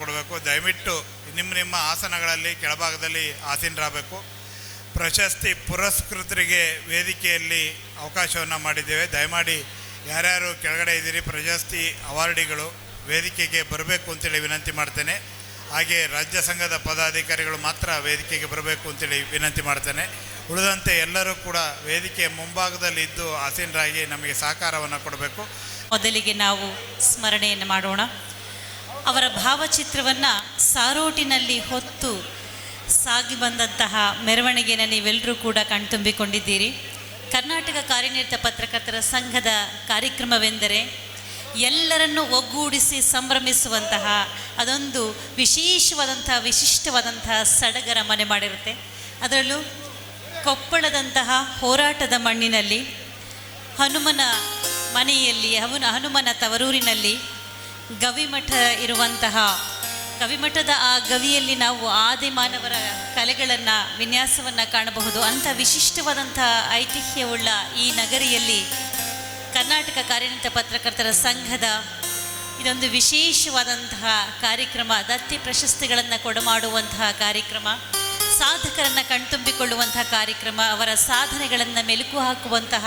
ಕೊಡಬೇಕು. ದಯವಿಟ್ಟು ನಿಮ್ಮ ಆಸನಗಳಲ್ಲಿ ಕೆಳಭಾಗದಲ್ಲಿ ಆಸೀನರಾಗಬೇಕು. ಪ್ರಶಸ್ತಿ ಪುರಸ್ಕೃತರಿಗೆ ವೇದಿಕೆಯಲ್ಲಿ ಅವಕಾಶವನ್ನು ಮಾಡಿದ್ದೇವೆ. ದಯಮಾಡಿ ಯಾರ್ಯಾರು ಕೆಳಗಡೆ ಇದ್ದೀರಿ ಪ್ರಶಸ್ತಿ ಅವಾರ್ಡಿಗಳು ವೇದಿಕೆಗೆ ಬರಬೇಕು ಅಂತೇಳಿ ವಿನಂತಿ ಮಾಡ್ತೇನೆ. ಹಾಗೆ ರಾಜ್ಯ ಸಂಘದ ಪದಾಧಿಕಾರಿಗಳು ಮಾತ್ರ ವೇದಿಕೆಗೆ ಬರಬೇಕು ಅಂತೇಳಿ ವಿನಂತಿ ಮಾಡ್ತೇನೆ. ಉಳಿದಂತೆ ಎಲ್ಲರೂ ಕೂಡ ವೇದಿಕೆಯ ಮುಂಭಾಗದಲ್ಲಿ ಇದ್ದು ಆಸೀನರಾಗಿ ನಮಗೆ ಸಹಕಾರವನ್ನು ಕೊಡಬೇಕು. ಮೊದಲಿಗೆ ನಾವು ಸ್ಮರಣೆಯನ್ನು ಮಾಡೋಣ. ಅವರ ಭಾವಚಿತ್ರವನ್ನು ಸಾರೋಟಿನಲ್ಲಿ ಹೊತ್ತು ಸಾಗಿ ಬಂದಂತಹ ಮೆರವಣಿಗೆಯನ್ನು ನೀವೆಲ್ಲರೂ ಕೂಡ ಕಣ್ತುಂಬಿಕೊಂಡಿದ್ದೀರಿ. ಕರ್ನಾಟಕ ಕಾರ್ಯನಿರತ ಪತ್ರಕರ್ತರ ಸಂಘದ ಕಾರ್ಯಕ್ರಮವೆಂದರೆ ಎಲ್ಲರನ್ನೂ ಒಗ್ಗೂಡಿಸಿ ಸಂಭ್ರಮಿಸುವಂತಹ ಅದೊಂದು ವಿಶಿಷ್ಟವಾದಂತಹ ಸಡಗರ ಮನೆ ಮಾಡಿರುತ್ತೆ. ಅದರಲ್ಲೂ ಕೊಪ್ಪಳದಂತಹ ಹೋರಾಟದ ಮಣ್ಣಿನಲ್ಲಿ ಹನುಮನ ಮನೆಯಲ್ಲಿ ಹನುಮನ ತವರೂರಿನಲ್ಲಿ ಗವಿಮಠ ಇರುವಂತಹ ಗವಿಮಠದ ಆ ಗವಿಯಲ್ಲಿ ನಾವು ಆದಿಮಾನವರ ಕಲೆಗಳನ್ನು ವಿನ್ಯಾಸವನ್ನು ಕಾಣಬಹುದು. ಅಂಥ ವಿಶಿಷ್ಟವಾದಂಥ ಐತಿಹ್ಯವುಳ್ಳ ಈ ನಗರಿಯಲ್ಲಿ ಕರ್ನಾಟಕ ಕಾರ್ಯನಿರತ ಪತ್ರಕರ್ತರ ಸಂಘದ ಇದೊಂದು ವಿಶೇಷವಾದಂತಹ ಕಾರ್ಯಕ್ರಮ, ದತ್ತಿ ಪ್ರಶಸ್ತಿಗಳನ್ನು ಕೊಡಮಾಡುವಂತಹ ಕಾರ್ಯಕ್ರಮ, ಸಾಧಕರನ್ನು ಕಣ್ತುಂಬಿಕೊಳ್ಳುವಂತಹ ಕಾರ್ಯಕ್ರಮ, ಅವರ ಸಾಧನೆಗಳನ್ನು ಮೆಲುಕು ಹಾಕುವಂತಹ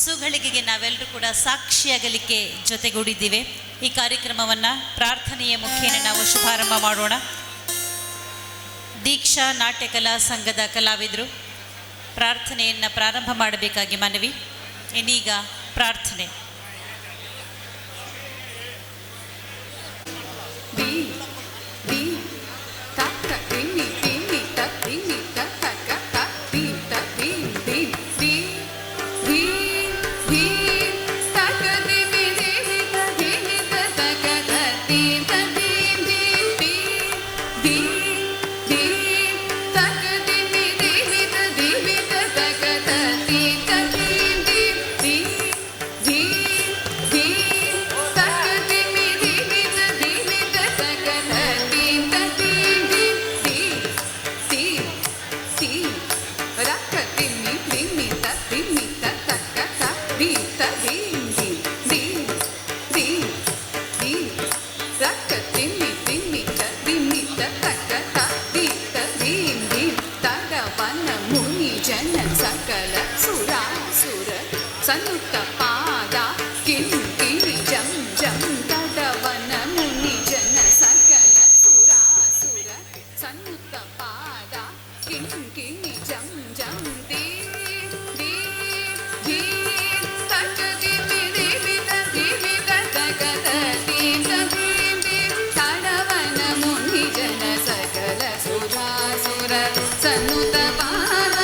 ಸುಗಳಿಗೆಗೆ ನಾವೆಲ್ಲರೂ ಕೂಡ ಸಾಕ್ಷಿಯಾಗಲಿಕ್ಕೆ ಜೊತೆಗೂಡಿದ್ದೀವಿ. ಈ ಕಾರ್ಯಕ್ರಮವನ್ನು ಪ್ರಾರ್ಥನೆಯ ಮುಖೇನ ನಾವು ಶುಭಾರಂಭ ಮಾಡೋಣ. ದೀಕ್ಷಾ ನಾಟ್ಯ ಕಲಾ ಸಂಘದ ಕಲಾವಿದರು ಪ್ರಾರ್ಥನೆಯನ್ನು ಪ್ರಾರಂಭ ಮಾಡಬೇಕಾಗಿ ಮನವಿ. ಇನ್ನೀಗ ಪ್ರಾರ್ಥನೆ. ಸನ್ನುತ್ತ ಪಾದ ಕಿಣಿ ಕಿಣಿ ಜಂ ಜಂ ತಡವನ ಮುನಿ ಜನ ಸಕಲ ಸುರಾಸುರ ಸನ್ನುತ್ತ ಪಾದ ಕಿಣಿ ಕಿಣಿ ಜಂ ಜಂ ದೇ ದೇ ದೇ ತಕ ದಿಮಿ ದೇವಿತ ದೇವಿತ ತಕ ದೀತ ದೇವಿ ತಡವನ ಮುನಿ ಜನ ಸಕಲ ಸುರಾಸುರ ಸನ್ನುತ್ತ ಪಾದ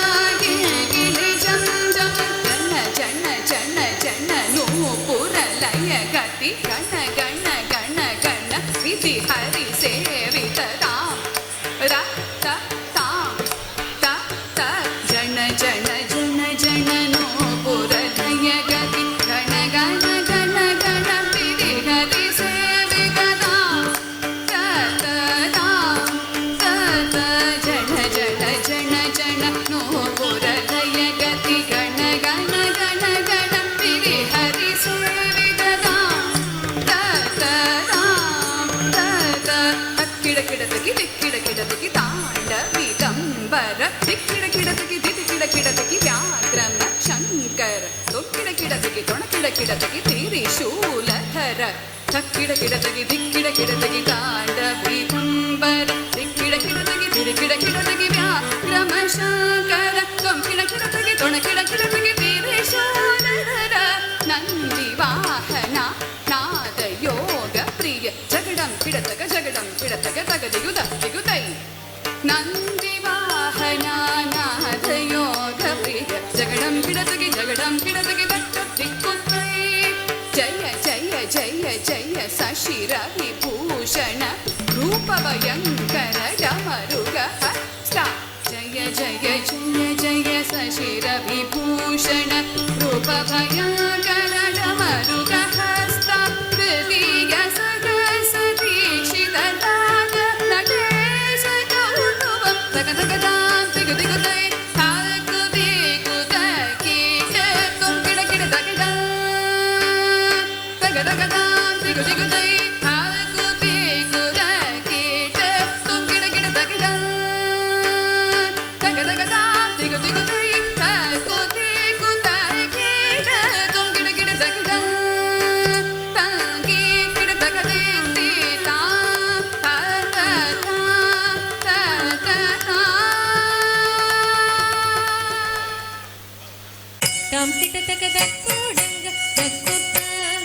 ಗತಿ ಗಣ ಗಣ ಗಣ ಗಣ ವಿಧಿ ಹರಿ ಸೇವಿತ ರಕ್ತ ತ ಜನ ಜನ ಜನ ಜನ ನೂಪುರ ಲಯ ಗತಿ ಗಣ ಗಣ ಗಣ ಗಣ ವಿಧಿ ಹರಿ ಸೇವಿತ ಜನ ಜನ ಜನ ಜನ ನೂಪುರ ಲಯ ಗತಿ ಗಣ ಗಣ ಗಣ ಗಣ ವಿಧಿ ಹರಿ ಕಿಡಕಿಡತಗಿ ದಿಕ್ಕಿಡಕಿಡತಗಿ ತಾಂಡವಿ ಕಂಬರ ದಿಕ್ಕಿಡಕಿಡತಗಿ ದಿಕ್ಕಿಡಕಿಡತಗಿ ವ್ಯಾಘ್ರಮ ಶಂಕರ ತೊಕ್ಕಿಡಕಿಡತಗಿ ತೊಣಕಿಡಕಿಡತಗಿ ತ್ರಿಶೂಲಧರ ತಕ್ಕಿಡಕಿಡತಗಿ ದಿಕ್ಕಿಡಕಿಡತಗಿ ತಾಂಡವಿ ಕಂಬರ ದಿಕ್ಕಿಡಕಿಡತಗಿ ದಿಕ್ಕಿಡಕಿಡತಗಿ ವ್ಯಾಘ್ರಮ ಶಂಕರ ತೊಕ್ಕಿಡಕಿಡತಗಿ ತೊಣಕಿಡಕಿಡತಗಿ ತ್ರಿಶೂಲಧರ ನಂದಿ ವಾಹನ ನಾದ ಯೋಗ ಪ್ರಿಯ ಜಗಡಂ ಕಿಡತಗ ಜಗಡಂ ಕಿಡತಗ ತಗದಿಗುದ ದಿಗುತೈ ನಂದಿ ವಾಹನ ನಾದ ಯೋಗ ಪ್ರಿಯ ಜಗಡಂ ಕಿಡತಗಿ ದಟ್ಟ ದಿಕ್ಕುತೈ ಜಯ ಜಯ ಜಯ ಜಯ ಸಶಿರ ವಿಭೂಷಣ ರೂಪ ಭಯಂಕರ ಡಮರುಗ ಹಸ್ತ ಜಯ ಜಯ ಜಯ ಜಯ ಸಶಿರ ವಿಭೂಷಣ ರೂಪ ಭಯಂಕರ ಡಮರುಗ ಹಸ್ತ ಹೃದಯ ಸಗಸ ದೀಕ್ಷಿತ ರಾಗ ನಟೇಶ ಕೌತುಕಂ ತಗ ತಗ ತಾಂ ತಿಗು ತಿಗುತೈ ತಾಕು ದಿಗುತ ಕೀಟ ತುಂ ಕಿಡ ಕಿಡ ತಗಿದ ತಗ ತಗ ತಾಂ ತಿಗು ತಿಗುತೈ ತಾಕು ದಿಗುತ ತಕ್ಕುಡಂಗ ತಕ್ಕುತ್ತ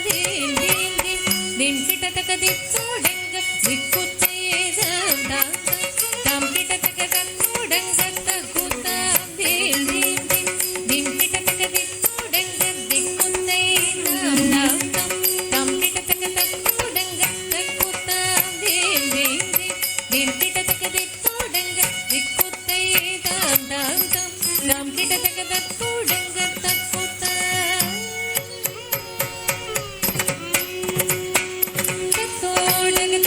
ದಿಂ ದಿಂ ದಿಂ ದಿಂ ಕಿಟ ತಕ ದಿಕ್ಕುಡಂಗ ದಿಕ್ಕುತ್ತಯೇ ದಾಂ ತಾಂ ಕಿಟ ತಕ ತಕ್ಕುಡಂಗ ತಕ್ಕುತ್ತ ದಿಂ ದಿಂ ದಿಂ ದಿಂ ಕಿಟ ತಕ ದಿಕ್ಕುಡಂಗ ದಿಕ್ಕುತ್ತಯೇ ದಾಂ ತಾಂ ಕಿಟ ತಕ ತಕ್ಕುಡಂಗ ತಕ್ಕುತ್ತ ದಿಂ ದಿಂ ದಿಂ ದಿಂ ಕಿಟ ತಕ ದಿಕ್ಕುಡಂಗ ದಿಕ್ಕುತ್ತಯೇ ದಾಂ ತಾಂ ಕಿಟ ತಕ ತಕ್ಕುಡಂಗ ತಕ್ಕುತ್ತ ತಕ್ಕುಡಂಗ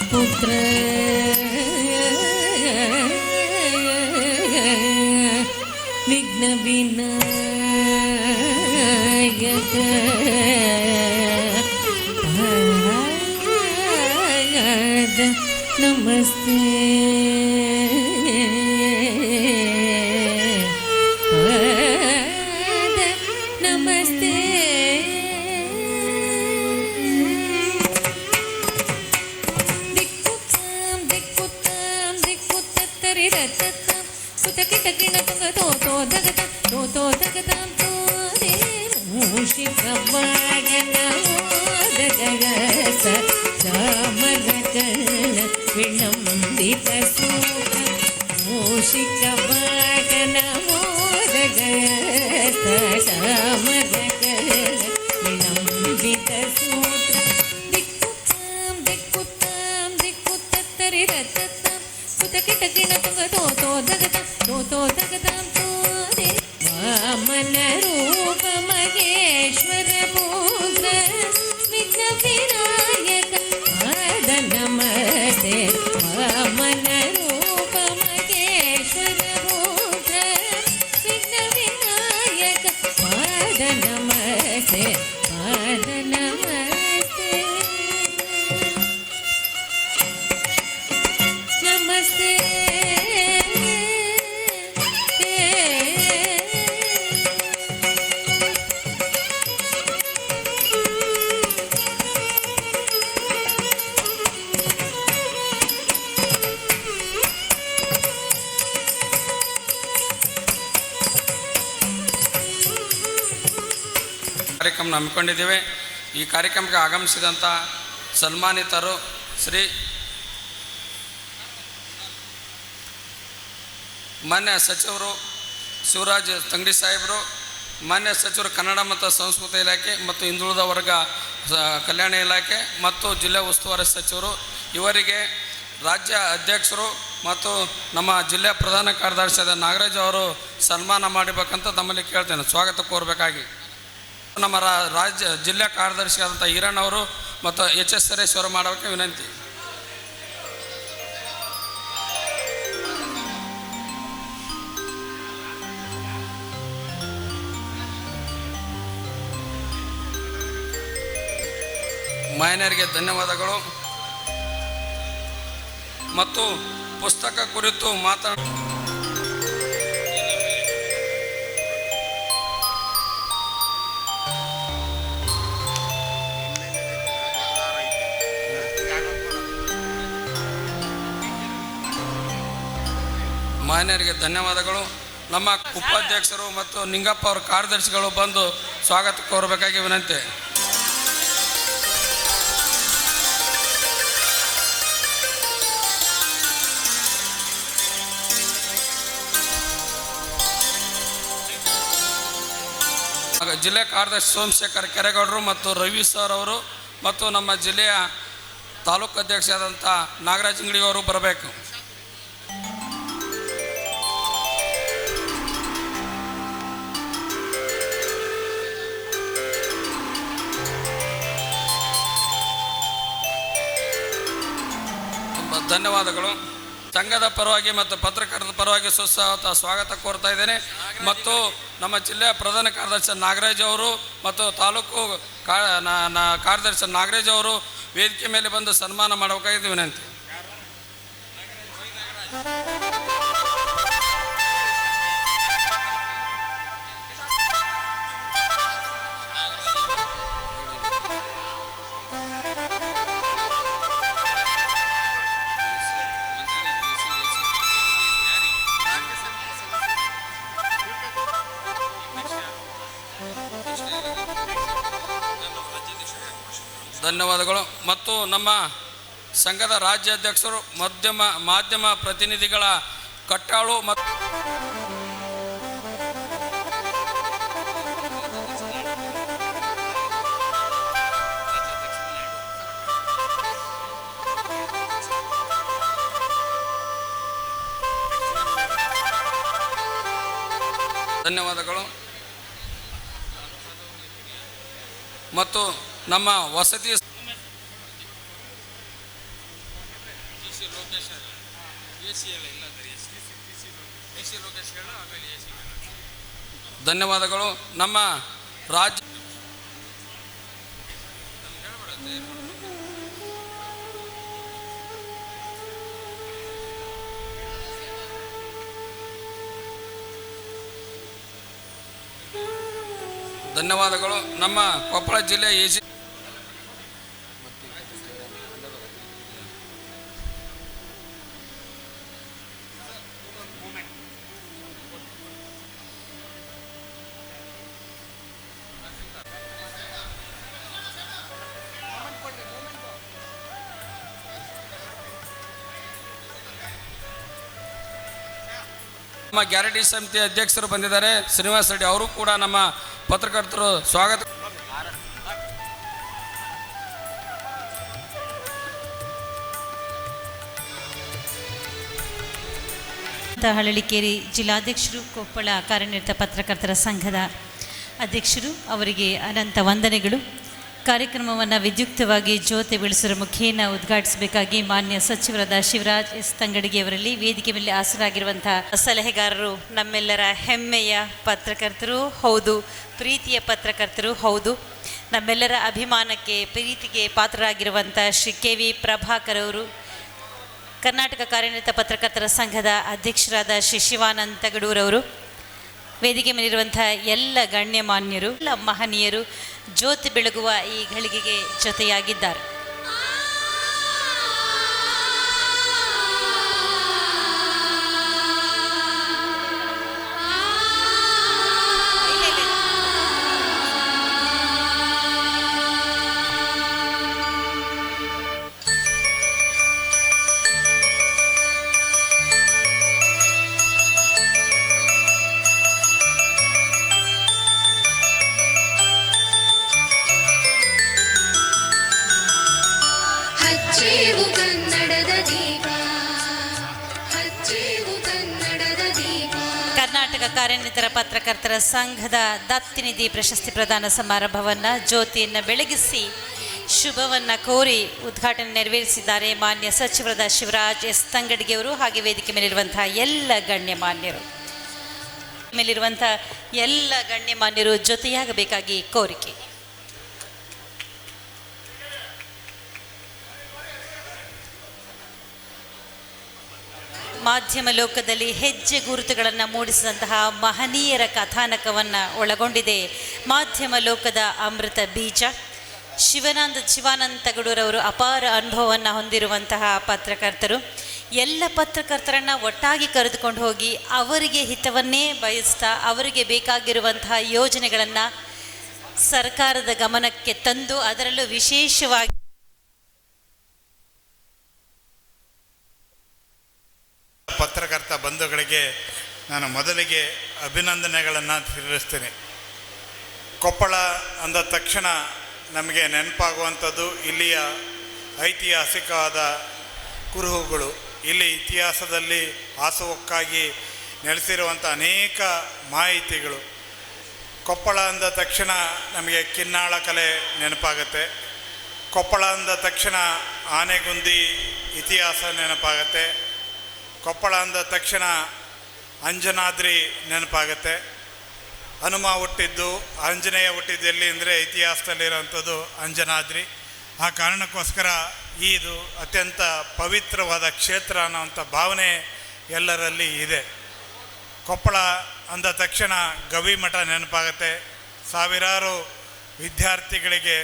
ಪುತ್ರ ವಿಘ್ನ ವಿನಾಯಕ ನಮಸ್ತೆ ನಮಸ್ತೆ ವಿಳಂಬಿತ ಸೂತ್ರ ಮೂಷಿಕವಾಗನ ಮೋದಗ ಸಮರಕಲ ವಿಳಂಬಿತ ಸೂತ್ರ ದಿಕ್ಕುತ್ತಾಂ ದಿಕ್ಕುತ್ತಾಂ ದಿಕ್ಕುತ್ತರಿ ರತತ್ತಾಂ ಸುತಕಿಟಕಿಣ ತುಂಗ ತೋತೋ ದಗತಾಂ ತೋರೆ ವಾಮನ ರೂಪ ಮಹೇಶ್ವರ ಪುತ್ರ ವಿಘ್ನ ವಿನಾಯಕ ಪಾದ ನಮಸ್ತೆ ವಾಮನ ರೂಪ ಮಹೇಶ್ವರ ಪುತ್ರ ವಿಘ್ನ ವಿನಾಯಕ ಪಾದ ನಮಸ್ತೆ ಪಾದ ನಮಸ್ತೆ ನಮಸ್ತೆ ಕಾರ್ಯಕ್ರಮ ಹಮ್ಮಿಕೊಂಡಿದ್ದೇವೆ. ಈ ಕಾರ್ಯಕ್ರಮಕ್ಕೆ ಆಗಮಿಸಿದಂಥ ಸನ್ಮಾನಿತರು ಶ್ರೀ ಮಾನ್ಯ ಸಚಿವರು ಶಿವರಾಜ್ ತಂಗಡಿ ಸಾಹೇಬರು, ಮಾನ್ಯ ಸಚಿವರು ಕನ್ನಡ ಮತ್ತು ಸಂಸ್ಕೃತಿ ಇಲಾಖೆ ಮತ್ತು ಹಿಂದುಳಿದ ವರ್ಗ ಕಲ್ಯಾಣ ಇಲಾಖೆ ಮತ್ತು ಜಿಲ್ಲಾ ಉಸ್ತುವಾರಿ ಸಚಿವರು, ಇವರಿಗೆ ರಾಜ್ಯ ಅಧ್ಯಕ್ಷರು ಮತ್ತು ನಮ್ಮ ಜಿಲ್ಲೆಯ ಪ್ರಧಾನ ಕಾರ್ಯದರ್ಶಿಯಾದ ನಾಗರಾಜ್ ಅವರು ಸನ್ಮಾನ ಮಾಡಬೇಕಂತ ತಮ್ಮಲ್ಲಿ ಕೇಳ್ತೇನೆ, ಸ್ವಾಗತ ಕೋರಬೇಕಾಗಿ. ನಮ್ಮ ರಾಜ್ಯ ಜಿಲ್ಲಾ ಕಾರ್ಯದರ್ಶಿಯಾದಂಥ ಈರಣ್ಣ ಅವರು ಮತ್ತು ಎಚ್ ಎಸ್ ಸುರೇಶ್ ಅವರು ಮಾಡೋಕ್ಕೆ ವಿನಂತಿ. ಮಾಯನರಿಗೆ ಧನ್ಯವಾದಗಳು. ಮತ್ತು ಪುಸ್ತಕ ಕುರಿತು ಮಾನ್ಯರಿಗೆ ಧನ್ಯವಾದಗಳು. ನಮ್ಮ ಉಪಾಧ್ಯಕ್ಷರು ಮತ್ತು ನಿಂಗಪ್ಪ ಅವರ ಕಾರ್ಯದರ್ಶಿಗಳು ಬಂದು ಸ್ವಾಗತ ಕೋರಬೇಕಾಗಿ ವಿನಂತಿ. ಜಿಲ್ಲೆ ಕಾರ್ಯದರ್ಶಿ ಸೋಮಶೇಖರ್ ಕೆರೆಗೌಡರು ಮತ್ತು ರವಿ ಸರ್ ಅವರು ಮತ್ತು ನಮ್ಮ ಜಿಲ್ಲೆಯ ತಾಲೂಕು ಅಧ್ಯಕ್ಷರಾದಂಥ ನಾಗರಾಜ್ ಇಂಗಡಿ ಅವರು ಬರಬೇಕು. ಧನ್ಯವಾದಗಳು. ಸಂಘದ ಪರವಾಗಿ ಮತ್ತು ಪತ್ರಕರ್ತರ ಪರವಾಗಿ ಸ್ವಾಗತ ಕೋರ್ತಾ ಇದ್ದೇನೆ. ಮತ್ತು ನಮ್ಮ ಜಿಲ್ಲೆಯ ಪ್ರಧಾನ ಕಾರ್ಯದರ್ಶಿ ನಾಗರಾಜ್ ಅವರು ಮತ್ತು ತಾಲೂಕು ಕಾರ್ಯದರ್ಶಿ ನಾಗರಾಜ್ ಅವರು ವೇದಿಕೆ ಮೇಲೆ ಬಂದು ಸನ್ಮಾನ ಮಾಡಬೇಕಾಗಿದೆ ವಿನಂತಿ. ಧನ್ಯವಾದಗಳು. ಮತ್ತು ನಮ್ಮ ಸಂಘದ ರಾಜ್ಯಾಧ್ಯಕ್ಷರು ಮಾಧ್ಯಮ ಪ್ರತಿನಿಧಿಗಳ ಕಟ್ಟಾಳು ಮತ್ತು ಧನ್ಯವಾದಗಳು. ಮತ್ತು ನಮ್ಮ ವಸತಿ ಧನ್ಯವಾದಗಳು. ನಮ್ಮ ರಾಜ್ಯ ಧನ್ಯವಾದಗಳು. ನಮ್ಮ ಕೊಪ್ಪಳ ಜಿಲ್ಲೆ ಎಸಿ ನಮ್ಮ ಗ್ಯಾರಂಟಿ ಸಮಿತಿ ಅಧ್ಯಕ್ಷರು ಬಂದಿದ್ದಾರೆ, ಶ್ರೀನಿವಾಸ್ ರೆಡ್ಡಿ ಅವರು ಕೂಡ ನಮ್ಮ ಪತ್ರಕರ್ತರು ಸ್ವಾಗತ. ಹಳಲಿಕೇರಿ ಜಿಲ್ಲಾಧ್ಯಕ್ಷರು, ಕೊಪ್ಪಳ ಕಾರ್ಯನಿರತ ಪತ್ರಕರ್ತರ ಸಂಘದ ಅಧ್ಯಕ್ಷರು ಅವರಿಗೆ ಅನಂತ ವಂದನೆಗಳು. ಕಾರ್ಯಕ್ರಮವನ್ನು ವಿದ್ಯುಕ್ತವಾಗಿ ಜ್ಯೋತಿ ಬೆಳೆಸುವ ಮುಖೇನ ಉದ್ಘಾಟಿಸಬೇಕಾಗಿ ಮಾನ್ಯ ಸಚಿವರಾದ ಶಿವರಾಜ್ ಎಸ್ ತಂಗಡಗಿ ಅವರಲ್ಲಿ ವೇದಿಕೆ ಮೇಲೆ ಹಾಸರಾಗಿರುವಂಥ ಸಲಹೆಗಾರರು, ನಮ್ಮೆಲ್ಲರ ಹೆಮ್ಮೆಯ ಪತ್ರಕರ್ತರು ಹೌದು, ಪ್ರೀತಿಯ ಪತ್ರಕರ್ತರು ಹೌದು, ನಮ್ಮೆಲ್ಲರ ಅಭಿಮಾನಕ್ಕೆ ಪ್ರೀತಿಗೆ ಪಾತ್ರರಾಗಿರುವಂಥ ಶ್ರೀ ಕೆ.ವಿ. ಪ್ರಭಾಕರ್ ಅವರು, ಕರ್ನಾಟಕ ಕಾರ್ಯನಿರತ ಪತ್ರಕರ್ತರ ಸಂಘದ ಅಧ್ಯಕ್ಷರಾದ ಶ್ರೀ ಶಿವಾನಂದ ತಗಡೂರವರು, ವೇದಿಕೆ ಮೇಲಿರುವಂಥ ಎಲ್ಲ ಗಣ್ಯಮಾನ್ಯರು, ಎಲ್ಲ ಮಹನೀಯರು ಜ್ಯೋತಿ ಬೆಳಗುವ ಈ ಘಳಿಗೆಗೆ ಜೊತೆಯಾಗಿದ್ದಾರೆ. ಹಚ್ಚೇವು ಕನ್ನಡದ ದೀಪ, ಹಚ್ಚೇವು ಕನ್ನಡದ ದೀಪ. ಕರ್ನಾಟಕ ಕಾರ್ಯನಿರತ ಪತ್ರಕರ್ತರ ಸಂಘದ ದತ್ತಿನಿಧಿ ಪ್ರಶಸ್ತಿ ಪ್ರದಾನ ಸಮಾರಂಭವನ್ನು ಜ್ಯೋತಿಯನ್ನು ಬೆಳಗಿಸಿ ಶುಭವನ್ನು ಕೋರಿ ಉದ್ಘಾಟನೆ ನೆರವೇರಿಸಿದ್ದಾರೆ ಮಾನ್ಯ ಸಚಿವರಾದ ಶಿವರಾಜ್ ಎಸ್ ತಂಗಡಿಗೆಯವರು. ಹಾಗೆ ವೇದಿಕೆ ಮೇಲಿರುವಂತಹ ಎಲ್ಲ ಗಣ್ಯಮಾನ್ಯರು ಜೊತೆಯಾಗಬೇಕಾಗಿ ಕೋರಿಕೆ. ಮಾಧ್ಯಮ ಲೋಕದಲ್ಲಿ ಹೆಜ್ಜೆ ಗುರುತುಗಳನ್ನು ಮೂಡಿಸಿದಂತಹ ಮಹನೀಯರ ಕಥಾನಕವನ್ನು ಒಳಗೊಂಡಿದೆ ಮಾಧ್ಯಮ ಲೋಕದ ಅಮೃತ ಬೀಜ. ಶಿವಾನಂದ ತಗಡೂರವರು ಅಪಾರ ಅನುಭವವನ್ನು ಹೊಂದಿರುವಂತಹ ಪತ್ರಕರ್ತರು. ಎಲ್ಲ ಪತ್ರಕರ್ತರನ್ನು ಒಟ್ಟಾಗಿ ಕರೆದುಕೊಂಡು ಹೋಗಿ ಅವರಿಗೆ ಹಿತವನ್ನೇ ಬಯಸ್ತಾ ಅವರಿಗೆ ಬೇಕಾಗಿರುವಂತಹ ಯೋಜನೆಗಳನ್ನು ಸರ್ಕಾರದ ಗಮನಕ್ಕೆ ತಂದು ಅದರಲ್ಲೂ ವಿಶೇಷವಾಗಿ ಪತ್ರಕರ್ತ ಬಂಧುಗಳಿಗೆ ನಾನು ಮೊದಲಿಗೆ ಅಭಿನಂದನೆಗಳನ್ನು ತಿಳಿಸ್ತೇನೆ. ಕೊಪ್ಪಳ ಅಂದ ತಕ್ಷಣ ನಮಗೆ ನೆನಪಾಗುವಂಥದ್ದು ಇಲ್ಲಿಯ ಐತಿಹಾಸಿಕವಾದ ಕುರುಹುಗಳು. ಇಲ್ಲಿ ಇತಿಹಾಸದಲ್ಲಿ ಹಾಸುಹೊಕ್ಕಾಗಿ ನೆಲೆಸಿರುವಂಥ ಅನೇಕ ಮಾಹಿತಿಗಳು. ಕೊಪ್ಪಳ ಅಂದ ತಕ್ಷಣ ನಮಗೆ ಕಿನ್ನಾಳ ಕಲೆ ನೆನಪಾಗುತ್ತೆ. ಕೊಪ್ಪಳ ಅಂದ ತಕ್ಷಣ ಆನೆಗುಂದಿ ಇತಿಹಾಸ ನೆನಪಾಗತ್ತೆ. ಕೊಪ್ಪಳ ಅಂದ ತಕ್ಷಣ ಅಂಜನಾದ್ರಿ ನೆನಪಾಗತ್ತೆ. ಹನುಮ ಹುಟ್ಟಿದ್ದು ಆಂಜನೇಯ ಹುಟ್ಟಿದ್ದು ಎಲ್ಲಿ ಅಂದರೆ ಇತಿಹಾಸದಲ್ಲಿರೋವಂಥದ್ದು ಅಂಜನಾದ್ರಿ. ಆ ಕಾರಣಕ್ಕೋಸ್ಕರ ಇದು ಅತ್ಯಂತ ಪವಿತ್ರವಾದ ಕ್ಷೇತ್ರ ಅನ್ನೋವಂಥ ಭಾವನೆ ಎಲ್ಲರಲ್ಲಿ ಇದೆ. ಕೊಪ್ಪಳ ಅಂದ ತಕ್ಷಣ ಗವಿಮಠ ನೆನಪಾಗತ್ತೆ. ಸಾವಿರಾರು ವಿದ್ಯಾರ್ಥಿಗಳಿಗೆ,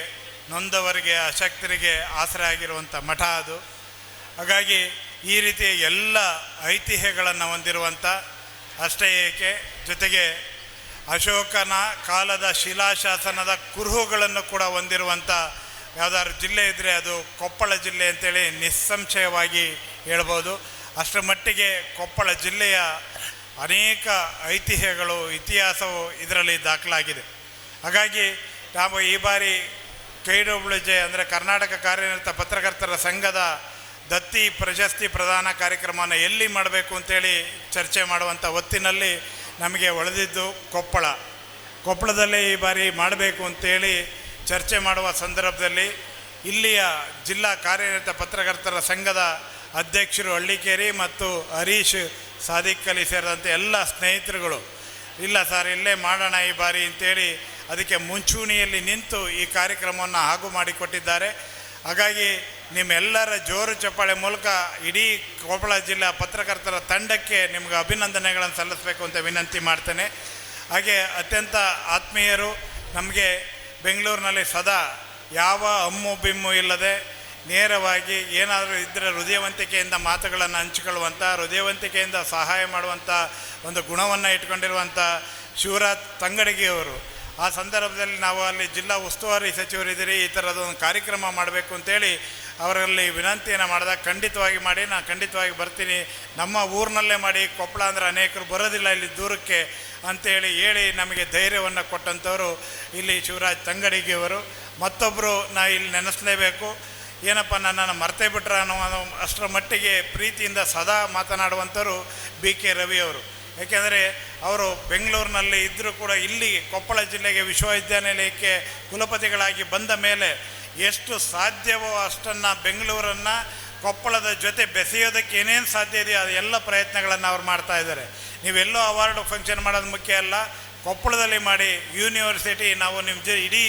ನೊಂದವರಿಗೆ, ಅಶಕ್ತರಿಗೆ ಆಸರೆ ಆಗಿರುವಂಥ ಮಠ ಅದು. ಹಾಗಾಗಿ ಈ ರೀತಿಯ ಎಲ್ಲ ಐತಿಹ್ಯಗಳನ್ನು ಹೊಂದಿರುವಂಥ, ಅಷ್ಟೇ ಏಕೆ ಜೊತೆಗೆ ಅಶೋಕನ ಕಾಲದ ಶಿಲಾಶಾಸನದ ಕುರುಹುಗಳನ್ನು ಕೂಡ ಹೊಂದಿರುವಂಥ ಯಾವುದಾದ್ರು ಜಿಲ್ಲೆ ಇದ್ದರೆ ಅದು ಕೊಪ್ಪಳ ಜಿಲ್ಲೆ ಅಂತೇಳಿ ನಿಸ್ಸಂಶಯವಾಗಿ ಹೇಳ್ಬೋದು. ಅಷ್ಟರ ಮಟ್ಟಿಗೆ ಕೊಪ್ಪಳ ಜಿಲ್ಲೆಯ ಅನೇಕ ಐತಿಹ್ಯಗಳು, ಇತಿಹಾಸವು ಇದರಲ್ಲಿ ದಾಖಲಾಗಿದೆ. ಹಾಗಾಗಿ ನಾವು ಈ ಬಾರಿ KWJ ಅಂದರೆ ಕರ್ನಾಟಕ ಕಾರ್ಯನಿರತ ಪತ್ರಕರ್ತರ ಸಂಘದ ದತ್ತಿ ಪ್ರಶಸ್ತಿ ಪ್ರದಾನ ಕಾರ್ಯಕ್ರಮವನ್ನು ಎಲ್ಲಿ ಮಾಡಬೇಕು ಅಂತೇಳಿ ಚರ್ಚೆ ಮಾಡುವಂಥ ಹೊತ್ತಿನಲ್ಲಿ ನಮಗೆ ಒಳೆದಿದ್ದು ಕೊಪ್ಪಳದಲ್ಲೇ ಈ ಬಾರಿ ಮಾಡಬೇಕು ಅಂತೇಳಿ ಚರ್ಚೆ ಮಾಡುವ ಸಂದರ್ಭದಲ್ಲಿ ಇಲ್ಲಿಯ ಜಿಲ್ಲಾ ಕಾರ್ಯನಿರತ ಪತ್ರಕರ್ತರ ಸಂಘದ ಅಧ್ಯಕ್ಷರು ಹಳ್ಳಿಕೇರಿ ಮತ್ತು ಹರೀಶ್ ಸಾದಿಕ್ ಅಲಿ ಸೇರಿದಂತೆ ಎಲ್ಲ ಸ್ನೇಹಿತರುಗಳು ಇಲ್ಲ ಸರ್ ಇಲ್ಲೇ ಮಾಡೋಣ ಈ ಬಾರಿ ಅಂತೇಳಿ ಅದಕ್ಕೆ ಮುಂಚೂಣಿಯಲ್ಲಿ ನಿಂತು ಈ ಕಾರ್ಯಕ್ರಮವನ್ನು ಹಾಗೂ ಮಾಡಿಕೊಟ್ಟಿದ್ದಾರೆ. ಹಾಗಾಗಿ ನಿಮ್ಮೆಲ್ಲರ ಜೋರು ಚಪ್ಪಾಳೆ ಮೂಲಕ ಇಡೀ ಕೊಪ್ಪಳ ಜಿಲ್ಲಾ ಪತ್ರಕರ್ತರ ತಂಡಕ್ಕೆ ನಿಮ್ಗೆ ಅಭಿನಂದನೆಗಳನ್ನು ಸಲ್ಲಿಸಬೇಕು ಅಂತ ವಿನಂತಿ ಮಾಡ್ತೇನೆ. ಹಾಗೆ ಅತ್ಯಂತ ಆತ್ಮೀಯರು, ನಮಗೆ ಬೆಂಗಳೂರಿನಲ್ಲಿ ಸದಾ ಯಾವ ಹಮ್ಮು ಬಿಮ್ಮು ಇಲ್ಲದೆ ನೇರವಾಗಿ ಏನಾದರೂ ಇದ್ದರೆ ಹೃದಯವಂತಿಕೆಯಿಂದ ಮಾತುಗಳನ್ನು ಹಂಚಿಕೊಳ್ಳುವಂಥ, ಹೃದಯವಂತಿಕೆಯಿಂದ ಸಹಾಯ ಮಾಡುವಂಥ ಒಂದು ಗುಣವನ್ನು ಇಟ್ಕೊಂಡಿರುವಂಥ ಶಿವರಾಜ್ ತಂಗಡಿಗೆಯವರು. ಆ ಸಂದರ್ಭದಲ್ಲಿ ನಾವು ಅಲ್ಲಿ ಜಿಲ್ಲಾ ಉಸ್ತುವಾರಿ ಸಚಿವರಿದ್ದೀರಿ, ಈ ಥರದೊಂದು ಕಾರ್ಯಕ್ರಮ ಮಾಡಬೇಕು ಅಂತೇಳಿ ಅವರಲ್ಲಿ ವಿನಂತಿಯನ್ನು ಮಾಡಿದಾಗ ಖಂಡಿತವಾಗಿ ಮಾಡಿ, ನಾನು ಖಂಡಿತವಾಗಿ ಬರ್ತೀನಿ, ನಮ್ಮ ಊರಿನಲ್ಲೇ ಮಾಡಿ, ಕೊಪ್ಪಳ ಅಂದರೆ ಅನೇಕರು ಬರೋದಿಲ್ಲ ಇಲ್ಲಿ ದೂರಕ್ಕೆ ಅಂಥೇಳಿ ಹೇಳಿ ನಮಗೆ ಧೈರ್ಯವನ್ನು ಕೊಟ್ಟಂಥವರು ಇಲ್ಲಿ ಶಿವರಾಜ್ ತಂಗಡಿಗೆಯವರು. ಮತ್ತೊಬ್ಬರು ನಾ ಇಲ್ಲಿ ನೆನೆಸಲೇಬೇಕು, ಏನಪ್ಪ ನನ್ನನ್ನು ಮರ್ತೇ ಬಿಟ್ರೆ ಅನ್ನೋ ಅಷ್ಟರ ಮಟ್ಟಿಗೆ ಪ್ರೀತಿಯಿಂದ ಸದಾ ಮಾತನಾಡುವಂಥವ್ರು BK ರವಿಯವರು. ಏಕೆಂದರೆ ಅವರು ಬೆಂಗಳೂರಿನಲ್ಲಿ ಇದ್ದರೂ ಕೂಡ ಇಲ್ಲಿ ಕೊಪ್ಪಳ ಜಿಲ್ಲೆಗೆ ವಿಶ್ವವಿದ್ಯಾನಿಲಯಕ್ಕೆ ಕುಲಪತಿಗಳಾಗಿ ಬಂದ ಮೇಲೆ ಎಷ್ಟು ಸಾಧ್ಯವೋ ಅಷ್ಟನ್ನು ಬೆಂಗಳೂರನ್ನು ಕೊಪ್ಪಳದ ಜೊತೆ ಬೆಸೆಯೋದಕ್ಕೆ ಏನೇನು ಸಾಧ್ಯ ಇದೆಯೋ ಅದು ಎಲ್ಲ ಪ್ರಯತ್ನಗಳನ್ನು ಅವ್ರು ಮಾಡ್ತಾಯಿದ್ದಾರೆ. ನೀವೆಲ್ಲೋ ಅವಾರ್ಡ್ ಫಂಕ್ಷನ್ ಮಾಡೋದು ಮುಖ್ಯ ಅಲ್ಲ, ಕೊಪ್ಪಳದಲ್ಲಿ ಮಾಡಿ, ಯೂನಿವರ್ಸಿಟಿ ನಾವು ನಿಮ್ಮ ಇಡೀ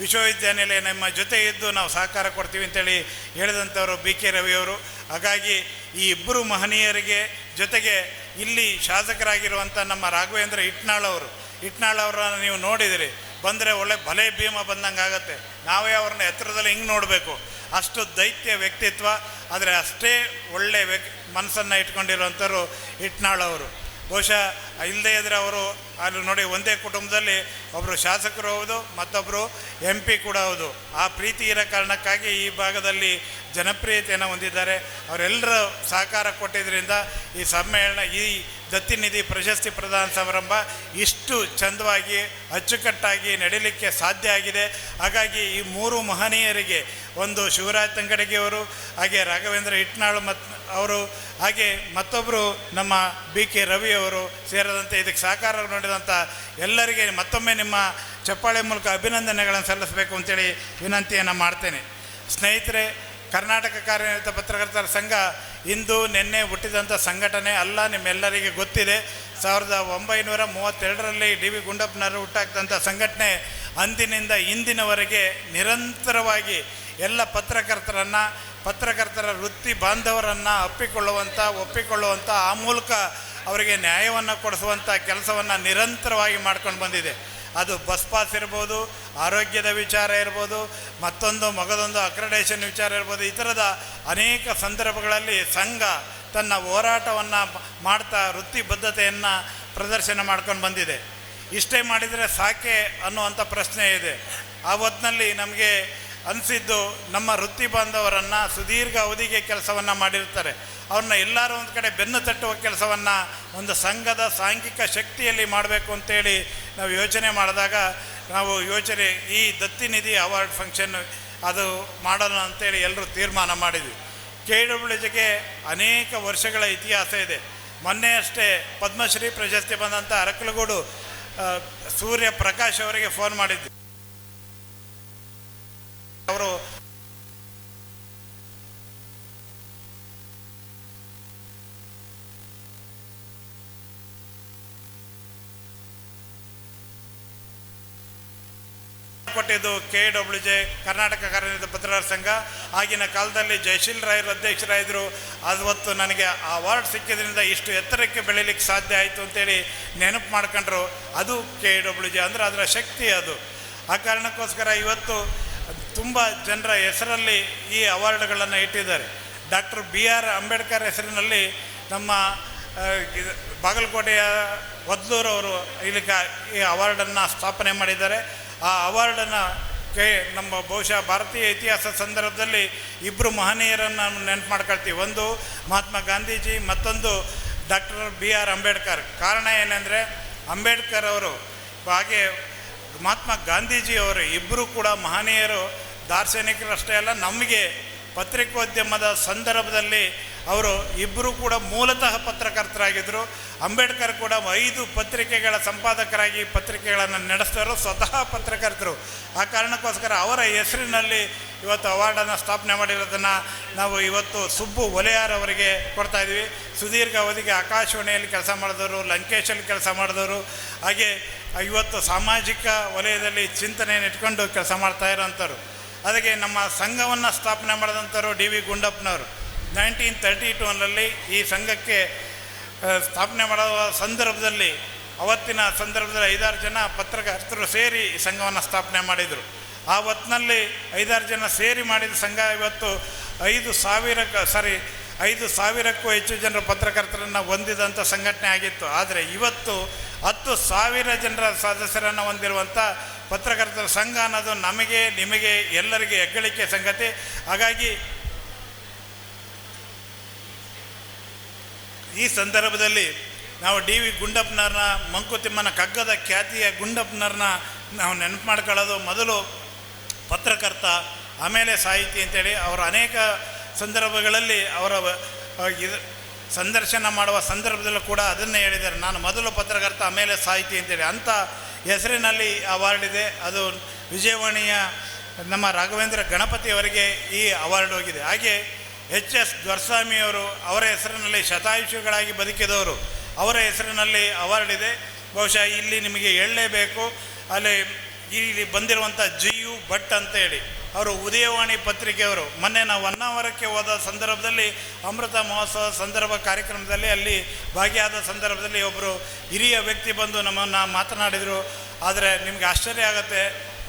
ವಿಶ್ವವಿದ್ಯಾನಿಲಯ ನಮ್ಮ ಜೊತೆ ಇದ್ದು ನಾವು ಸಹಕಾರ ಕೊಡ್ತೀವಿ ಅಂತೇಳಿ ಹೇಳಿದಂಥವರು BK ರವಿಯವರು. ಹಾಗಾಗಿ ಈ ಇಬ್ಬರು ಮಹನೀಯರಿಗೆ ಜೊತೆಗೆ ಇಲ್ಲಿ ಶಾಸಕರಾಗಿರುವಂಥ ನಮ್ಮ ರಾಘವೇಂದ್ರ ಇಟ್ನಾಳ್ ಅವರನ್ನು ನೀವು ನೋಡಿದಿರಿ, ಬಂದರೆ ಒಳ್ಳೆ ಭಲೆ ಭೀಮ ಬಂದಂಗೆ ಆಗುತ್ತೆ. ನಾವೇ ಅವ್ರನ್ನ ಎತ್ತರದಲ್ಲಿ ಹಿಂಗೆ ನೋಡಬೇಕು, ಅಷ್ಟು ದೈತ್ಯ ವ್ಯಕ್ತಿತ್ವ, ಆದರೆ ಅಷ್ಟೇ ಒಳ್ಳೆ ಮನಸ್ಸನ್ನು ಇಟ್ಕೊಂಡಿರುವಂಥವ್ರು ಇಟ್ನಾಳ್ ಅವರು. ಬಹುಶಃ ಇಲ್ಲದೇ ಇದ್ದರೆ ಅವರು ಅಲ್ಲಿ ನೋಡಿ ಒಂದೇ ಕುಟುಂಬದಲ್ಲಿ ಒಬ್ಬರು ಶಾಸಕರು ಹೌದು, ಮತ್ತೊಬ್ಬರು MP ಕೂಡ ಹೌದು. ಆ ಪ್ರೀತಿ ಇರೋ ಕಾರಣಕ್ಕಾಗಿ ಈ ಭಾಗದಲ್ಲಿ ಜನಪ್ರಿಯತೆಯನ್ನು ಹೊಂದಿದ್ದಾರೆ. ಅವರೆಲ್ಲರೂ ಸಹಕಾರ ಕೊಟ್ಟಿದ್ದರಿಂದ ಈ ಸಮ್ಮೇಳನ, ಈ ದತ್ತಿನಿಧಿ ಪ್ರಶಸ್ತಿ ಪ್ರದಾನ ಸಮಾರಂಭ ಇಷ್ಟು ಚಂದವಾಗಿ ಅಚ್ಚುಕಟ್ಟಾಗಿ ನಡೀಲಿಕ್ಕೆ ಸಾಧ್ಯ ಆಗಿದೆ. ಹಾಗಾಗಿ ಈ ಮೂರು ಮಹನೀಯರಿಗೆ, ಒಂದು ಶಿವರಾಜ್ ತಂಗಡಿಗೆಯವರು, ಹಾಗೆ ರಾಘವೇಂದ್ರ ಇಟ್ನಾಳ್ ಅವರು, ಹಾಗೆ ಮತ್ತೊಬ್ಬರು ನಮ್ಮ BK ರವಿಯವರು ಸೇರಿದಂತೆ ಇದಕ್ಕೆ ಸಹಕಾರ ನೀಡಿದಂಥ ಎಲ್ಲರಿಗೆ ಮತ್ತೊಮ್ಮೆ ನಿಮ್ಮ ಚಪ್ಪಾಳೆ ಮೂಲಕ ಅಭಿನಂದನೆಗಳನ್ನು ಸಲ್ಲಿಸಬೇಕು ಅಂತೇಳಿ ವಿನಂತಿಯನ್ನು ಮಾಡ್ತೇನೆ. ಸ್ನೇಹಿತರೆ, ಕರ್ನಾಟಕ ಕಾರ್ಯನಿರತ ಪತ್ರಕರ್ತರ ಸಂಘ ಇಂದು ನಿನ್ನೆ ಹುಟ್ಟಿದಂಥ ಸಂಘಟನೆ ಅಲ್ಲ, ನಿಮ್ಮೆಲ್ಲರಿಗೆ ಗೊತ್ತಿದೆ. 1932ರಲ್ಲಿ ಡಿ ವಿ ಗುಂಡಪ್ಪನವರು ಹುಟ್ಟಾಕ್ದಂಥ ಸಂಘಟನೆ ಅಂದಿನಿಂದ ಇಂದಿನವರೆಗೆ ನಿರಂತರವಾಗಿ ಎಲ್ಲ ಪತ್ರಕರ್ತರ ವೃತ್ತಿ ಬಾಂಧವರನ್ನು ಒಪ್ಪಿಕೊಳ್ಳುವಂಥ ಆ ಮೂಲಕ ಅವರಿಗೆ ನ್ಯಾಯವನ್ನು ಕೊಡಿಸುವಂಥ ಕೆಲಸವನ್ನು ನಿರಂತರವಾಗಿ ಮಾಡ್ಕೊಂಡು ಬಂದಿದೆ. ಅದು ಬಸ್ ಪಾಸ್ ಇರ್ಬೋದು, ಆರೋಗ್ಯದ ವಿಚಾರ ಇರ್ಬೋದು, ಮಗದೊಂದು ಅಕ್ರೆಡೇಷನ್ ವಿಚಾರ ಇರ್ಬೋದು, ಈ ಥರದ ಅನೇಕ ಸಂದರ್ಭಗಳಲ್ಲಿ ಸಂಘ ತನ್ನ ಹೋರಾಟವನ್ನು ಮಾಡ್ತಾ ವೃತ್ತಿ ಬದ್ಧತೆಯನ್ನು ಪ್ರದರ್ಶನ ಮಾಡ್ಕೊಂಡು ಬಂದಿದೆ. ಇಷ್ಟೇ ಮಾಡಿದರೆ ಸಾಕೆ ಅನ್ನುವಂಥ ಪ್ರಶ್ನೆ ಇದೆ. ಆ ಹೊತ್ತಿನಲ್ಲಿ ನಮಗೆ ಅನಿಸಿದ್ದು, ನಮ್ಮ ವೃತ್ತಿ ಬಾಂಧವರನ್ನು ಸುದೀರ್ಘ ಅವಧಿಗೆ ಕೆಲಸವನ್ನು ಮಾಡಿರ್ತಾರೆ, ಅವ್ರನ್ನ ಎಲ್ಲರೂ ಒಂದು ಕಡೆ ಬೆನ್ನು ತಟ್ಟುವ ಕೆಲಸವನ್ನು ಒಂದು ಸಂಘದ ಸಾಂಘಿಕ ಶಕ್ತಿಯಲ್ಲಿ ಮಾಡಬೇಕು ಅಂತೇಳಿ ನಾವು ಯೋಚನೆ ಮಾಡಿದಾಗ ಈ ದತ್ತಿ ನಿಧಿ ಅವಾರ್ಡ್ ಫಂಕ್ಷನ್ ಅದು ಮಾಡೋಣ ಅಂತೇಳಿ ಎಲ್ಲರೂ ತೀರ್ಮಾನ ಮಾಡಿದ್ವಿ. KWJಗೆ ಅನೇಕ ವರ್ಷಗಳ ಇತಿಹಾಸ ಇದೆ. ಮೊನ್ನೆ ಅಷ್ಟೇ ಪದ್ಮಶ್ರೀ ಪ್ರಶಸ್ತಿ ಬಂದಂಥ ಅರಕಲಗೂಡು ಸೂರ್ಯ ಪ್ರಕಾಶ್ ಅವರಿಗೆ ಫೋನ್ ಮಾಡಿದ್ವಿ. ಅವರು ಕೊಟ್ಟಿದ್ದು KWJ ಕರ್ನಾಟಕ ಕಾರ್ಯನಿರತ ಪತ್ರಕರ್ತರ ಸಂಘ. ಆಗಿನ ಕಾಲದಲ್ಲಿ ಜಯಶೀಲ್ ರಾಯರು ಅಧ್ಯಕ್ಷರಾಗಿದ್ದರು. ಅವತ್ತು ನನಗೆ ಆ ಅವಾರ್ಡ್ ಸಿಕ್ಕಿದ್ರಿಂದ ಇಷ್ಟು ಎತ್ತರಕ್ಕೆ ಬೆಳೀಲಿಕ್ಕೆ ಸಾಧ್ಯ ಆಯಿತು ಅಂತೇಳಿ ನೆನಪು ಮಾಡ್ಕೊಂಡ್ರು. ಅದು KWJ ಅಂದರೆ ಅದರ ಶಕ್ತಿ ಅದು. ಆ ಕಾರಣಕ್ಕೋಸ್ಕರ ಇವತ್ತು ತುಂಬ ಜನರ ಹೆಸರಲ್ಲಿ ಈ ಅವಾರ್ಡ್ಗಳನ್ನು ಇಟ್ಟಿದ್ದಾರೆ. ಡಾಕ್ಟರ್ BR ಅಂಬೇಡ್ಕರ್ ಹೆಸರಿನಲ್ಲಿ ನಮ್ಮ ಬಾಗಲಕೋಟೆಯ ವದ್ಲೂರವರು ಇಲ್ಲಿಗೆ ಈ ಅವಾರ್ಡನ್ನು ಸ್ಥಾಪನೆ ಮಾಡಿದ್ದಾರೆ. ಆ ಅವಾರ್ಡನ್ನು ನಮ್ಮ ಬಹುಶಃ ಭಾರತೀಯ ಇತಿಹಾಸ ಸಂದರ್ಭದಲ್ಲಿ ಇಬ್ಬರು ಮಹನೀಯರನ್ನು ನಾವು ನೆನಪು ಮಾಡ್ಕೊಳ್ತೀವಿ. ಒಂದು ಮಹಾತ್ಮ ಗಾಂಧೀಜಿ, ಮತ್ತೊಂದು ಡಾಕ್ಟರ್ BR ಅಂಬೇಡ್ಕರ್. ಕಾರಣ ಏನೆಂದರೆ, ಅಂಬೇಡ್ಕರ್ ಅವರು ಹಾಗೆ ಮಹಾತ್ಮ ಗಾಂಧೀಜಿಯವರು ಇಬ್ಬರು ಕೂಡ ಮಹನೀಯರು, ದಾರ್ಶನಿಕರಷ್ಟೇ ಅಲ್ಲ, ನಮಗೆ ಪತ್ರಿಕೋದ್ಯಮದ ಸಂದರ್ಭದಲ್ಲಿ ಅವರು ಇಬ್ಬರು ಕೂಡ ಮೂಲತಃ ಪತ್ರಕರ್ತರಾಗಿದ್ದರು. ಅಂಬೇಡ್ಕರ್ ಕೂಡ 5 ಪತ್ರಿಕೆಗಳ ಸಂಪಾದಕರಾಗಿ ಪತ್ರಿಕೆಗಳನ್ನು ನಡೆಸಿದವರು, ಸ್ವತಃ ಪತ್ರಕರ್ತರು. ಆ ಕಾರಣಕ್ಕೋಸ್ಕರ ಅವರ ಹೆಸರಿನಲ್ಲಿ ಇವತ್ತು ಅವಾರ್ಡನ್ನು ಸ್ಥಾಪನೆ ಮಾಡಿರೋದನ್ನು ನಾವು ಇವತ್ತು ಸುಬ್ಬು ಒಲೆಯಾರ್ ಅವರಿಗೆ ಕೊಡ್ತಾಯಿದ್ವಿ. ಸುದೀರ್ಘ ಅವಧಿಗೆ ಆಕಾಶವಾಣಿಯಲ್ಲಿ ಕೆಲಸ ಮಾಡಿದವರು, ಲಂಕೇಶಲ್ಲಿ ಕೆಲಸ ಮಾಡಿದವರು, ಹಾಗೆ ಇವತ್ತು ಸಾಮಾಜಿಕ ವಲಯದಲ್ಲಿ ಚಿಂತನೆಯನ್ನು ಇಟ್ಕೊಂಡು ಕೆಲಸ ಮಾಡ್ತಾ ಇರೋಂಥವ್ರು. ಅದಕ್ಕೆ ನಮ್ಮ ಸಂಘವನ್ನು ಸ್ಥಾಪನೆ ಮಾಡಿದಂಥವ್ರು ಡಿ ವಿ ಗುಂಡಪ್ಪನವರು 1932ರಲ್ಲಿ ಈ ಸಂಘಕ್ಕೆ ಸ್ಥಾಪನೆ ಮಾಡುವ ಸಂದರ್ಭದಲ್ಲಿ, ಅವತ್ತಿನ ಸಂದರ್ಭದಲ್ಲಿ 5-6 ಜನ ಪತ್ರಕರ್ತರು ಸೇರಿ ಈ ಸಂಘವನ್ನು ಸ್ಥಾಪನೆ ಮಾಡಿದರು. ಆ ಹೊತ್ತಿನಲ್ಲಿ 5-6 ಜನ ಸೇರಿ ಮಾಡಿದ ಸಂಘ ಇವತ್ತು 5,000ಕ್ಕೂ ಹೆಚ್ಚು ಜನರ ಪತ್ರಕರ್ತರನ್ನು ಹೊಂದಿದಂಥ ಸಂಘಟನೆ ಆಗಿತ್ತು. ಆದರೆ ಇವತ್ತು 10,000 ಜನರ ಸದಸ್ಯರನ್ನು ಹೊಂದಿರುವಂಥ ಪತ್ರಕರ್ತರ ಸಂಘ ಅನ್ನೋದು ನಮಗೆ, ನಿಮಗೆ, ಎಲ್ಲರಿಗೆ ಹೆಗ್ಗಳಿಕೆ ಸಂಗತಿ. ಹಾಗಾಗಿ ಈ ಸಂದರ್ಭದಲ್ಲಿ ನಾವು ಡಿ ವಿ ಗುಂಡಪ್ಪನವ್ರನ್ನ, ಮಂಕುತಿಮ್ಮನ ಕಗ್ಗದ ಖ್ಯಾತಿಯ ಗುಂಡಪ್ಪನವ್ರನ್ನ ನಾವು ನೆನಪು ಮಾಡ್ಕೊಳ್ಳೋದು. ಮೊದಲು ಪತ್ರಕರ್ತ, ಆಮೇಲೆ ಸಾಹಿತಿ ಅಂತೇಳಿ ಅವರು ಅನೇಕ ಸಂದರ್ಭಗಳಲ್ಲಿ ಅವರ ಸಂದರ್ಶನ ಮಾಡುವ ಸಂದರ್ಭದಲ್ಲೂ ಕೂಡ ಅದನ್ನೇ ಹೇಳಿದ್ದಾರೆ, ನಾನು ಮೊದಲು ಪತ್ರಕರ್ತ ಆಮೇಲೆ ಸಾಹಿತಿ ಅಂತೇಳಿ. ಅಂಥ ಹೆಸರಿನಲ್ಲಿ ಅವಾರ್ಡ್ ಇದೆ. ಅದು ವಿಜಯವಾಣಿಯ ನಮ್ಮ ರಾಘವೇಂದ್ರ ಗಣಪತಿಯವರಿಗೆ ಈ ಅವಾರ್ಡ್ ಹೋಗಿದೆ. ಹಾಗೆ HS ದೊರೆಸ್ವಾಮಿಯವರು, ಅವರ ಹೆಸರಿನಲ್ಲಿ ಶತಾಯುಷಿಗಳಾಗಿ ಬದುಕಿದವರು, ಅವರ ಹೆಸರಿನಲ್ಲಿ ಅವಾರ್ಡ್ ಇದೆ. ಬಹುಶಃ ಇಲ್ಲಿ ನಿಮಗೆ ಹೇಳಲೇಬೇಕು, ಇಲ್ಲಿ ಬಂದಿರುವಂಥ GU ಭಟ್ ಅಂತೇಳಿ ಅವರು ಉದಯವಾಣಿ ಪತ್ರಿಕೆಯವರು. ಮೊನ್ನೆ ನಾವು ಹೊನ್ನಾವರಕ್ಕೆ ಹೋದ ಸಂದರ್ಭದಲ್ಲಿ ಅಮೃತ ಮಹೋತ್ಸವ ಸಂದರ್ಭ ಕಾರ್ಯಕ್ರಮದಲ್ಲಿ ಅಲ್ಲಿ ಭಾಗಿಯಾದ ಸಂದರ್ಭದಲ್ಲಿ ಒಬ್ಬರು ಹಿರಿಯ ವ್ಯಕ್ತಿ ಬಂದು ನಮ್ಮನ್ನು ಮಾತನಾಡಿದರು. ಆದರೆ ನಿಮಗೆ ಆಶ್ಚರ್ಯ ಆಗುತ್ತೆ,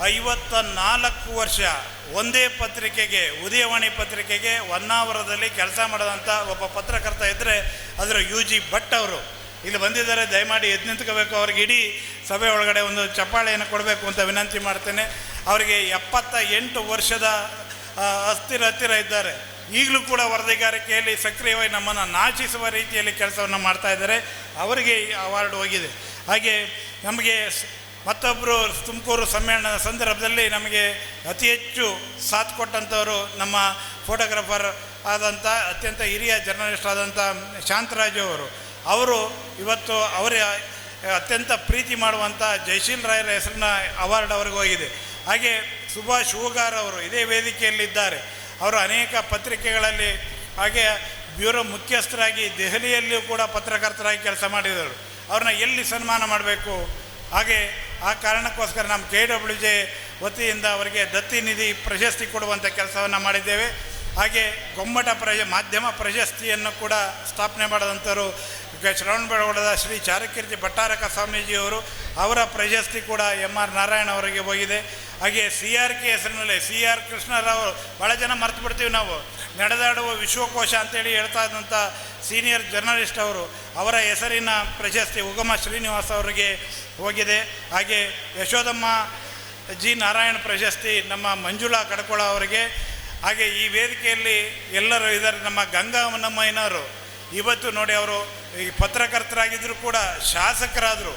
54 ವರ್ಷ ಒಂದೇ ಪತ್ರಿಕೆಗೆ, ಉದಯವಾಣಿ ಪತ್ರಿಕೆಗೆ ಹೊನ್ನಾವರದಲ್ಲಿ ಕೆಲಸ ಮಾಡಿದಂಥ ಒಬ್ಬ ಪತ್ರಕರ್ತ ಇದ್ದರೆ ಅದರ UG ಭಟ್ ಅವರು ಇಲ್ಲಿ ಬಂದಿದ್ದಾರೆ. ದಯಮಾಡಿ ಎದ್ದು ನಿಂತ್ಕೋಬೇಕು. ಅವ್ರಿಗೆ ಇಡೀ ಸಭೆ ಒಳಗಡೆ ಒಂದು ಚಪ್ಪಾಳೆಯನ್ನು ಕೊಡಬೇಕು ಅಂತ ವಿನಂತಿ ಮಾಡ್ತೇನೆ. ಅವರಿಗೆ 78 ವರ್ಷದ ಹತ್ತಿರ ಇದ್ದಾರೆ. ಈಗಲೂ ಕೂಡ ವರದಿಗಾರಿಕೆಯಲ್ಲಿ ಸಕ್ರಿಯವಾಗಿ ನಮ್ಮನ್ನು ನಾಚಿಸುವ ರೀತಿಯಲ್ಲಿ ಕೆಲಸವನ್ನು ಮಾಡ್ತಾ ಇದ್ದಾರೆ. ಅವರಿಗೆ ಈ ಅವಾರ್ಡ್ ಹೋಗಿದೆ. ಹಾಗೆ ನಮಗೆ ಮತ್ತೊಬ್ಬರು ತುಮಕೂರು ಸಮ್ಮೇಳನದ ಸಂದರ್ಭದಲ್ಲಿ ನಮಗೆ ಅತಿ ಹೆಚ್ಚು ಸಾಥ್ ಕೊಟ್ಟಂಥವರು ನಮ್ಮ ಫೋಟೋಗ್ರಾಫರ್ ಆದಂಥ ಅತ್ಯಂತ ಹಿರಿಯ ಜರ್ನಲಿಸ್ಟ್ ಆದಂಥ ಶಾಂತರಾಜು ಅವರು ಇವತ್ತು ಅವರ ಅತ್ಯಂತ ಪ್ರೀತಿ ಮಾಡುವಂಥ ಜಯಶೀಲ್ ರಾಯರ ಹೆಸರಿನ ಅವಾರ್ಡ್ ಅವ್ರಿಗೆ ಹೋಗಿದೆ. ಹಾಗೆ ಸುಭಾಷ್ ಹೂಗಾರ್ ಅವರು ಇದೇ ವೇದಿಕೆಯಲ್ಲಿದ್ದಾರೆ. ಅವರು ಅನೇಕ ಪತ್ರಿಕೆಗಳಲ್ಲಿ ಹಾಗೆ ಬ್ಯೂರೋ ಮುಖ್ಯಸ್ಥರಾಗಿ ದೆಹಲಿಯಲ್ಲಿಯೂ ಕೂಡ ಪತ್ರಕರ್ತರಾಗಿ ಕೆಲಸ ಮಾಡಿದರು. ಅವ್ರನ್ನ ಎಲ್ಲಿ ಸನ್ಮಾನ ಮಾಡಬೇಕು? ಹಾಗೆ ಆ ಕಾರಣಕ್ಕೋಸ್ಕರ ನಮ್ಮ KWJ ವತಿಯಿಂದ ಅವರಿಗೆ ದತ್ತಿ ನಿಧಿ ಪ್ರಶಸ್ತಿ ಕೊಡುವಂಥ ಕೆಲಸವನ್ನು ಮಾಡಿದ್ದೇವೆ. ಹಾಗೆ ಗೊಮ್ಮಟ ಮಾಧ್ಯಮ ಪ್ರಶಸ್ತಿಯನ್ನು ಕೂಡ ಸ್ಥಾಪನೆ ಮಾಡಿದಂಥವರು ಶ್ರವಣಬೆಳಗೊಳದ ಶ್ರೀ ಚಾರುಕೀರ್ತಿ ಭಟ್ಟಾರಕ ಸ್ವಾಮೀಜಿಯವರು, ಅವರ ಪ್ರಶಸ್ತಿ ಕೂಡ MR ನಾರಾಯಣ ಅವರಿಗೆ ಹೋಗಿದೆ. ಹಾಗೆ CRK ಹೆಸರಿನಲ್ಲಿ CR ಕೃಷ್ಣರಾವ್, ಭಾಳ ಜನ ಮರ್ತು ಬಿಡ್ತೀವಿ ನಾವು, ನಡೆದಾಡುವ ವಿಶ್ವಕೋಶ ಅಂತೇಳಿ ಹೇಳ್ತಾ ಇದ್ದಂಥ ಸೀನಿಯರ್ ಜರ್ನಲಿಸ್ಟ್ ಅವರು, ಅವರ ಹೆಸರಿನ ಪ್ರಶಸ್ತಿ ಉಗಮ ಶ್ರೀನಿವಾಸ್ ಅವರಿಗೆ ಹೋಗಿದೆ. ಹಾಗೆ ಯಶೋದಮ್ಮ ಜಿ ನಾರಾಯಣ ಪ್ರಶಸ್ತಿ ನಮ್ಮ ಮಂಜುಳಾ ಕಡಕೊಳ ಅವರಿಗೆ. ಹಾಗೆ ಈ ವೇದಿಕೆಯಲ್ಲಿ ಎಲ್ಲರೂ ಇದ್ದಾರೆ. ನಮ್ಮ ಗಂಗಾ ಹೊನ್ನಮ್ಮಯ್ಯನವರು ಇವತ್ತು ನೋಡಿ, ಅವರು ಈ ಪತ್ರಕರ್ತರಾಗಿದ್ದರೂ ಕೂಡ ಶಾಸಕರಾದರು.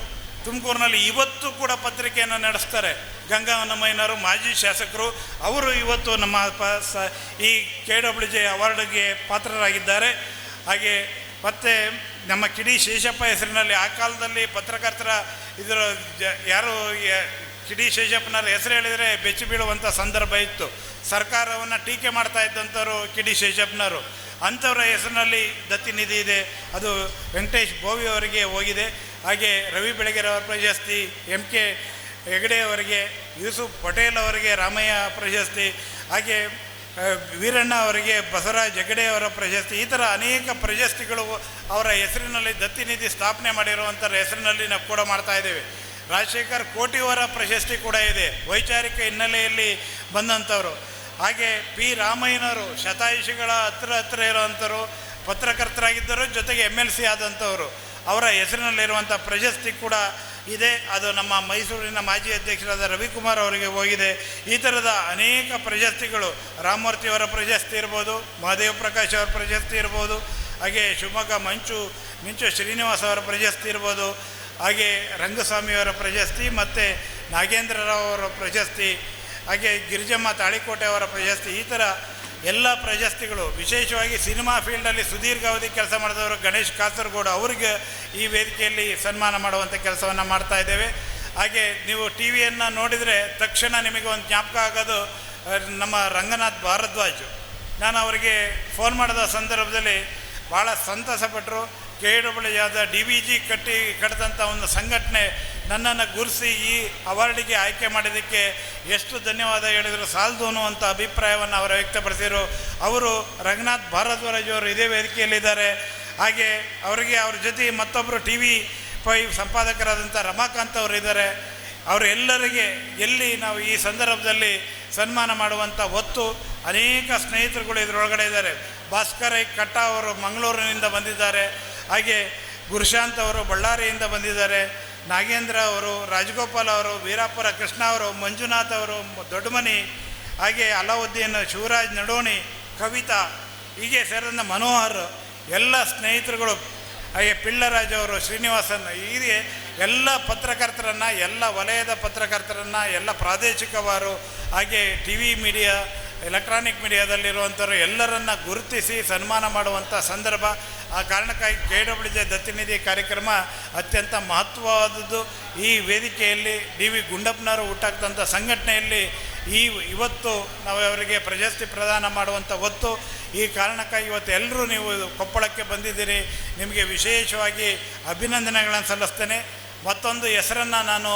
ತುಮಕೂರಿನಲ್ಲಿ ಇವತ್ತು ಕೂಡ ಪತ್ರಿಕೆಯನ್ನು ನಡೆಸ್ತಾರೆ. ಗಂಗಾ ಹೊನ್ನಮ್ಮಯ್ಯನವರು ಮಾಜಿ ಶಾಸಕರು, ಅವರು ಇವತ್ತು ನಮ್ಮ ಈ KWJ ಅವಾರ್ಡ್ಗೆ ಪಾತ್ರರಾಗಿದ್ದಾರೆ. ಹಾಗೆ ಮತ್ತು ನಮ್ಮ ಕಿಡಿ ಶೇಷಪ್ಪ ಹೆಸರಿನಲ್ಲಿ ಆ ಕಾಲದಲ್ಲಿ ಪತ್ರಕರ್ತರ ಇದರ ಯಾರು ಕಿಡಿ ಶೇಷಪ್ಪನವ್ರ ಹೆಸರು ಹೇಳಿದರೆ ಬೆಚ್ಚಿ ಬೀಳುವಂಥ ಸಂದರ್ಭ ಇತ್ತು. ಸರ್ಕಾರವನ್ನು ಟೀಕೆ ಮಾಡ್ತಾ ಇದ್ದಂಥವ್ರು ಕಿಡಿ ಶೇಷಪ್ಪನವರು. ಅಂಥವರ ಹೆಸರಿನಲ್ಲಿ ದತ್ತಿ ನಿಧಿ ಇದೆ, ಅದು ವೆಂಕಟೇಶ್ ಬೋವಿ ಅವರಿಗೆ ಹೋಗಿದೆ. ಹಾಗೆ ರವಿ ಬೆಳಗೆರೆ ಅವರ ಪ್ರಶಸ್ತಿ, MK ಹೆಗಡೆ ಅವರಿಗೆ, ಯೂಸುಫ್ ಪಟೇಲ್ ಅವರಿಗೆ ರಾಮಯ್ಯ ಪ್ರಶಸ್ತಿ, ಹಾಗೆ ವೀರಣ್ಣ ಅವರಿಗೆ ಬಸವರಾಜ್ ಹೆಗಡೆ ಅವರ ಪ್ರಶಸ್ತಿ. ಈ ಥರ ಅನೇಕ ಪ್ರಶಸ್ತಿಗಳು ಅವರ ಹೆಸರಿನಲ್ಲಿ ದತ್ತಿ ನಿಧಿ ಸ್ಥಾಪನೆ ಮಾಡಿರುವಂಥರ ಹೆಸರಿನಲ್ಲಿ ನಾವು ಕೂಡ ಮಾಡ್ತಾ ಇದ್ದೇವೆ. ರಾಜಶೇಖರ್ ಕೋಟಿಯವರ ಪ್ರಶಸ್ತಿ ಕೂಡ ಇದೆ, ವೈಚಾರಿಕ ಹಿನ್ನೆಲೆಯಲ್ಲಿ ಬಂದಂಥವರು. ಹಾಗೆ P ರಾಮಯ್ಯನವರು ಶತಾಯುಷಿಗಳ ಹತ್ತಿರ ಇರೋವಂಥವ್ರು, ಪತ್ರಕರ್ತರಾಗಿದ್ದರು, ಜೊತೆಗೆ MLC ಆದಂಥವರು. ಅವರ ಹೆಸರಿನಲ್ಲಿರುವಂಥ ಪ್ರಶಸ್ತಿ ಕೂಡ ಇದೆ, ಅದು ನಮ್ಮ ಮೈಸೂರಿನ ಮಾಜಿ ಅಧ್ಯಕ್ಷರಾದ ರವಿಕುಮಾರ್ ಅವರಿಗೆ ಹೋಗಿದೆ. ಈ ಥರದ ಅನೇಕ ಪ್ರಶಸ್ತಿಗಳು, ರಾಮಮೂರ್ತಿಯವರ ಪ್ರಶಸ್ತಿ ಇರ್ಬೋದು, ಮಹಾದೇವ ಪ್ರಕಾಶ್ ಅವರ ಪ್ರಶಸ್ತಿ ಇರ್ಬೋದು, ಹಾಗೆ ಶಿವಮೊಗ್ಗ ಮಿಂಚು ಶ್ರೀನಿವಾಸ್ ಅವರ ಪ್ರಶಸ್ತಿ ಇರ್ಬೋದು, ಹಾಗೆ ರಂಗಸ್ವಾಮಿಯವರ ಪ್ರಶಸ್ತಿ, ಮತ್ತು ನಾಗೇಂದ್ರರಾವ್ ಅವರ ಪ್ರಶಸ್ತಿ, ಹಾಗೆ ಗಿರಿಜಮ್ಮ ತಾಳಿಕೋಟೆ ಅವರ ಪ್ರಶಸ್ತಿ. ಈ ಥರ ಎಲ್ಲ ಪ್ರಶಸ್ತಿಗಳು, ವಿಶೇಷವಾಗಿ ಸಿನಿಮಾ ಫೀಲ್ಡಲ್ಲಿ ಸುದೀರ್ಘಾವಧಿ ಕೆಲಸ ಮಾಡಿದವರು ಗಣೇಶ್ ಕಾಸರಗೋಡು ಅವರಿಗೆ ಈ ವೇದಿಕೆಯಲ್ಲಿ ಸನ್ಮಾನ ಮಾಡುವಂಥ ಕೆಲಸವನ್ನು ಮಾಡ್ತಾ ಇದ್ದೇವೆ. ಹಾಗೆ ನೀವು TVಯನ್ನು ನೋಡಿದರೆ ತಕ್ಷಣ ನಿಮಗೆ ಒಂದು ಜ್ಞಾಪಕ ಆಗೋದು ನಮ್ಮ ರಂಗನಾಥ್ ಭಾರದ್ವಾಜ್. ನಾನು ಅವರಿಗೆ ಫೋನ್ ಮಾಡಿದ ಸಂದರ್ಭದಲ್ಲಿ ಭಾಳ ಸಂತಸಪಟ್ಟರು. KWJ DVG ಕಟ್ಟಿದಂಥ ಒಂದು ಸಂಘಟನೆ ನನ್ನನ್ನು ಗುರುಸಿ ಈ ಅವಾರ್ಡಿಗೆ ಆಯ್ಕೆ ಮಾಡಿದ್ದಕ್ಕೆ ಎಷ್ಟು ಧನ್ಯವಾದ ಹೇಳಿದರು ಸಾಲದು ಅನ್ನುವಂಥ ಅಭಿಪ್ರಾಯವನ್ನು ಅವರು ವ್ಯಕ್ತಪಡಿಸಿದರು. ಅವರು ರಂಗನಾಥ್ ಭಾರದ್ವಾಜ್ ಅವರು ಇದೇ ವೇದಿಕೆಯಲ್ಲಿದ್ದಾರೆ. ಹಾಗೆ ಅವರಿಗೆ ಅವ್ರ ಜೊತೆ ಮತ್ತೊಬ್ಬರು TV5 ಸಂಪಾದಕರಾದಂಥ ರಮಾಕಾಂತ್ ಅವರು ಇದ್ದಾರೆ. ಅವರೆಲ್ಲರಿಗೆ ಎಲ್ಲಿ ನಾವು ಈ ಸಂದರ್ಭದಲ್ಲಿ ಸನ್ಮಾನ ಮಾಡುವಂಥ ಹೊತ್ತು ಅನೇಕ ಸ್ನೇಹಿತರುಗಳು ಇದರೊಳಗಡೆ ಇದ್ದಾರೆ. ಭಾಸ್ಕರ್ ಕಟ್ಟ ಅವರು ಮಂಗಳೂರಿನಿಂದ ಬಂದಿದ್ದಾರೆ. ಹಾಗೆ ಗುರುಶಾಂತ್ ಅವರು ಬಳ್ಳಾರಿಯಿಂದ ಬಂದಿದ್ದಾರೆ. ನಾಗೇಂದ್ರ ಅವರು, ರಾಜಗೋಪಾಲ್ ಅವರು, ವೀರಾಪುರ ಕೃಷ್ಣ ಅವರು, ಮಂಜುನಾಥ್ ಅವರು ದೊಡ್ಡಮನಿ, ಹಾಗೆ ಅಲಾವುದ್ದೀನ್, ಶಿವರಾಜ್ ನಡೋಣಿ, ಕವಿತಾ, ಹೀಗೆ ಸೇರಿದ ಮನೋಹರ್, ಎಲ್ಲ ಸ್ನೇಹಿತರುಗಳು, ಹಾಗೆ ಪಿಳ್ಳರಾಜ್ ಅವರು, ಶ್ರೀನಿವಾಸನ್, ಹೀಗೆ ಎಲ್ಲ ಪತ್ರಕರ್ತರನ್ನು, ಎಲ್ಲ ವಲಯದ ಪತ್ರಕರ್ತರನ್ನು, ಎಲ್ಲ ಪ್ರಾದೇಶಿಕವಾರು, ಹಾಗೆ TV ಮೀಡಿಯಾ, ಎಲೆಕ್ಟ್ರಾನಿಕ್ ಮೀಡಿಯಾದಲ್ಲಿರುವಂಥವ್ರು ಎಲ್ಲರನ್ನು ಗುರುತಿಸಿ ಸನ್ಮಾನ ಮಾಡುವಂಥ ಸಂದರ್ಭ. ಆ ಕಾರಣಕ್ಕಾಗಿ KWJ ದತ್ತಿ ನಿಧಿ ಕಾರ್ಯಕ್ರಮ ಅತ್ಯಂತ ಮಹತ್ವವಾದದ್ದು. ಈ ವೇದಿಕೆಯಲ್ಲಿ DV ಗುಂಡಪ್ಪನವರು ಹುಟ್ಟಾಕ್ತಂಥ ಸಂಘಟನೆಯಲ್ಲಿ ಇವತ್ತು ನಾವು ಅವರಿಗೆ ಪ್ರಶಸ್ತಿ ಪ್ರದಾನ ಮಾಡುವಂಥ ಹೊತ್ತು. ಈ ಕಾರಣಕ್ಕಾಗಿ ಇವತ್ತು ಎಲ್ಲರೂ ನೀವು ಕೊಪ್ಪಳಕ್ಕೆ ಬಂದಿದ್ದೀರಿ, ನಿಮಗೆ ವಿಶೇಷವಾಗಿ ಅಭಿನಂದನೆಗಳನ್ನು ಸಲ್ಲಿಸ್ತೇನೆ. ಮತ್ತೊಂದು ಹೆಸರನ್ನು ನಾನು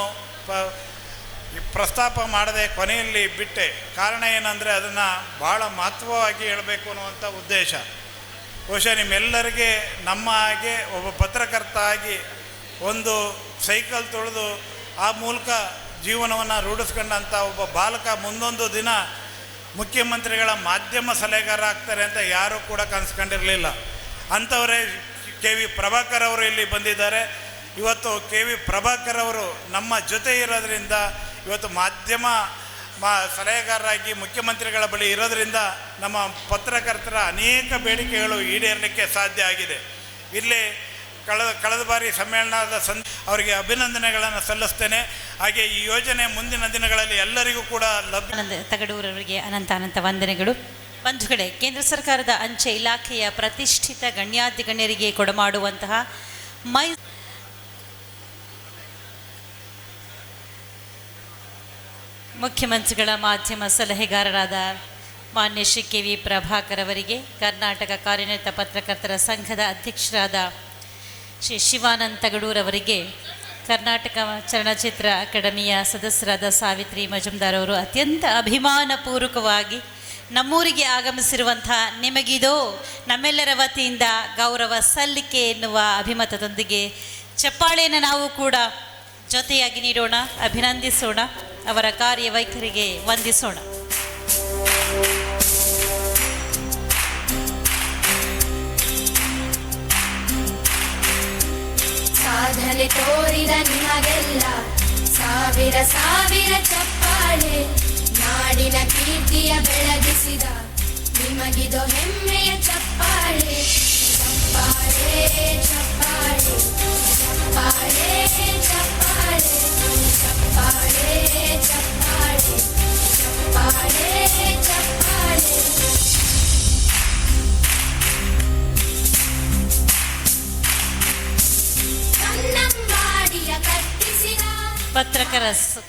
ಪ್ರಸ್ತಾಪ ಮಾಡದೆ ಕೊನೆಯಲ್ಲಿ ಬಿಟ್ಟೆ. ಕಾರಣ ಏನಂದರೆ ಅದನ್ನು ಭಾಳ ಮಹತ್ವವಾಗಿ ಹೇಳಬೇಕು ಅನ್ನುವಂಥ ಉದ್ದೇಶ. ಬಹುಶಃ ನಿಮ್ಮೆಲ್ಲರಿಗೆ ನಮ್ಮ ಹಾಗೆ ಒಬ್ಬ ಪತ್ರಕರ್ತ ಆಗಿ ಒಂದು ಸೈಕಲ್ ತುಳಿದು ಆ ಮೂಲಕ ಜೀವನವನ್ನು ರೂಢಿಸ್ಕೊಂಡಂಥ ಒಬ್ಬ ಬಾಲಕ ಮುಂದೊಂದು ದಿನ ಮುಖ್ಯಮಂತ್ರಿಗಳ ಮಾಧ್ಯಮ ಸಲಹೆಗಾರ ಆಗ್ತಾರೆ ಅಂತ ಯಾರೂ ಕೂಡ ಕನಸ್ಕೊಂಡಿರಲಿಲ್ಲ. ಅಂಥವರೇ KV ಪ್ರಭಾಕರ್ ಅವರು ಇಲ್ಲಿ ಬಂದಿದ್ದಾರೆ. ಇವತ್ತು KV ಪ್ರಭಾಕರ್ ಅವರು ನಮ್ಮ ಜೊತೆ ಇರೋದರಿಂದ ಇವತ್ತು ಮಾಧ್ಯಮ ಸಲಹೆಗಾರರಾಗಿ ಮುಖ್ಯಮಂತ್ರಿಗಳ ಬಳಿ ಇರೋದರಿಂದ ನಮ್ಮ ಪತ್ರಕರ್ತರ ಅನೇಕ ಬೇಡಿಕೆಗಳು ಈಡೇರಲಿಕ್ಕೆ ಸಾಧ್ಯ ಆಗಿದೆ. ಇಲ್ಲಿ ಕಳೆದ ಬಾರಿ ಸಮ್ಮೇಳನದ ಅವರಿಗೆ ಅಭಿನಂದನೆಗಳನ್ನು ಸಲ್ಲಿಸ್ತೇನೆ. ಹಾಗೆ ಈ ಯೋಜನೆ ಮುಂದಿನ ದಿನಗಳಲ್ಲಿ ಎಲ್ಲರಿಗೂ ಕೂಡ ತಗಡೂರವರಿಗೆ ಅನಂತ ವಂದನೆಗಳು. ಬಂಧುಗಳೇ, ಕೇಂದ್ರ ಸರ್ಕಾರದ ಅಂಚೆ ಇಲಾಖೆಯ ಪ್ರತಿಷ್ಠಿತ ಗಣ್ಯಾಧಿಗಣ್ಯರಿಗೆ ಕೊಡಮಾಡುವಂತಹ ಮುಖ್ಯಮಂತ್ರಿಗಳ ಮಾಧ್ಯಮ ಸಲಹೆಗಾರರಾದ ಮಾನ್ಯ ಶ್ರೀ ಕೆ ವಿ ಪ್ರಭಾಕರ್ ಅವರಿಗೆ, ಕರ್ನಾಟಕ ಕಾರ್ಯನಿರತ ಪತ್ರಕರ್ತರ ಸಂಘದ ಅಧ್ಯಕ್ಷರಾದ ಶ್ರೀ ಶಿವಾನಂದ ತಗಡೂರವರಿಗೆ, ಕರ್ನಾಟಕ ಚಲನಚಿತ್ರ ಅಕಾಡೆಮಿಯ ಸದಸ್ಯರಾದ ಸಾವಿತ್ರಿ ಮಜುಮ್ದಾರ್ ಅವರು ಅತ್ಯಂತ ಅಭಿಮಾನಪೂರ್ವಕವಾಗಿ ನಮ್ಮೂರಿಗೆ ಆಗಮಿಸಿರುವಂಥ ನಿಮಗಿದೋ ನಮ್ಮೆಲ್ಲರ ವತಿಯಿಂದ ಗೌರವ ಸಲ್ಲಿಕೆ ಎನ್ನುವ ಅಭಿಮತದೊಂದಿಗೆ ಚಪ್ಪಾಳೆಯನ್ನು ನಾವು ಕೂಡ ಜೊತೆಯಾಗಿ ನೀಡೋಣ, ಅಭಿನಂದಿಸೋಣ, ಅವರ ಕಾರ್ಯವೈಖರಿಗೆ ವಂದಿಸೋಣ. ಸಾಧನೆ ತೋರಿದ ನಿಮಗೆಲ್ಲ ಸಾವಿರ ಸಾವಿರ ಚಪ್ಪಾಳೆ, ನಾಡಿನ ಕೀರ್ತಿಯ ಬೆಳಗಿಸಿದ ನಿಮಗಿದು ಹೆಮ್ಮೆಯ ಚಪ್ಪಾಳೆ. ಚಪ್ಪಾಳೆ ಚಪ್ಪಾಳೆ ಚಪ್ಪಾಳೆ ಚಪ್ಪಾಳೆ ಚಪ್ಪಾಳೆ ಚಪ್ಪಾಳೆ ಚಪ್ಪಾಳೆ ಚಪ್ಪಾಳೆ.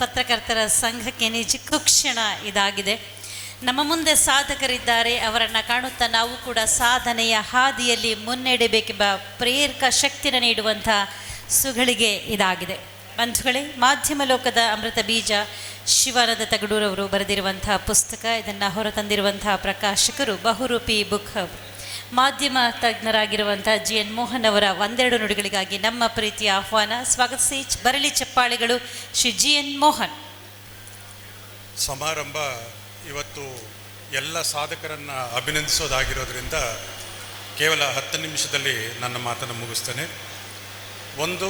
ಪತ್ರಕರ್ತರ ಸಂಘಕ್ಕೆ ನಿಜಕ್ಕೂ ಕ್ಷಣ ಇದಾಗಿದೆ. ನಮ್ಮ ಮುಂದೆ ಸಾಧಕರಿದ್ದಾರೆ, ಅವರನ್ನು ಕಾಣುತ್ತಾ ನಾವು ಕೂಡ ಸಾಧನೆಯ ಹಾದಿಯಲ್ಲಿ ಮುನ್ನಡೆಯಬೇಕೆಂಬ ಪ್ರೇರಕ ಶಕ್ತಿಯನ್ನು ನೀಡುವಂಥ ಸುಗಳಿಗೆ ಇದಾಗಿದೆ. ಬಂಧುಗಳೇ, ಮಾಧ್ಯಮ ಲೋಕದ ಅಮೃತ ಬೀಜ ಶಿವಾನಂದ ತಗಡೂರವರು ಬರೆದಿರುವಂಥ ಪುಸ್ತಕ, ಇದನ್ನು ಹೊರತಂದಿರುವಂಥ ಪ್ರಕಾಶಕರು ಬಹುರೂಪಿ ಬುಕ್ ಹಬ್. ಮಾಧ್ಯಮ ತಜ್ಞರಾಗಿರುವಂಥ GN ಮೋಹನ್ ಅವರ ಒಂದೆರಡು ನುಡಿಗಳಿಗಾಗಿ ನಮ್ಮ ಪ್ರೀತಿಯ ಆಹ್ವಾನ. ಸ್ವಾಗತಿಸಿ, ಬರಲಿ ಚಪ್ಪಾಳೆಗಳು ಶ್ರೀ GN ಮೋಹನ್. ಸಮಾರಂಭ ಇವತ್ತು ಎಲ್ಲ ಸಾಧಕರನ್ನು ಅಭಿನಂದಿಸೋದಾಗಿರೋದ್ರಿಂದ ಕೇವಲ 10 ನಿಮಿಷದಲ್ಲಿ ನನ್ನ ಮಾತನ್ನು ಮುಗಿಸ್ತೇನೆ. ಒಂದು,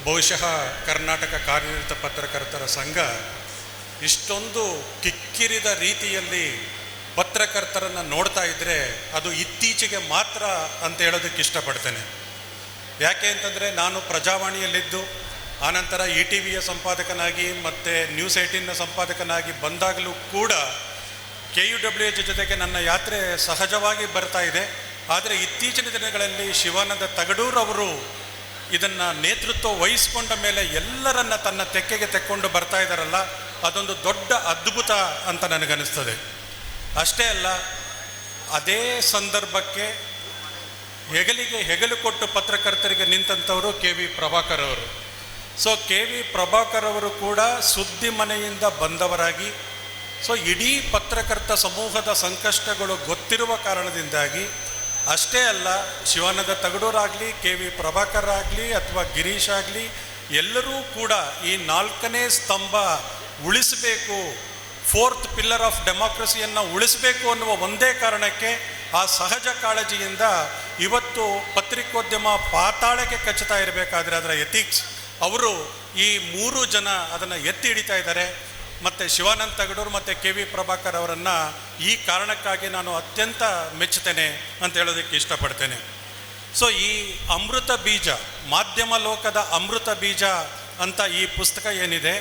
ಬಹುಶಃ ಕರ್ನಾಟಕ ಕಾರ್ಯನಿರತ ಪತ್ರಕರ್ತರ ಸಂಘ ಇಷ್ಟೊಂದು ಕಿಕ್ಕಿರಿದ ರೀತಿಯಲ್ಲಿ ಪತ್ರಕರ್ತರನ್ನು ನೋಡ್ತಾ ಇದ್ದರೆ ಅದು ಇತ್ತೀಚೆಗೆ ಮಾತ್ರ ಅಂತ ಹೇಳೋದಕ್ಕೆ ಇಷ್ಟಪಡ್ತೇನೆ. ಯಾಕೆ ಅಂತಂದರೆ, ನಾನು ಪ್ರಜಾವಾಣಿಯಲ್ಲಿದ್ದು ಆನಂತರ ETVಯ ಸಂಪಾದಕನಾಗಿ ಮತ್ತು ನ್ಯೂಸ್ 18ನ ಸಂಪಾದಕನಾಗಿ ಬಂದಾಗಲೂ ಕೂಡ KUWH ಜೊತೆಗೆ ನನ್ನ ಯಾತ್ರೆ ಸಹಜವಾಗಿ ಬರ್ತಾ ಇದೆ. ಆದರೆ ಇತ್ತೀಚಿನ ದಿನಗಳಲ್ಲಿ ಶಿವಾನಂದ ತಗಡೂರ್ ಅವರು ಇದನ್ನು ನೇತೃತ್ವ ವಹಿಸ್ಕೊಂಡ ಮೇಲೆ ಎಲ್ಲರನ್ನ ತನ್ನ ತೆಕ್ಕೆಗೆ ತೆಕ್ಕೊಂಡು ಬರ್ತಾ ಇದ್ದಾರಲ್ಲ, ಅದೊಂದು ದೊಡ್ಡ ಅದ್ಭುತ ಅಂತ ನನಗನ್ನಿಸ್ತದೆ. ಅಷ್ಟೇ ಅಲ್ಲ, ಅದೇ ಸಂದರ್ಭಕ್ಕೆ ಹೆಗಲಿಗೆ ಹೆಗಲು ಕೊಟ್ಟು ಪತ್ರಕರ್ತರಿಗೆ ನಿಂತಂಥವರು KV ಪ್ರಭಾಕರ್ ಅವರು. ಸೊ KV ಪ್ರಭಾಕರ್ ಅವರು ಕೂಡ ಸುದ್ದಿ ಮನೆಯಿಂದ ಬಂದವರಾಗಿ, ಸೊ ಇಡೀ ಪತ್ರಕರ್ತ ಸಮೂಹದ ಸಂಕಷ್ಟಗಳು ಗೊತ್ತಿರುವ ಕಾರಣದಿಂದಾಗಿ, ಅಷ್ಟೇ ಅಲ್ಲ, ಶಿವಾನಂದ ತಗಡೂರಾಗಲಿ, KV ಪ್ರಭಾಕರ್ ಆಗಲಿ ಅಥವಾ ಗಿರೀಶ್ ಆಗಲಿ, ಎಲ್ಲರೂ ಕೂಡ ಈ 4ನೇ ಸ್ತಂಭ ಉಳಿಸಬೇಕು, 4th ಪಿಲ್ಲರ್ ಆಫ್ ಡೆಮಾಕ್ರಸಿಯನ್ನು ಉಳಿಸಬೇಕು ಅನ್ನುವ ಒಂದೇ ಕಾರಣಕ್ಕೆ ಆ ಸಹಜ ಕಾಳಜಿಯಿಂದ ಇವತ್ತು ಪತ್ರಿಕೋದ್ಯಮ ಪಾತಾಳಕ್ಕೆ ಕಚ್ಚುತ್ತಾ ಇರಬೇಕಾದ್ರೆ ಅದರ ಎಥಿಕ್ಸ್ ಅವರು ಈ 3 ಜನ ಅದನ್ನು ಎತ್ತಿ ಹಿಡಿತಾ ಇದ್ದಾರೆ. ಮತ್ತು ಶಿವಾನಂದ ತಗಡೂರು ಮತ್ತು KV ಪ್ರಭಾಕರ್ ಅವರನ್ನು ಈ ಕಾರಣಕ್ಕಾಗಿ ನಾನು ಅತ್ಯಂತ ಮೆಚ್ಚುತ್ತೇನೆ ಅಂತ ಹೇಳೋದಕ್ಕೆ ಇಷ್ಟಪಡ್ತೇನೆ. ಸೊ ಈ ಅಮೃತ ಬೀಜ, ಮಾಧ್ಯಮ ಲೋಕದ ಅಮೃತ ಬೀಜ ಅಂತ ಈ ಪುಸ್ತಕ ಏನಿದೆ,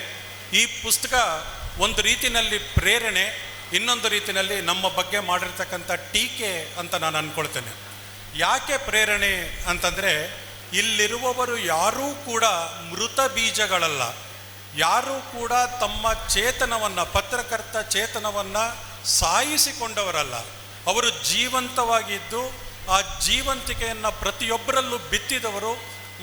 ಈ ಪುಸ್ತಕ ಒಂದು ರೀತಿಯಲ್ಲಿ ಪ್ರೇರಣೆ, ಇನ್ನೊಂದು ರೀತಿಯಲ್ಲಿ ನಮ್ಮ ಬಗ್ಗೆ ಮಾಡಿರ್ತಕ್ಕಂಥ ಟೀಕೆ ಅಂತ ನಾನು ಅಂದ್ಕೊಳ್ತೇನೆ. ಯಾಕೆ ಪ್ರೇರಣೆ ಅಂತಂದರೆ, ಇಲ್ಲಿರುವವರು ಯಾರೂ ಕೂಡ ಮೃತ ಬೀಜಗಳಲ್ಲ, ಯಾರೂ ಕೂಡ ತಮ್ಮ ಚೇತನವನ್ನು, ಪತ್ರಕರ್ತ ಚೇತನವನ್ನು ಸಾಯಿಸಿಕೊಂಡವರಲ್ಲ. ಅವರು ಜೀವಂತವಾಗಿದ್ದು ಆ ಜೀವಂತಿಕೆಯನ್ನು ಪ್ರತಿಯೊಬ್ಬರಲ್ಲೂ ಬಿತ್ತಿದವರು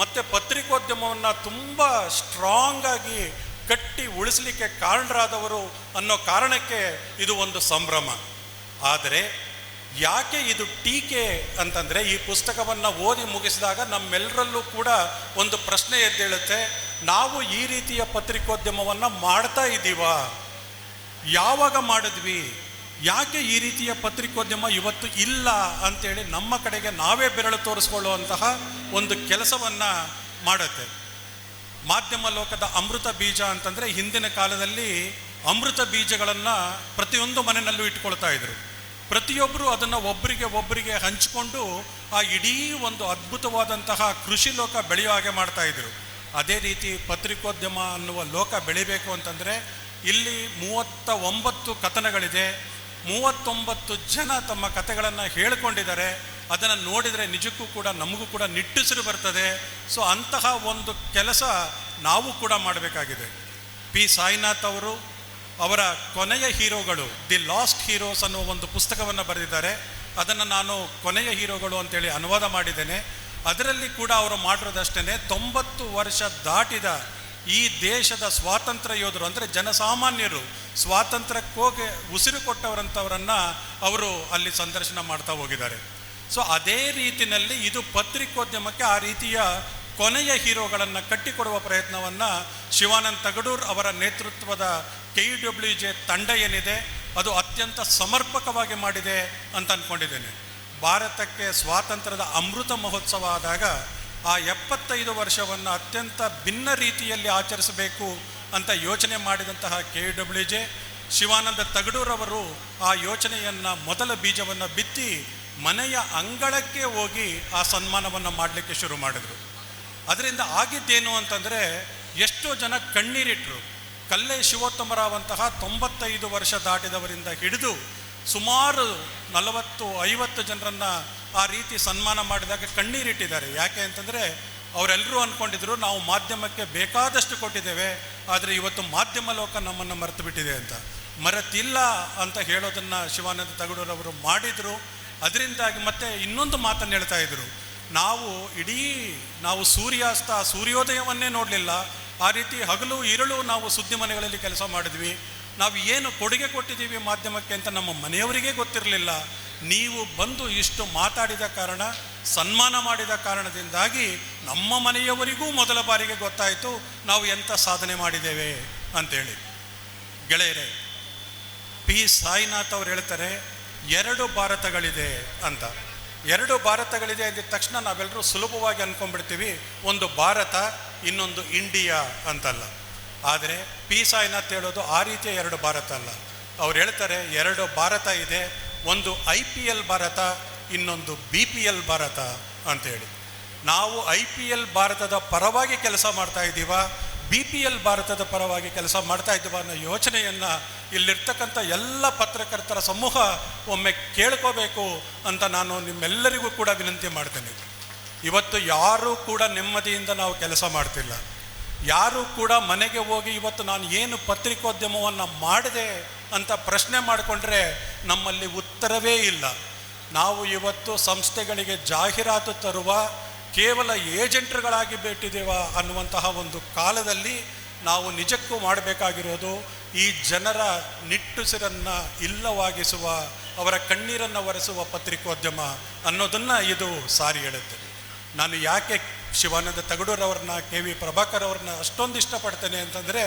ಮತ್ತು ಪತ್ರಿಕೋದ್ಯಮವನ್ನು ತುಂಬ ಸ್ಟ್ರಾಂಗಾಗಿ ಕಟ್ಟಿ ಉಳಿಸಲಿಕ್ಕೆ ಕಾರಣರಾದವರು ಅನ್ನೋ ಕಾರಣಕ್ಕೆ ಇದು ಒಂದು ಸಂಭ್ರಮ. ಆದರೆ ಯಾಕೆ ಇದು ಟೀಕೆ ಅಂತಂದರೆ, ಈ ಪುಸ್ತಕವನ್ನು ಓದಿ ಮುಗಿಸಿದಾಗ ನಮ್ಮೆಲ್ಲರಲ್ಲೂ ಕೂಡ ಒಂದು ಪ್ರಶ್ನೆ ಎದ್ದೇಳುತ್ತೆ, ನಾವು ಈ ರೀತಿಯ ಪತ್ರಿಕೋದ್ಯಮವನ್ನು ಮಾಡ್ತಾ ಇದ್ದೀವಾ? ಯಾವಾಗ ಮಾಡಿದ್ವಿ? ಯಾಕೆ ಈ ರೀತಿಯ ಪತ್ರಿಕೋದ್ಯಮ ಇವತ್ತು ಇಲ್ಲ ಅಂಥೇಳಿ ನಮ್ಮ ಕಡೆಗೆ ನಾವೇ ಬೆರಳು ತೋರಿಸ್ಕೊಳ್ಳುವಂತಹ ಒಂದು ಕೆಲಸವನ್ನು ಮಾಡುತ್ತೆ. ಮಾಧ್ಯಮ ಲೋಕದ ಅಮೃತ ಬೀಜ ಅಂತಂದರೆ, ಹಿಂದಿನ ಕಾಲದಲ್ಲಿ ಅಮೃತ ಬೀಜಗಳನ್ನು ಪ್ರತಿಯೊಂದು ಮನೆಯಲ್ಲೂ ಇಟ್ಕೊಳ್ತಾ ಇದ್ರು. ಪ್ರತಿಯೊಬ್ಬರು ಅದನ್ನು ಒಬ್ಬರಿಗೆ ಹಂಚಿಕೊಂಡು ಆ ಇಡೀ ಒಂದು ಅದ್ಭುತವಾದಂತಹ ಕೃಷಿ ಲೋಕ ಬೆಳೆಯೋ ಹಾಗೆ ಮಾಡ್ತಾಯಿದ್ರು. ಅದೇ ರೀತಿ ಪತ್ರಿಕೋದ್ಯಮ ಅನ್ನುವ ಲೋಕ ಬೆಳಿಬೇಕು ಅಂತಂದರೆ, ಇಲ್ಲಿ 39 ಕಥನಗಳಿದೆ, 39 ಜನ ತಮ್ಮ ಕಥೆಗಳನ್ನು ಹೇಳಿಕೊಂಡಿದ್ದಾರೆ. ಅದನ್ನು ನೋಡಿದರೆ ನಿಜಕ್ಕೂ ಕೂಡ ನಮಗೂ ಕೂಡ ನಿಟ್ಟುಸಿರು ಬರ್ತದೆ. ಸೊ ಅಂತಹ ಒಂದು ಕೆಲಸ ನಾವು ಕೂಡ ಮಾಡಬೇಕಾಗಿದೆ. P. ಸಾಯಿನಾಥ್ ಅವರು ಅವರ ಕೊನೆಯ ಹೀರೋಗಳು, ದಿ ಲಾಸ್ಟ್ ಹೀರೋಸ್ ಅನ್ನುವ ಒಂದು ಪುಸ್ತಕವನ್ನು ಬರೆದಿದ್ದಾರೆ. ಅದನ್ನು ನಾನು ಕೊನೆಯ ಹೀರೋಗಳು ಅಂತೇಳಿ ಅನುವಾದ ಮಾಡಿದ್ದೇನೆ. ಅದರಲ್ಲಿ ಕೂಡ ಅವರು ಮಾಡಿರೋದಷ್ಟೇ, 90 ವರ್ಷ ದಾಟಿದ ಈ ದೇಶದ ಸ್ವಾತಂತ್ರ್ಯ ಯೋಧರು, ಅಂದರೆ ಜನಸಾಮಾನ್ಯರು, ಸ್ವಾತಂತ್ರ್ಯಕ್ಕೋಗಿ ಉಸಿರು ಕೊಟ್ಟವರಂಥವರನ್ನು ಅವರು ಅಲ್ಲಿ ಸಂದರ್ಶನ ಮಾಡ್ತಾ ಹೋಗಿದ್ದಾರೆ. ಸೊ ಅದೇ ರೀತಿಯಲ್ಲಿ ಇದು ಪತ್ರಿಕೋದ್ಯಮಕ್ಕೆ ಆ ರೀತಿಯ ಕೊನೆಯ ಹೀರೋಗಳನ್ನು ಕಟ್ಟಿಕೊಡುವ ಪ್ರಯತ್ನವನ್ನು ಶಿವಾನಂದ ತಗಡೂರ್ ಅವರ ನೇತೃತ್ವದ KUWJ ತಂಡ ಏನಿದೆ ಅದು ಅತ್ಯಂತ ಸಮರ್ಪಕವಾಗಿ ಮಾಡಿದೆ ಅಂತ ಅಂದ್ಕೊಂಡಿದ್ದೇನೆ. ಭಾರತಕ್ಕೆ ಸ್ವಾತಂತ್ರ್ಯದ ಅಮೃತ ಮಹೋತ್ಸವ ಆದಾಗ ಆ 75 ವರ್ಷವನ್ನು ಅತ್ಯಂತ ಭಿನ್ನ ರೀತಿಯಲ್ಲಿ ಆಚರಿಸಬೇಕು ಅಂತ ಯೋಚನೆ ಮಾಡಿದಂತಹ KUWJ, ಶಿವಾನಂದ ತಗಡೂರವರು ಆ ಯೋಚನೆಯನ್ನು, ಮೊದಲ ಬೀಜವನ್ನು ಬಿತ್ತಿ ಮನೆಯ ಅಂಗಳಕ್ಕೆ ಹೋಗಿ ಆ ಸನ್ಮಾನವನ್ನು ಮಾಡಲಿಕ್ಕೆ ಶುರು ಮಾಡಿದರು. ಅದರಿಂದ ಆಗಿದ್ದೇನು ಅಂತಂದರೆ, ಎಷ್ಟೋ ಜನ ಕಣ್ಣೀರಿಟ್ಟರು. ಕಲ್ಲೆ ಶಿವೋತ್ತಮರಾವ್ ಅಂತಹ 95 ವರ್ಷ ದಾಟಿದವರಿಂದ ಹಿಡಿದು ಸುಮಾರು 40-50 ಜನರನ್ನು ಆ ರೀತಿ ಸನ್ಮಾನ ಮಾಡಿದಾಗ ಕಣ್ಣೀರಿಟ್ಟಿದ್ದಾರೆ. ಯಾಕೆ ಅಂತಂದರೆ, ಅವರೆಲ್ಲರೂ ಅಂದ್ಕೊಂಡಿದ್ರು ನಾವು ಮಾಧ್ಯಮಕ್ಕೆ ಬೇಕಾದಷ್ಟು ಕೊಟ್ಟಿದ್ದೇವೆ, ಆದರೆ ಇವತ್ತು ಮಾಧ್ಯಮ ಲೋಕ ನಮ್ಮನ್ನು ಮರೆತು ಬಿಟ್ಟಿದೆ ಅಂತ. ಮರೆತಿಲ್ಲ ಅಂತ ಹೇಳೋದನ್ನು ಶಿವಾನಂದ ತಗಡೂರವರು ಮಾಡಿದರು. ಅದರಿಂದಾಗಿ ಮತ್ತೆ ಇನ್ನೊಂದು ಮಾತನ್ನು ಹೇಳ್ತಾ ಇದ್ರು, ನಾವು ಸೂರ್ಯಾಸ್ತ ಸೂರ್ಯೋದಯವನ್ನೇ ನೋಡಲಿಲ್ಲ, ಆ ರೀತಿ ಹಗಲು ಇರಳು ನಾವು ಸುದ್ದಿ ಮನೆಗಳಲ್ಲಿ ಕೆಲಸ ಮಾಡಿದ್ವಿ, ನಾವು ಏನು ಕೊಡುಗೆ ಕೊಟ್ಟಿದ್ದೀವಿ ಮಾಧ್ಯಮಕ್ಕೆ ಅಂತ ನಮ್ಮ ಮನೆಯವರಿಗೆ ಗೊತ್ತಿರಲಿಲ್ಲ. ನೀವು ಬಂದು ಇಷ್ಟು ಮಾತಾಡಿದ ಕಾರಣ, ಸನ್ಮಾನ ಮಾಡಿದ ಕಾರಣದಿಂದಾಗಿ ನಮ್ಮ ಮನೆಯವರಿಗೂ ಮೊದಲ ಬಾರಿಗೆ ಗೊತ್ತಾಯಿತು ನಾವು ಎಂಥ ಸಾಧನೆ ಮಾಡಿದ್ದೇವೆ ಅಂತೇಳಿ. ಗೆಳೆಯರೇ, ಪಿ ಸಾಯಿನಾಥ್ ಅವರು ಹೇಳ್ತಾರೆ 2 ಭಾರತಗಳಿದೆ ಅಂತ. 2 ಭಾರತಗಳಿದೆ ಅಂದಿದ ತಕ್ಷಣ ನಾವೆಲ್ಲರೂ ಸುಲಭವಾಗಿ ಅಂದ್ಕೊಂಡ್ಬಿಡ್ತೀವಿ, ಒಂದು ಭಾರತ, ಇನ್ನೊಂದು ಇಂಡಿಯಾ ಅಂತಲ್ಲ. ಆದರೆ ಪಿ ಸಾಯಿನಾಥ್ ಹೇಳೋದು ಆ ರೀತಿಯ 2 ಭಾರತ ಅಲ್ಲ. ಅವ್ರು ಹೇಳ್ತಾರೆ 2 ಭಾರತ ಇದೆ, ಒಂದು IPL ಭಾರತ, ಇನ್ನೊಂದು BPL ಭಾರತ ಅಂತೇಳಿ. ನಾವು IPL ಭಾರತದ ಪರವಾಗಿ ಕೆಲಸ ಮಾಡ್ತಾ ಇದ್ದೀವ, BPL ಭಾರತದ ಪರವಾಗಿ ಕೆಲಸ ಮಾಡ್ತಾ ಇದ್ದೀವ ಅನ್ನೋ ಯೋಚನೆಯನ್ನು ಇಲ್ಲಿರ್ತಕ್ಕಂಥ ಎಲ್ಲ ಪತ್ರಕರ್ತರ ಸಮೂಹ ಒಮ್ಮೆ ಕೇಳ್ಕೋಬೇಕು ಅಂತ ನಾನು ನಿಮ್ಮೆಲ್ಲರಿಗೂ ಕೂಡ ವಿನಂತಿ ಮಾಡ್ತೇನೆ. ಇವತ್ತು ಯಾರೂ ಕೂಡ ನೆಮ್ಮದಿಯಿಂದ ನಾವು ಕೆಲಸ ಮಾಡ್ತಿಲ್ಲ. ಯಾರೂ ಕೂಡ ಮನೆಗೆ ಹೋಗಿ ಇವತ್ತು ನಾನು ಏನು ಪತ್ರಿಕೋದ್ಯಮವನ್ನು ಮಾಡಿದೆ ಅಂತ ಪ್ರಶ್ನೆ ಮಾಡಿಕೊಂಡ್ರೆ ನಮ್ಮಲ್ಲಿ ಉತ್ತರವೇ ಇಲ್ಲ. ನಾವು ಇವತ್ತು ಸಂಸ್ಥೆಗಳಿಗೆ ಜಾಹೀರಾತು ತರುವ ಕೇವಲ ಏಜೆಂಟ್ರುಗಳಾಗಿ ಬಿಟ್ಟಿದ್ದೇವ ಅನ್ನುವಂತಹ ಒಂದು ಕಾಲದಲ್ಲಿ ನಾವು ನಿಜಕ್ಕೂ ಮಾಡಬೇಕಾಗಿರೋದು ಈ ಜನರ ನಿಟ್ಟುಸಿರನ್ನು ಇಲ್ಲವಾಗಿಸುವ, ಅವರ ಕಣ್ಣೀರನ್ನು ಒರೆಸುವ ಪತ್ರಿಕೋದ್ಯಮ ಅನ್ನೋದನ್ನು ಇದು ಸಾರಿ ಹೇಳುತ್ತೆ. ನಾನು ಯಾಕೆ ಶಿವಾನಂದ ತಗಡೂರವ್ರನ್ನ, KV ಪ್ರಭಾಕರ್ ಅವ್ರನ್ನ ಅಷ್ಟೊಂದು ಇಷ್ಟಪಡ್ತೇನೆ ಅಂತಂದರೆ,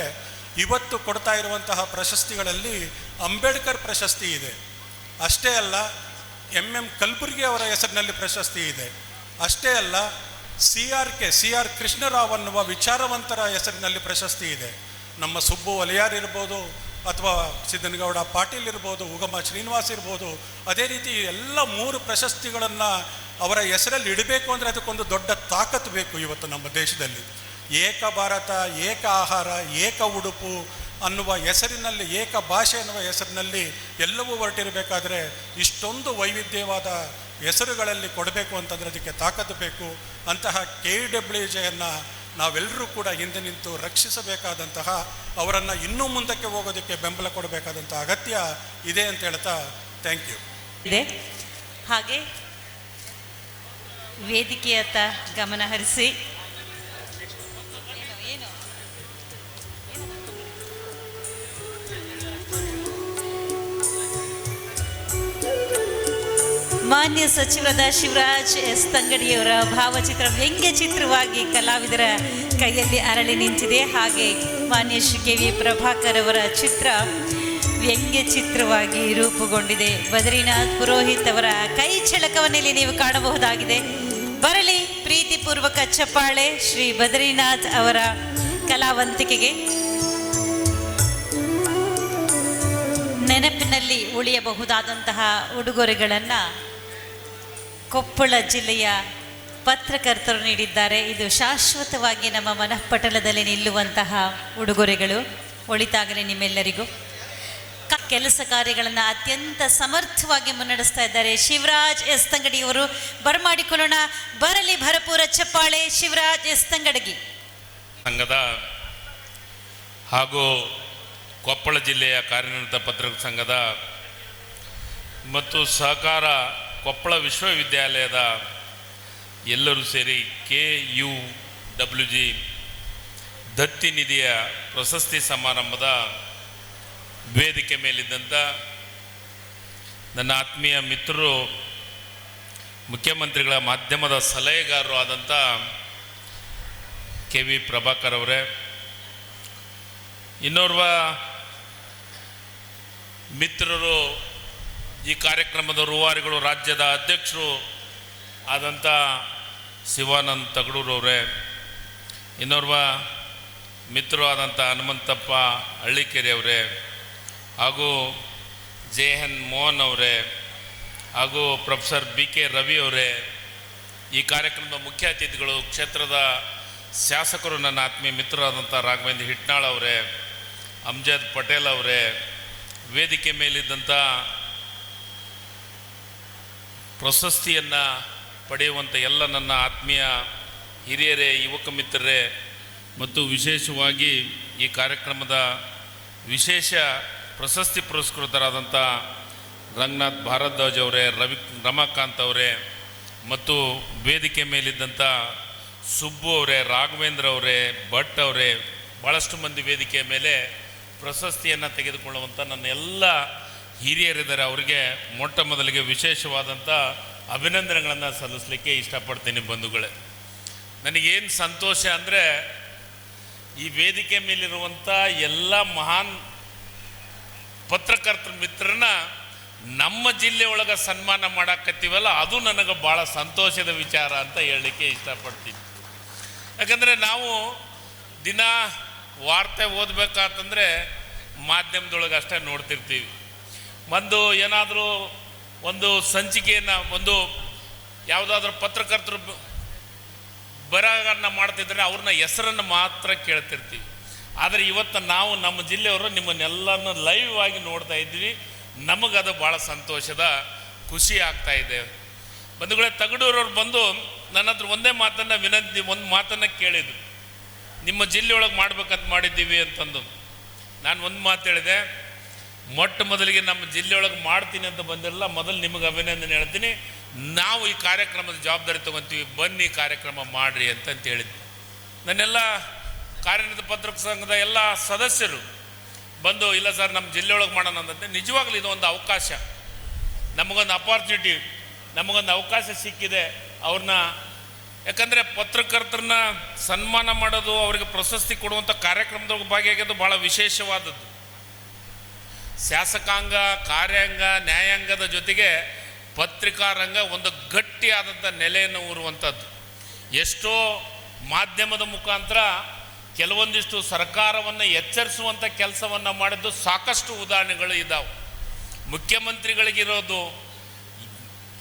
ಇವತ್ತು ಕೊಡ್ತಾ ಇರುವಂತಹ ಪ್ರಶಸ್ತಿಗಳಲ್ಲಿ ಅಂಬೇಡ್ಕರ್ ಪ್ರಶಸ್ತಿ ಇದೆ, ಅಷ್ಟೇ ಅಲ್ಲ MM ಕಲಬುರ್ಗಿ ಅವರ ಹೆಸರಿನಲ್ಲಿ ಪ್ರಶಸ್ತಿ ಇದೆ, ಅಷ್ಟೇ ಅಲ್ಲ CR ಕೃಷ್ಣರಾವ್ ಅನ್ನುವ ವಿಚಾರವಂತರ ಹೆಸರಿನಲ್ಲಿ ಪ್ರಶಸ್ತಿ ಇದೆ. ನಮ್ಮ ಸುಬ್ಬು ಒಲೆಯಾರ್ ಇರ್ಬೋದು, ಅಥವಾ ಸಿದ್ದನಗೌಡ ಪಾಟೀಲ್ ಇರ್ಬೋದು, ಉಗಮ ಶ್ರೀನಿವಾಸ್ ಇರ್ಬೋದು, ಅದೇ ರೀತಿ ಎಲ್ಲ 3 ಪ್ರಶಸ್ತಿಗಳನ್ನು ಅವರ ಹೆಸರಲ್ಲಿ ಇಡಬೇಕು ಅಂದರೆ ಅದಕ್ಕೊಂದು ದೊಡ್ಡ ತಾಕತ್ತು ಬೇಕು. ಇವತ್ತು ನಮ್ಮ ದೇಶದಲ್ಲಿ ಏಕ ಭಾರತ, ಏಕ ಆಹಾರ, ಏಕ ಉಡುಪು ಅನ್ನುವ ಹೆಸರಿನಲ್ಲಿ, ಏಕ ಭಾಷೆ ಅನ್ನುವ ಹೆಸರಿನಲ್ಲಿ ಎಲ್ಲವೂ ಹೊರಟಿರಬೇಕಾದ್ರೆ ಇಷ್ಟೊಂದು ವೈವಿಧ್ಯವಾದ ಹೆಸರುಗಳಲ್ಲಿ ಕೊಡಬೇಕು ಅಂತಂದರೆ ಅದಕ್ಕೆ ತಾಕತ್ತು ಬೇಕು. ಅಂತಹ KUWJಯನ್ನು ನಾವೆಲ್ಲರೂ ಕೂಡ ಹಿಂದೆ ನಿಂತು ರಕ್ಷಿಸಬೇಕಾದಂತಹ, ಅವರನ್ನು ಇನ್ನೂ ಮುಂದಕ್ಕೆ ಹೋಗೋದಕ್ಕೆ ಬೆಂಬಲ ಕೊಡಬೇಕಾದಂಥ ಅಗತ್ಯ ಇದೆ ಅಂತ ಹೇಳ್ತಾ ಥ್ಯಾಂಕ್ ಯು. ಇದೆ ಹಾಗೆ ವೇದಿಕೆಯತ್ತ ಗಮನ ಹರಿಸಿ. ಮಾನ್ಯ ಸಚಿವರಾದ ಶಿವರಾಜ್ ಎಸ್ ತಂಗಡಿಯವರ ಭಾವಚಿತ್ರ ವ್ಯಂಗ್ಯ ಚಿತ್ರವಾಗಿ ಕಲಾವಿದರ ಕೈಯಲ್ಲಿ ಅರಳಿ ನಿಂತಿದೆ. ಹಾಗೆ ಮಾನ್ಯ ಶ್ರೀ KV ಪ್ರಭಾಕರ್ ಅವರ ಚಿತ್ರ ವ್ಯಂಗ್ಯ ಚಿತ್ರವಾಗಿ ರೂಪುಗೊಂಡಿದೆ. ಬದ್ರಿನಾಥ್ ಪುರೋಹಿತ್ ಅವರ ಕೈ ಚಳಕವನ್ನಿಲ್ಲಿ ನೀವು ಕಾಣಬಹುದಾಗಿದೆ. ಬರಲಿ ಪ್ರೀತಿಪೂರ್ವಕ ಚಪ್ಪಾಳೆ ಶ್ರೀ ಬದ್ರಿನಾಥ್ ಅವರ ಕಲಾವಂತಿಕೆಗೆ. ನೆನಪಿನಲ್ಲಿ ಉಳಿಯಬಹುದಾದಂತಹ ಉಡುಗೊರೆಗಳನ್ನು ಕೊಪ್ಪಳ ಜಿಲ್ಲೆಯ ಪತ್ರಕರ್ತರು ನೀಡಿದ್ದಾರೆ. ಇದು ಶಾಶ್ವತವಾಗಿ ನಮ್ಮ ಮನಃಪಟಲದಲ್ಲಿ ನಿಲ್ಲುವಂತಹ ಉಡುಗೊರೆಗಳು. ಒಳಿತಾಗಲಿ ನಿಮ್ಮೆಲ್ಲರಿಗೂ. ಕೆಲಸ ಕಾರ್ಯಗಳನ್ನು ಅತ್ಯಂತ ಸಮರ್ಥವಾಗಿ ಮುನ್ನಡೆಸ್ತಾ ಇದ್ದಾರೆ ಶಿವರಾಜ್ ಎಸ್ ತಂಗಡಿಯವರು. ಬರಮಾಡಿಕೊಳ್ಳೋಣ. ಬರಲಿ ಭರಪೂರ ಚಪ್ಪಾಳೆ ಶಿವರಾಜ್ ಎಸ್ ತಂಗಡಗಿ. ಸಂಘದ ಹಾಗೂ ಕೊಪ್ಪಳ ಜಿಲ್ಲೆಯ ಕಾರ್ಯನಿರತ ಪತ್ರಕರ್ತರ ಸಂಘದ ಮತ್ತು ಸಹಕಾರ ಕೊಪ್ಪಳ ವಿಶ್ವವಿದ್ಯಾಲಯದ ಎಲ್ಲರೂ ಸೇರಿ KUWG ದತ್ತಿ ನಿಧಿಯ ಪ್ರಶಸ್ತಿ ಸಮಾರಂಭದ ವೇದಿಕೆ ಮೇಲಿದ್ದಂಥ ನನ್ನ ಆತ್ಮೀಯ ಮಿತ್ರರು, ಮುಖ್ಯಮಂತ್ರಿಗಳ ಮಾಧ್ಯಮದ ಸಲಹೆಗಾರರು ಆದಂಥ KV ಪ್ರಭಾಕರ್ ಅವರೇ, ಇನ್ನೋರ್ವ ಮಿತ್ರರು, ಈ ಕಾರ್ಯಕ್ರಮದ ರೂವಾರಿಗಳು, ರಾಜ್ಯದ ಅಧ್ಯಕ್ಷರು ಆದಂಥ ಶಿವಾನಂದ್ ತಗಡೂರವರೇ, ಇನ್ನೋರ್ವ ಮಿತ್ರರು ಆದಂಥ ಹನುಮಂತಪ್ಪ ಹಳ್ಳಿಕೆರೆ ಅವರೇ, ಹಾಗೂ JN ಮೋಹನ್ ಅವರೇ, ಹಾಗೂ ಪ್ರೊಫೆಸರ್ BK ರವಿ ಅವರೇ, ಈ ಕಾರ್ಯಕ್ರಮದ ಮುಖ್ಯ ಅತಿಥಿಗಳು, ಕ್ಷೇತ್ರದ ಶಾಸಕರು, ನನ್ನ ಆತ್ಮೀಯ ಮಿತ್ರರಾದಂಥ ರಾಘವೇಂದ್ರ ಹಿಟ್ನಾಳ್ ಅವರೇ, ಅಮ್ಜದ್ ಪಟೇಲ್ ಅವರೇ, ವೇದಿಕೆ ಮೇಲಿದ್ದಂಥ ಪ್ರಶಸ್ತಿಯನ್ನು ಪಡೆಯುವಂಥ ಎಲ್ಲ ನನ್ನ ಆತ್ಮೀಯ ಹಿರಿಯರೇ, ಯುವಕ ಮಿತ್ರರೇ ಮತ್ತು ವಿಶೇಷವಾಗಿ ಈ ಕಾರ್ಯಕ್ರಮದ ವಿಶೇಷ ಪ್ರಶಸ್ತಿ ಪುರಸ್ಕೃತರಾದಂಥ ರಂಗನಾಥ್ ಭಾರದ್ವಾಜ್ ಅವರೇ, ರಮಾಕಾಂತ್ ಅವರೇ ಮತ್ತು ವೇದಿಕೆ ಮೇಲಿದ್ದಂಥ ಸುಬ್ಬು ಅವರೇ, ರಾಘವೇಂದ್ರ ಅವರೇ, ಭಟ್ ಅವರೇ, ಭಾಳಷ್ಟು ಮಂದಿ ವೇದಿಕೆಯ ಮೇಲೆ ಪ್ರಶಸ್ತಿಯನ್ನು ತೆಗೆದುಕೊಳ್ಳುವಂಥ ನನ್ನ ಎಲ್ಲ ಹಿರಿಯರಿದ್ದಾರೆ. ಅವರಿಗೆ ಮೊಟ್ಟ ಮೊದಲಿಗೆ ವಿಶೇಷವಾದಂಥ ಅಭಿನಂದನೆಗಳನ್ನು ಸಲ್ಲಿಸಲಿಕ್ಕೆ ಇಷ್ಟಪಡ್ತೀನಿ ಬಂಧುಗಳೇ. ನನಗೇನು ಸಂತೋಷ ಅಂದರೆ, ಈ ವೇದಿಕೆ ಮೇಲಿರುವಂಥ ಎಲ್ಲ ಮಹಾನ್ ಪತ್ರಕರ್ತರ ಮಿತ್ರರನ್ನ ನಮ್ಮ ಜಿಲ್ಲೆಯೊಳಗೆ ಸನ್ಮಾನ ಮಾಡಾಕತ್ತೀವಲ್ಲ, ಅದು ನನಗೆ ಭಾಳ ಸಂತೋಷದ ವಿಚಾರ ಅಂತ ಹೇಳಲಿಕ್ಕೆ ಇಷ್ಟಪಡ್ತೀನಿ. ಯಾಕಂದರೆ ನಾವು ದಿನ ವಾರ್ತೆ ಓದಬೇಕಾತಂದರೆ ಮಾಧ್ಯಮದೊಳಗೆ ಅಷ್ಟೇ ನೋಡ್ತಿರ್ತೀವಿ. ಏನಾದರೂ ಒಂದು ಸಂಚಿಕೆಯನ್ನು, ಒಂದು ಯಾವುದಾದ್ರೂ ಪತ್ರಕರ್ತರು ಬರಹವನ್ನು ಮಾಡ್ತಿದ್ರೆ ಅವ್ರನ್ನ ಹೆಸರನ್ನು ಮಾತ್ರ ಕೇಳ್ತಿರ್ತೀವಿ. ಆದರೆ ಇವತ್ತು ನಾವು ನಮ್ಮ ಜಿಲ್ಲೆಯವರು ನಿಮ್ಮನ್ನೆಲ್ಲನೂ ಲೈವ್ ಆಗಿ ನೋಡ್ತಾ ಇದ್ವಿ. ನಮಗದು ಭಾಳ ಸಂತೋಷದ ಖುಷಿ ಆಗ್ತಾಯಿದೆ. ಬಂಧುಗಳೇ, ತಗಡೂರವ್ರು ಬಂದು ನನ್ನ ಹತ್ರ ಒಂದು ಮಾತನ್ನು ಕೇಳಿದ್ರು, ನಿಮ್ಮ ಜಿಲ್ಲೆಯೊಳಗೆ ಮಾಡ್ಬೇಕಂತ ಮಾಡಿದ್ದೀವಿ ಅಂತಂದು. ನಾನು ಒಂದು ಮಾತು ಹೇಳಿದೆ, ಮೊಟ್ಟ ಮೊದಲಿಗೆ ನಮ್ಮ ಜಿಲ್ಲೆಯೊಳಗೆ ಮಾಡ್ತೀನಿ ಅಂತ ಬಂದಿರಲ್ಲ, ಮೊದಲು ನಿಮಗೆ ಅಭಿನಂದನೆ ಹೇಳ್ತೀನಿ. ನಾವು ಈ ಕಾರ್ಯಕ್ರಮದ ಜವಾಬ್ದಾರಿ ತೊಗೊತೀವಿ, ಬನ್ನಿ ಕಾರ್ಯಕ್ರಮ ಮಾಡಿರಿ ಅಂತಂತ ಹೇಳಿದ್ವಿ. ನನ್ನೆಲ್ಲ ಕಾರ್ಯನಿರತ ಪತ್ರಕರ್ತರ ಸಂಘದ ಎಲ್ಲ ಸದಸ್ಯರು ಬಂದು, ಇಲ್ಲ ಸರ್ ನಮ್ಮ ಜಿಲ್ಲೆಯೊಳಗೆ ಮಾಡೋಣ ಅಂತಂತೆ. ನಿಜವಾಗ್ಲೂ ಇದೊಂದು ಅವಕಾಶ, ನಮಗೊಂದು ಅಪಾರ್ಚುನಿಟಿ, ನಮಗೊಂದು ಅವಕಾಶ ಸಿಕ್ಕಿದೆ ಅವ್ರನ್ನ. ಯಾಕಂದರೆ ಪತ್ರಕರ್ತರನ್ನ ಸನ್ಮಾನ ಮಾಡೋದು, ಅವರಿಗೆ ಪ್ರಶಸ್ತಿ ಕೊಡುವಂಥ ಕಾರ್ಯಕ್ರಮದೊಳಗೆ ಭಾಗಿಯಾಗೋದು ಭಾಳ ವಿಶೇಷವಾದದ್ದು. ಶಾಸಕಾಂಗ, ಕಾರ್ಯಾಂಗ, ನ್ಯಾಯಾಂಗದ ಜೊತೆಗೆ ಪತ್ರಿಕಾ ರಂಗ ಒಂದು ಗಟ್ಟಿಯಾದಂಥ ನೆಲೆಯನ್ನು ಊರುವಂಥದ್ದು. ಎಷ್ಟೋ ಮಾಧ್ಯಮದ ಮುಖಾಂತರ ಕೆಲವೊಂದಿಷ್ಟು ಸರ್ಕಾರವನ್ನು ಎಚ್ಚರಿಸುವಂಥ ಕೆಲಸವನ್ನು ಮಾಡಿದ್ದು ಸಾಕಷ್ಟು ಉದಾಹರಣೆಗಳು ಇದ್ದಾವೆ. ಮುಖ್ಯಮಂತ್ರಿಗಳಿಗಿರೋದು,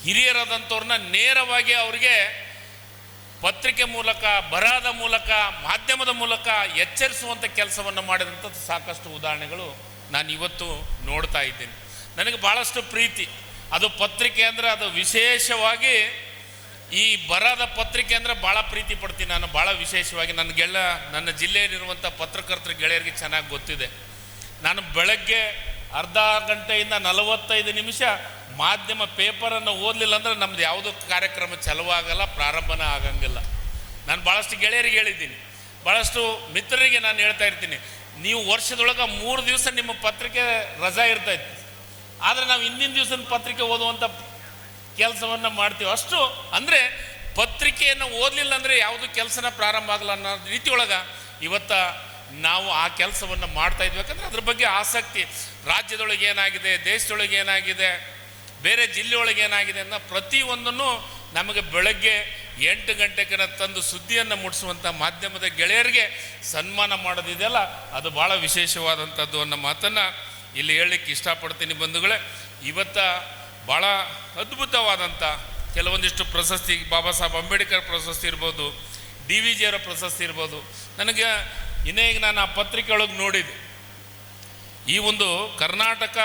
ಹಿರಿಯರಾದಂಥವ್ರನ್ನ ನೇರವಾಗಿ ಅವರಿಗೆ ಪತ್ರಿಕೆ ಮೂಲಕ, ಬರಹದ ಮೂಲಕ, ಮಾಧ್ಯಮದ ಮೂಲಕ ಎಚ್ಚರಿಸುವಂಥ ಕೆಲಸವನ್ನು ಮಾಡಿದಂಥದ್ದು ಸಾಕಷ್ಟು ಉದಾಹರಣೆಗಳು ನಾನು ಇವತ್ತು ನೋಡ್ತಾ ಇದ್ದೀನಿ. ನನಗೆ ಭಾಳಷ್ಟು ಪ್ರೀತಿ. ಅದು ಪತ್ರಿಕೆ ಅಂದರೆ ಅದು ವಿಶೇಷವಾಗಿ ಈ ಬರಹದ ಪತ್ರಿಕೆ ಅಂದರೆ ಭಾಳ ಪ್ರೀತಿ ಪಡ್ತೀನಿ ನಾನು. ಭಾಳ ವಿಶೇಷವಾಗಿ ನನ್ನ ಜಿಲ್ಲೆಯಲ್ಲಿರುವಂಥ ಪತ್ರಕರ್ತರ ಗೆಳೆಯರಿಗೆ ಚೆನ್ನಾಗಿ ಗೊತ್ತಿದೆ. ನಾನು ಬೆಳಗ್ಗೆ ಅರ್ಧ ಗಂಟೆಯಿಂದ 45 ನಿಮಿಷ ಮಾಧ್ಯಮ ಪೇಪರನ್ನು ಓದಲಿಲ್ಲ ಅಂದರೆ ನಮ್ದು ಯಾವುದೋ ಕಾರ್ಯಕ್ರಮ ಚಲುವಾಗಲ್ಲ, ಪ್ರಾರಂಭನ ಆಗಂಗಿಲ್ಲ. ನಾನು ಭಾಳಷ್ಟು ಗೆಳೆಯರಿಗೆ ಹೇಳಿದ್ದೀನಿ, ಭಾಳಷ್ಟು ಮಿತ್ರರಿಗೆ ನಾನು ಹೇಳ್ತಾ ಇರ್ತೀನಿ, ನೀವು ವರ್ಷದೊಳಗೆ 3 ದಿವಸ ನಿಮ್ಮ ಪತ್ರಿಕೆ ರಜಾ ಇರ್ತೈತಿ, ಆದರೆ ನಾವು ಹಿಂದಿನ ದಿವಸದ ಪತ್ರಿಕೆ ಓದುವಂಥ ಕೆಲಸವನ್ನು ಮಾಡ್ತೀವಿ. ಅಷ್ಟು ಅಂದರೆ ಪತ್ರಿಕೆಯನ್ನು ಓದಲಿಲ್ಲ ಅಂದರೆ ಯಾವುದು ಕೆಲಸನ ಪ್ರಾರಂಭ ಆಗಲ್ಲ ಅನ್ನೋ ರೀತಿಯೊಳಗೆ ಇವತ್ತು ನಾವು ಆ ಕೆಲಸವನ್ನು ಮಾಡ್ತಾ ಇದ್ವಿ. ಯಾಕಂದರೆ ಅದ್ರ ಬಗ್ಗೆ ಆಸಕ್ತಿ, ರಾಜ್ಯದೊಳಗೆ ಏನಾಗಿದೆ, ದೇಶದೊಳಗೆ ಏನಾಗಿದೆ, ಬೇರೆ ಜಿಲ್ಲೆಯೊಳಗೆ ಏನಾಗಿದೆ ಅನ್ನೋ ಪ್ರತಿಯೊಂದನ್ನು ನಮಗೆ ಬೆಳಗ್ಗೆ 8 ಗಂಟೆಗೆ ತಂದು ಸುದ್ದಿಯನ್ನು ಮುಟ್ಟಿಸುವಂಥ ಮಾಧ್ಯಮದ ಗೆಳೆಯರಿಗೆ ಸನ್ಮಾನ ಮಾಡೋದಿದೆಯಲ್ಲ, ಅದು ಭಾಳ ವಿಶೇಷವಾದಂಥದ್ದು ಅನ್ನೋ ಮಾತನ್ನು ಇಲ್ಲಿ ಹೇಳಲಿಕ್ಕೆ ಇಷ್ಟಪಡ್ತೀನಿ ಬಂಧುಗಳೇ. ಇವತ್ತು ಭಾಳ ಅದ್ಭುತವಾದಂಥ ಕೆಲವೊಂದಿಷ್ಟು ಪ್ರಶಸ್ತಿ, ಬಾಬಾ ಸಾಹೇಬ್ ಅಂಬೇಡ್ಕರ್ ಪ್ರಶಸ್ತಿ ಇರ್ಬೋದು, DVG ಅವರ ಪ್ರಶಸ್ತಿ ಇರ್ಬೋದು. ನನಗೆ ಈಗ ನಾನು ಆ ಪತ್ರಿಕೆ ಒಳಗೆ ನೋಡಿದೆ, ಈ ಒಂದು ಕರ್ನಾಟಕ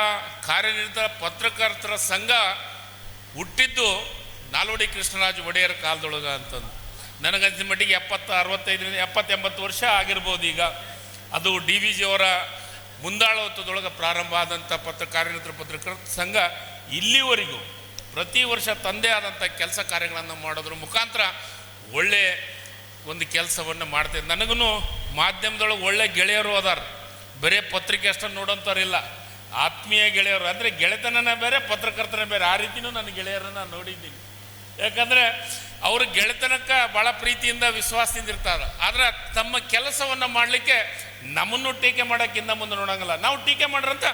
ಕಾರ್ಯನಿರತ ಪತ್ರಕರ್ತರ ಸಂಘ ಹುಟ್ಟಿದ್ದು ನಾಲ್ವಡಿ ಕೃಷ್ಣರಾಜ ಒಡೆಯರ್ ಕಾಲದೊಳಗೆ ಅಂತಂದು. ನನಗನ್ಸಿದ ಮಟ್ಟಿಗೆ 70, 65, 70, 80 ವರ್ಷ ಆಗಿರ್ಬೋದು ಈಗ. ಅದು DVG ಅವರ ಮುಂದಾಳತ್ವದೊಳಗೆ ಪ್ರಾರಂಭ ಆದಂಥ ಕಾರ್ಯನಿರತ ಪತ್ರಕರ್ತರ ಸಂಘ ಇಲ್ಲಿವರೆಗೂ ಪ್ರತಿ ವರ್ಷ ತಂದೆ ಆದಂಥ ಕೆಲಸ ಕಾರ್ಯಗಳನ್ನು ಮಾಡೋದ್ರ ಮುಖಾಂತರ ಒಳ್ಳೆಯ ಒಂದು ಕೆಲಸವನ್ನು ಮಾಡ್ತೇವೆ. ನನಗೂ ಮಾಧ್ಯಮದೊಳಗೆ ಒಳ್ಳೆ ಗೆಳೆಯರು ಅದಾರ, ಬರೀ ಪತ್ರಿಕೆ ಅಷ್ಟನ್ನು ನೋಡೋಂಥವ್ರಿಲ್ಲ, ಆತ್ಮೀಯ ಗೆಳೆಯರು. ಅಂದರೆ ಗೆಳೆತನನೇ ಬೇರೆ, ಪತ್ರಕರ್ತನೇ ಬೇರೆ. ಆ ರೀತಿಯೂ ನನ್ನ ಗೆಳೆಯರನ್ನು ನೋಡಿದ್ದೀನಿ. ಯಾಕಂದರೆ ಅವರು ಗೆಳೆತನಕ್ಕೆ ಭಾಳ ಪ್ರೀತಿಯಿಂದ ವಿಶ್ವಾಸದಿಂದ ಇರ್ತಾರೆ. ಆದರೆ ತಮ್ಮ ಕೆಲಸವನ್ನು ಮಾಡಲಿಕ್ಕೆ ನಮ್ಮನ್ನು ಟೀಕೆ ಮಾಡೋಕ್ಕಿಂತ ಮುಂದೆ ನೋಡೋಂಗಿಲ್ಲ. ನಾವು ಟೀಕೆ ಮಾಡ್ರಂತ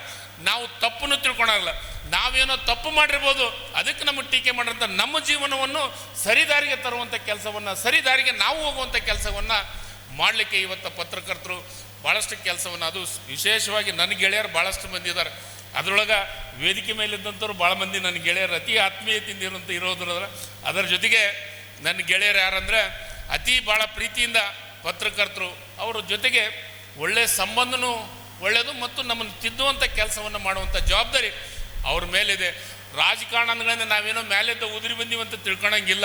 ನಾವು ತಪ್ಪನ್ನು ತಿಳ್ಕೊಳಂಗಿಲ್ಲ. ನಾವೇನೋ ತಪ್ಪು ಮಾಡಿರ್ಬೋದು, ಅದಕ್ಕೆ ನಮಗೆ ಟೀಕೆ ಮಾಡ್ರಂತ ನಮ್ಮ ಜೀವನವನ್ನು ಸರಿದಾರಿಗೆ ತರುವಂಥ ಕೆಲಸವನ್ನು, ಸರಿದಾರಿಗೆ ನಾವು ಹೋಗುವಂಥ ಕೆಲಸವನ್ನು ಮಾಡಲಿಕ್ಕೆ ಇವತ್ತು ಪತ್ರಕರ್ತರು ಭಾಳಷ್ಟು ಕೆಲಸವನ್ನು, ಅದು ವಿಶೇಷವಾಗಿ ನನ್ನ ಗೆಳೆಯರು ಭಾಳಷ್ಟು ಮಂದಿ ಇದ್ದಾರೆ. ಅದರೊಳಗೆ ವೇದಿಕೆ ಮೇಲಿದ್ದಂಥವ್ರು ಭಾಳ ಮಂದಿ ನನ್ನ ಗೆಳೆಯರು ಅತಿ ಆತ್ಮೀಯತೆಯಿಂದ ಇರೋದ್ರ. ಅದರ ಜೊತೆಗೆ ನನ್ನ ಗೆಳೆಯರು ಯಾರಂದರೆ ಅತಿ ಭಾಳ ಪ್ರೀತಿಯಿಂದ ಪತ್ರಕರ್ತರು, ಅವರ ಜೊತೆಗೆ ಒಳ್ಳೆಯ ಸಂಬಂಧನೂ ಒಳ್ಳೆಯದು ಮತ್ತು ನಮ್ಮನ್ನು ತಿದ್ದುವಂಥ ಕೆಲಸವನ್ನು ಮಾಡುವಂಥ ಜವಾಬ್ದಾರಿ ಅವ್ರ ಮೇಲಿದೆ. ರಾಜಕಾರಣಗಳಿಂದ ನಾವೇನೋ ಮೇಲೆದ್ದು ಉದುರಿ ಬಂದೀವಂತ ತಿಳ್ಕೊಳಂಗಿಲ್ಲ.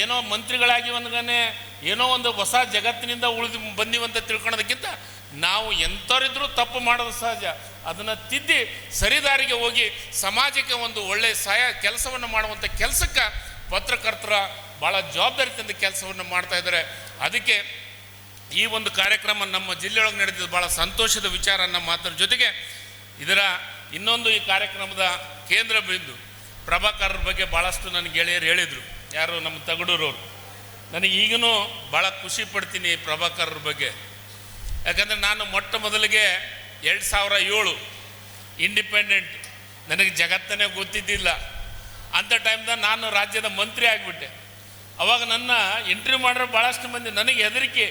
ಏನೋ ಮಂತ್ರಿಗಳಾಗಿ ಒಂದ್ಗನೆ ಏನೋ ಒಂದು ಹೊಸ ಜಗತ್ತಿನಿಂದ ಉಳಿದು ಬಂದೀವಂತ ತಿಳ್ಕೊಳೋದಕ್ಕಿಂತ ನಾವು ಎಂಥವರಿದ್ರೂ ತಪ್ಪು ಮಾಡೋದು ಸಹಜ. ಅದನ್ನು ತಿದ್ದಿ ಸರಿದಾರಿಗೆ ಹೋಗಿ ಸಮಾಜಕ್ಕೆ ಒಂದು ಒಳ್ಳೆಯ ಕೆಲಸವನ್ನು ಮಾಡುವಂಥ ಕೆಲಸಕ್ಕೆ ಪತ್ರಕರ್ತರ ಭಾಳ ಜವಾಬ್ದಾರಿಯಿಂದ ಕೆಲಸವನ್ನು ಮಾಡ್ತಾ ಇದ್ದಾರೆ. ಅದಕ್ಕೆ ಈ ಒಂದು ಕಾರ್ಯಕ್ರಮ ನಮ್ಮ ಜಿಲ್ಲೆಯೊಳಗೆ ನಡೆದಿದ್ದು ಭಾಳ ಸಂತೋಷದ ವಿಚಾರ. ನಮ್ಮ ಮಾತರ ಜೊತೆಗೆ ಇದರ ಇನ್ನೊಂದು ಈ ಕಾರ್ಯಕ್ರಮದ ಕೇಂದ್ರ ಬಿಂದು ಪ್ರಭಾಕರ್ರ ಬಗ್ಗೆ ಭಾಳಷ್ಟು ನನ್ನ ಗೆಳೆಯರು ಹೇಳಿದರು. ಯಾರು ನಮ್ಮ ತಗಡೂರವರು. ನನಗೆ ಈಗಲೂ ಭಾಳ ಖುಷಿ ಪಡ್ತೀನಿ ಪ್ರಭಾಕರ್ರ ಬಗ್ಗೆ. ಯಾಕಂದರೆ ನಾನು ಮೊಟ್ಟ ಮೊದಲಿಗೆ 2007 ಇಂಡಿಪೆಂಡೆಂಟ್, ನನಗೆ ಜಗತ್ತನ್ನೇ ಗೊತ್ತಿದ್ದಿಲ್ಲ. ಅಂಥ ಟೈಮ್ದಾಗ ನಾನು ರಾಜ್ಯದ ಮಂತ್ರಿ ಆಗಿಬಿಟ್ಟೆ. ಅವಾಗ ನನ್ನ ಇಂಟರ್ವ್ಯೂ ಮಾಡೋರು ಭಾಳಷ್ಟು ಮಂದಿ, ನನಗೆ ಹೆದರಿಕೆ,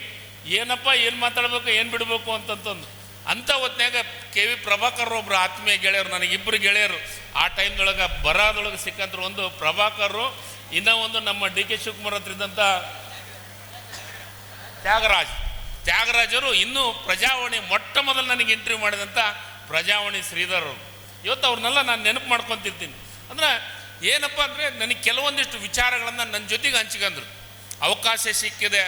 ಏನಪ್ಪ ಏನು ಮಾತಾಡಬೇಕು ಏನು ಬಿಡಬೇಕು ಅಂತಂತಂದು. ಅಂಥ ಹೊತ್ನ್ಯಾಗ KV ಪ್ರಭಾಕರ್ ಒಬ್ಬರು ಆತ್ಮೀಯ ಗೆಳೆಯರು, ನನಗಿಬ್ಬರು ಗೆಳೆಯರು ಆ ಟೈಮ್ದೊಳಗೆ ಬರದೊಳಗೆ ಸಿಕ್ಕಂತರು. ಒಂದು ಪ್ರಭಾಕರ್ರು, ಇನ್ನೂ ಒಂದು ನಮ್ಮ DK ಶಿವಕುಮಾರ್ ಹತ್ರ ಇದ್ದಂಥ ತ್ಯಾಗರಾಜರು, ಇನ್ನೂ ಪ್ರಜಾವಾಣಿ ಮೊಟ್ಟ ಮೊದಲು ನನಗೆ ಇಂಟರ್ವ್ಯೂ ಮಾಡಿದಂಥ ಪ್ರಜಾವಾಣಿ ಶ್ರೀಧರ್ ಅವರು. ಇವತ್ತು ಅವ್ರನ್ನೆಲ್ಲ ನಾನು ನೆನಪು ಮಾಡ್ಕೊತಿರ್ತೀನಿ. ಅಂದರೆ ಏನಪ್ಪ ಅಂದರೆ ನನಗೆ ಕೆಲವೊಂದಿಷ್ಟು ವಿಚಾರಗಳನ್ನು ನನ್ನ ಜೊತೆಗೆ ಹಂಚ್ಕೊಂಡ್ರು. ಅವಕಾಶ ಸಿಕ್ಕಿದೆ,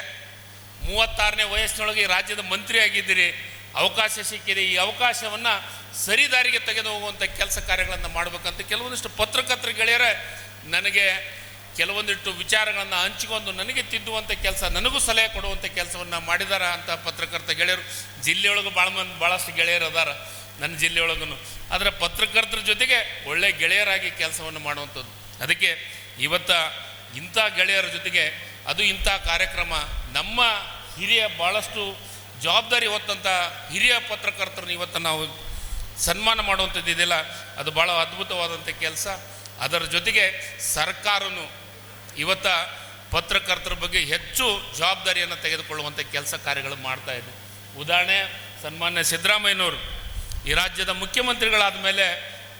36ನೇ ವಯಸ್ಸಿನೊಳಗೆ ರಾಜ್ಯದ ಮಂತ್ರಿ ಆಗಿದ್ದೀರಿ, ಅವಕಾಶ ಸಿಕ್ಕಿದೆ, ಈ ಅವಕಾಶವನ್ನು ಸರಿದಾರಿಗೆ ತೆಗೆದು ಹೋಗುವಂಥ ಕೆಲಸ ಕಾರ್ಯಗಳನ್ನು ಮಾಡಬೇಕಂತ ಕೆಲವೊಂದಿಷ್ಟು ಪತ್ರಕರ್ತರ ಗೆಳೆಯರೇ ನನಗೆ ಕೆಲವೊಂದಿಷ್ಟು ವಿಚಾರಗಳನ್ನು ಹಂಚಿಕೊಂಡು ನನಗೆ ತಿದ್ದುವಂಥ ಕೆಲಸ, ನನಗೂ ಸಲಹೆ ಕೊಡುವಂಥ ಕೆಲಸವನ್ನು ಮಾಡಿದಾರ ಅಂತ ಪತ್ರಕರ್ತ ಗೆಳೆಯರು ಜಿಲ್ಲೆಯೊಳಗೆ ಭಾಳಷ್ಟು ಗೆಳೆಯರು ಅದಾರ ನನ್ನ ಜಿಲ್ಲೆಯೊಳಗೂ. ಆದರೆ ಪತ್ರಕರ್ತರ ಜೊತೆಗೆ ಒಳ್ಳೆಯ ಗೆಳೆಯರಾಗಿ ಕೆಲಸವನ್ನು ಮಾಡುವಂಥದ್ದು. ಅದಕ್ಕೆ ಇವತ್ತು ಇಂಥ ಗೆಳೆಯರ ಜೊತೆಗೆ ಅದು ಇಂಥ ಕಾರ್ಯಕ್ರಮ, ನಮ್ಮ ಹಿರಿಯ ಭಾಳಷ್ಟು ಜವಾಬ್ದಾರಿ ಹೊತ್ತಂಥ ಹಿರಿಯ ಪತ್ರಕರ್ತರನ್ನ ಇವತ್ತು ನಾವು ಸನ್ಮಾನ ಮಾಡುವಂಥದ್ದು ಇದೆಯಲ್ಲ, ಅದು ಭಾಳ ಅದ್ಭುತವಾದಂಥ ಕೆಲಸ. ಅದರ ಜೊತೆಗೆ ಸರ್ಕಾರನು ಇವತ್ತು ಪತ್ರಕರ್ತರ ಬಗ್ಗೆ ಹೆಚ್ಚು ಜವಾಬ್ದಾರಿಯನ್ನು ತೆಗೆದುಕೊಳ್ಳುವಂಥ ಕೆಲಸ ಕಾರ್ಯಗಳು ಮಾಡ್ತಾ ಇದೆ. ಉದಾಹರಣೆ, ಸನ್ಮಾನ್ಯ ಸಿದ್ದರಾಮಯ್ಯನವರು ಈ ರಾಜ್ಯದ ಮುಖ್ಯಮಂತ್ರಿಗಳಾದ ಮೇಲೆ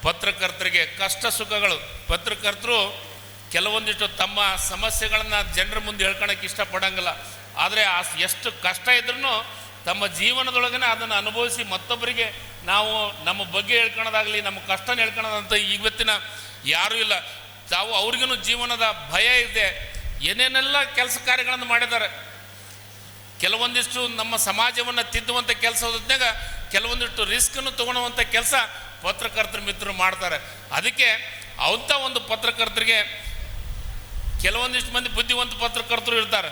ಪತ್ರಕರ್ತರಿಗೆ ಕಷ್ಟ ಸುಖಗಳು, ಪತ್ರಕರ್ತರು ಕೆಲವೊಂದಿಷ್ಟು ತಮ್ಮ ಸಮಸ್ಯೆಗಳನ್ನು ಜನರ ಮುಂದೆ ಹೇಳ್ಕೊಳಕ್ಕೆ ಇಷ್ಟಪಡೋಂಗಿಲ್ಲ. ಆದರೆ ಎಷ್ಟು ಕಷ್ಟ ಇದ್ರೂ ತಮ್ಮ ಜೀವನದೊಳಗನೆ ಅದನ್ನು ಅನುಭವಿಸಿ ಮತ್ತೊಬ್ಬರಿಗೆ ನಾವು ನಮ್ಮ ಬಗ್ಗೆ ಹೇಳ್ಕೊಳೋದಾಗಲಿ, ನಮ್ಮ ಕಷ್ಟನ ಹೇಳ್ಕೊಳೋದಂತ ಇವತ್ತಿನ ಯಾರೂ ಇಲ್ಲ. ತಾವು ಅವ್ರಿಗೂ ಜೀವನದ ಭಯ ಇದೆ, ಏನೇನೆಲ್ಲ ಕೆಲಸ ಕಾರ್ಯಗಳನ್ನು ಮಾಡಿದ್ದಾರೆ. ಕೆಲವೊಂದಿಷ್ಟು ನಮ್ಮ ಸಮಾಜವನ್ನು ತಿದ್ದುವಂಥ ಕೆಲಸ ಹೊತ್ನಾಗ ಕೆಲವೊಂದಿಷ್ಟು ರಿಸ್ಕನ್ನು ತೊಗೊಳ್ಳುವಂಥ ಕೆಲಸ ಪತ್ರಕರ್ತರ ಮಿತ್ರರು ಮಾಡ್ತಾರೆ. ಅದಕ್ಕೆ ಅಂಥ ಒಂದು ಪತ್ರಕರ್ತರಿಗೆ ಕೆಲವೊಂದಿಷ್ಟು ಮಂದಿ ಬುದ್ಧಿವಂತ ಪತ್ರಕರ್ತರು ಇರ್ತಾರೆ,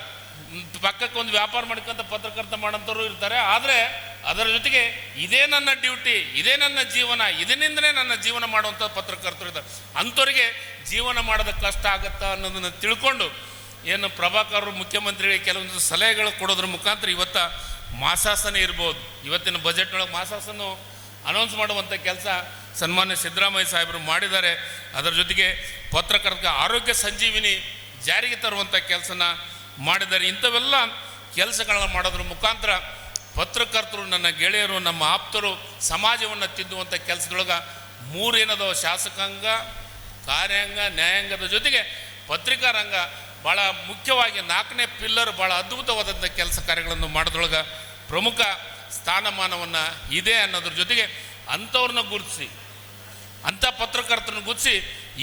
ಪಕ್ಕಕ್ಕೆ ಒಂದು ವ್ಯಾಪಾರ ಮಾಡ್ಕೊಂತ ಪತ್ರಕರ್ತ ಮಾಡೋಂಥವ್ರು ಇರ್ತಾರೆ. ಆದರೆ ಅದರ ಜೊತೆಗೆ ಇದೇ ನನ್ನ ಡ್ಯೂಟಿ, ಇದೇ ನನ್ನ ಜೀವನ, ಇದರಿಂದಲೇ ನನ್ನ ಜೀವನ ಮಾಡುವಂಥ ಪತ್ರಕರ್ತರು ಇದ್ದಾರೆ. ಅಂಥವ್ರಿಗೆ ಜೀವನ ಮಾಡೋದು ಕಷ್ಟ ಆಗುತ್ತಾ ಅನ್ನೋದನ್ನು ತಿಳ್ಕೊಂಡು ಏನು ಪ್ರಭಾಕರ್ ಮುಖ್ಯಮಂತ್ರಿಗೆ ಕೆಲವೊಂದು ಸಲಹೆಗಳು ಕೊಡೋದ್ರ ಮುಖಾಂತರ ಇವತ್ತು ಮಾಸಾಸನ ಇರ್ಬೋದು. ಇವತ್ತಿನ ಬಜೆಟ್ನೊಳಗೆ ಮಾಸಾಸನ ಅನೌನ್ಸ್ ಮಾಡುವಂಥ ಕೆಲಸ ಸನ್ಮಾನ್ಯ ಸಿದ್ದರಾಮಯ್ಯ ಸಾಹೇಬರು ಮಾಡಿದ್ದಾರೆ. ಅದರ ಜೊತೆಗೆ ಪತ್ರಕರ್ತರ ಆರೋಗ್ಯ ಸಂಜೀವಿನಿ ಜಾರಿಗೆ ತರುವಂಥ ಕೆಲಸನ ಮಾಡಿದ್ದಾರೆ. ಇಂಥವೆಲ್ಲ ಕೆಲಸಗಳನ್ನ ಮಾಡೋದ್ರ ಮುಖಾಂತರ ಪತ್ರಕರ್ತರು, ನನ್ನ ಗೆಳೆಯರು, ನಮ್ಮ ಆಪ್ತರು ಸಮಾಜವನ್ನು ತಿದ್ದುವಂಥ ಕೆಲಸದೊಳಗೆ ಮೂರೇನದೋ ಶಾಸಕಾಂಗ, ಕಾರ್ಯಾಂಗ, ನ್ಯಾಯಾಂಗದ ಜೊತೆಗೆ ಪತ್ರಿಕಾ ರಂಗ ಭಾಳ ಮುಖ್ಯವಾಗಿ 4ನೇ ಪಿಲ್ಲರ್ ಭಾಳ ಅದ್ಭುತವಾದಂಥ ಕೆಲಸ ಕಾರ್ಯಗಳನ್ನು ಮಾಡೋದ್ರೊಳಗೆ ಪ್ರಮುಖ ಸ್ಥಾನಮಾನವನ್ನು ಇದೆ ಅನ್ನೋದ್ರ ಜೊತೆಗೆ ಅಂಥವ್ರನ್ನ ಗುರುತಿಸಿ, ಅಂಥ ಪತ್ರಕರ್ತರನ್ನ ಗುರುತಿಸಿ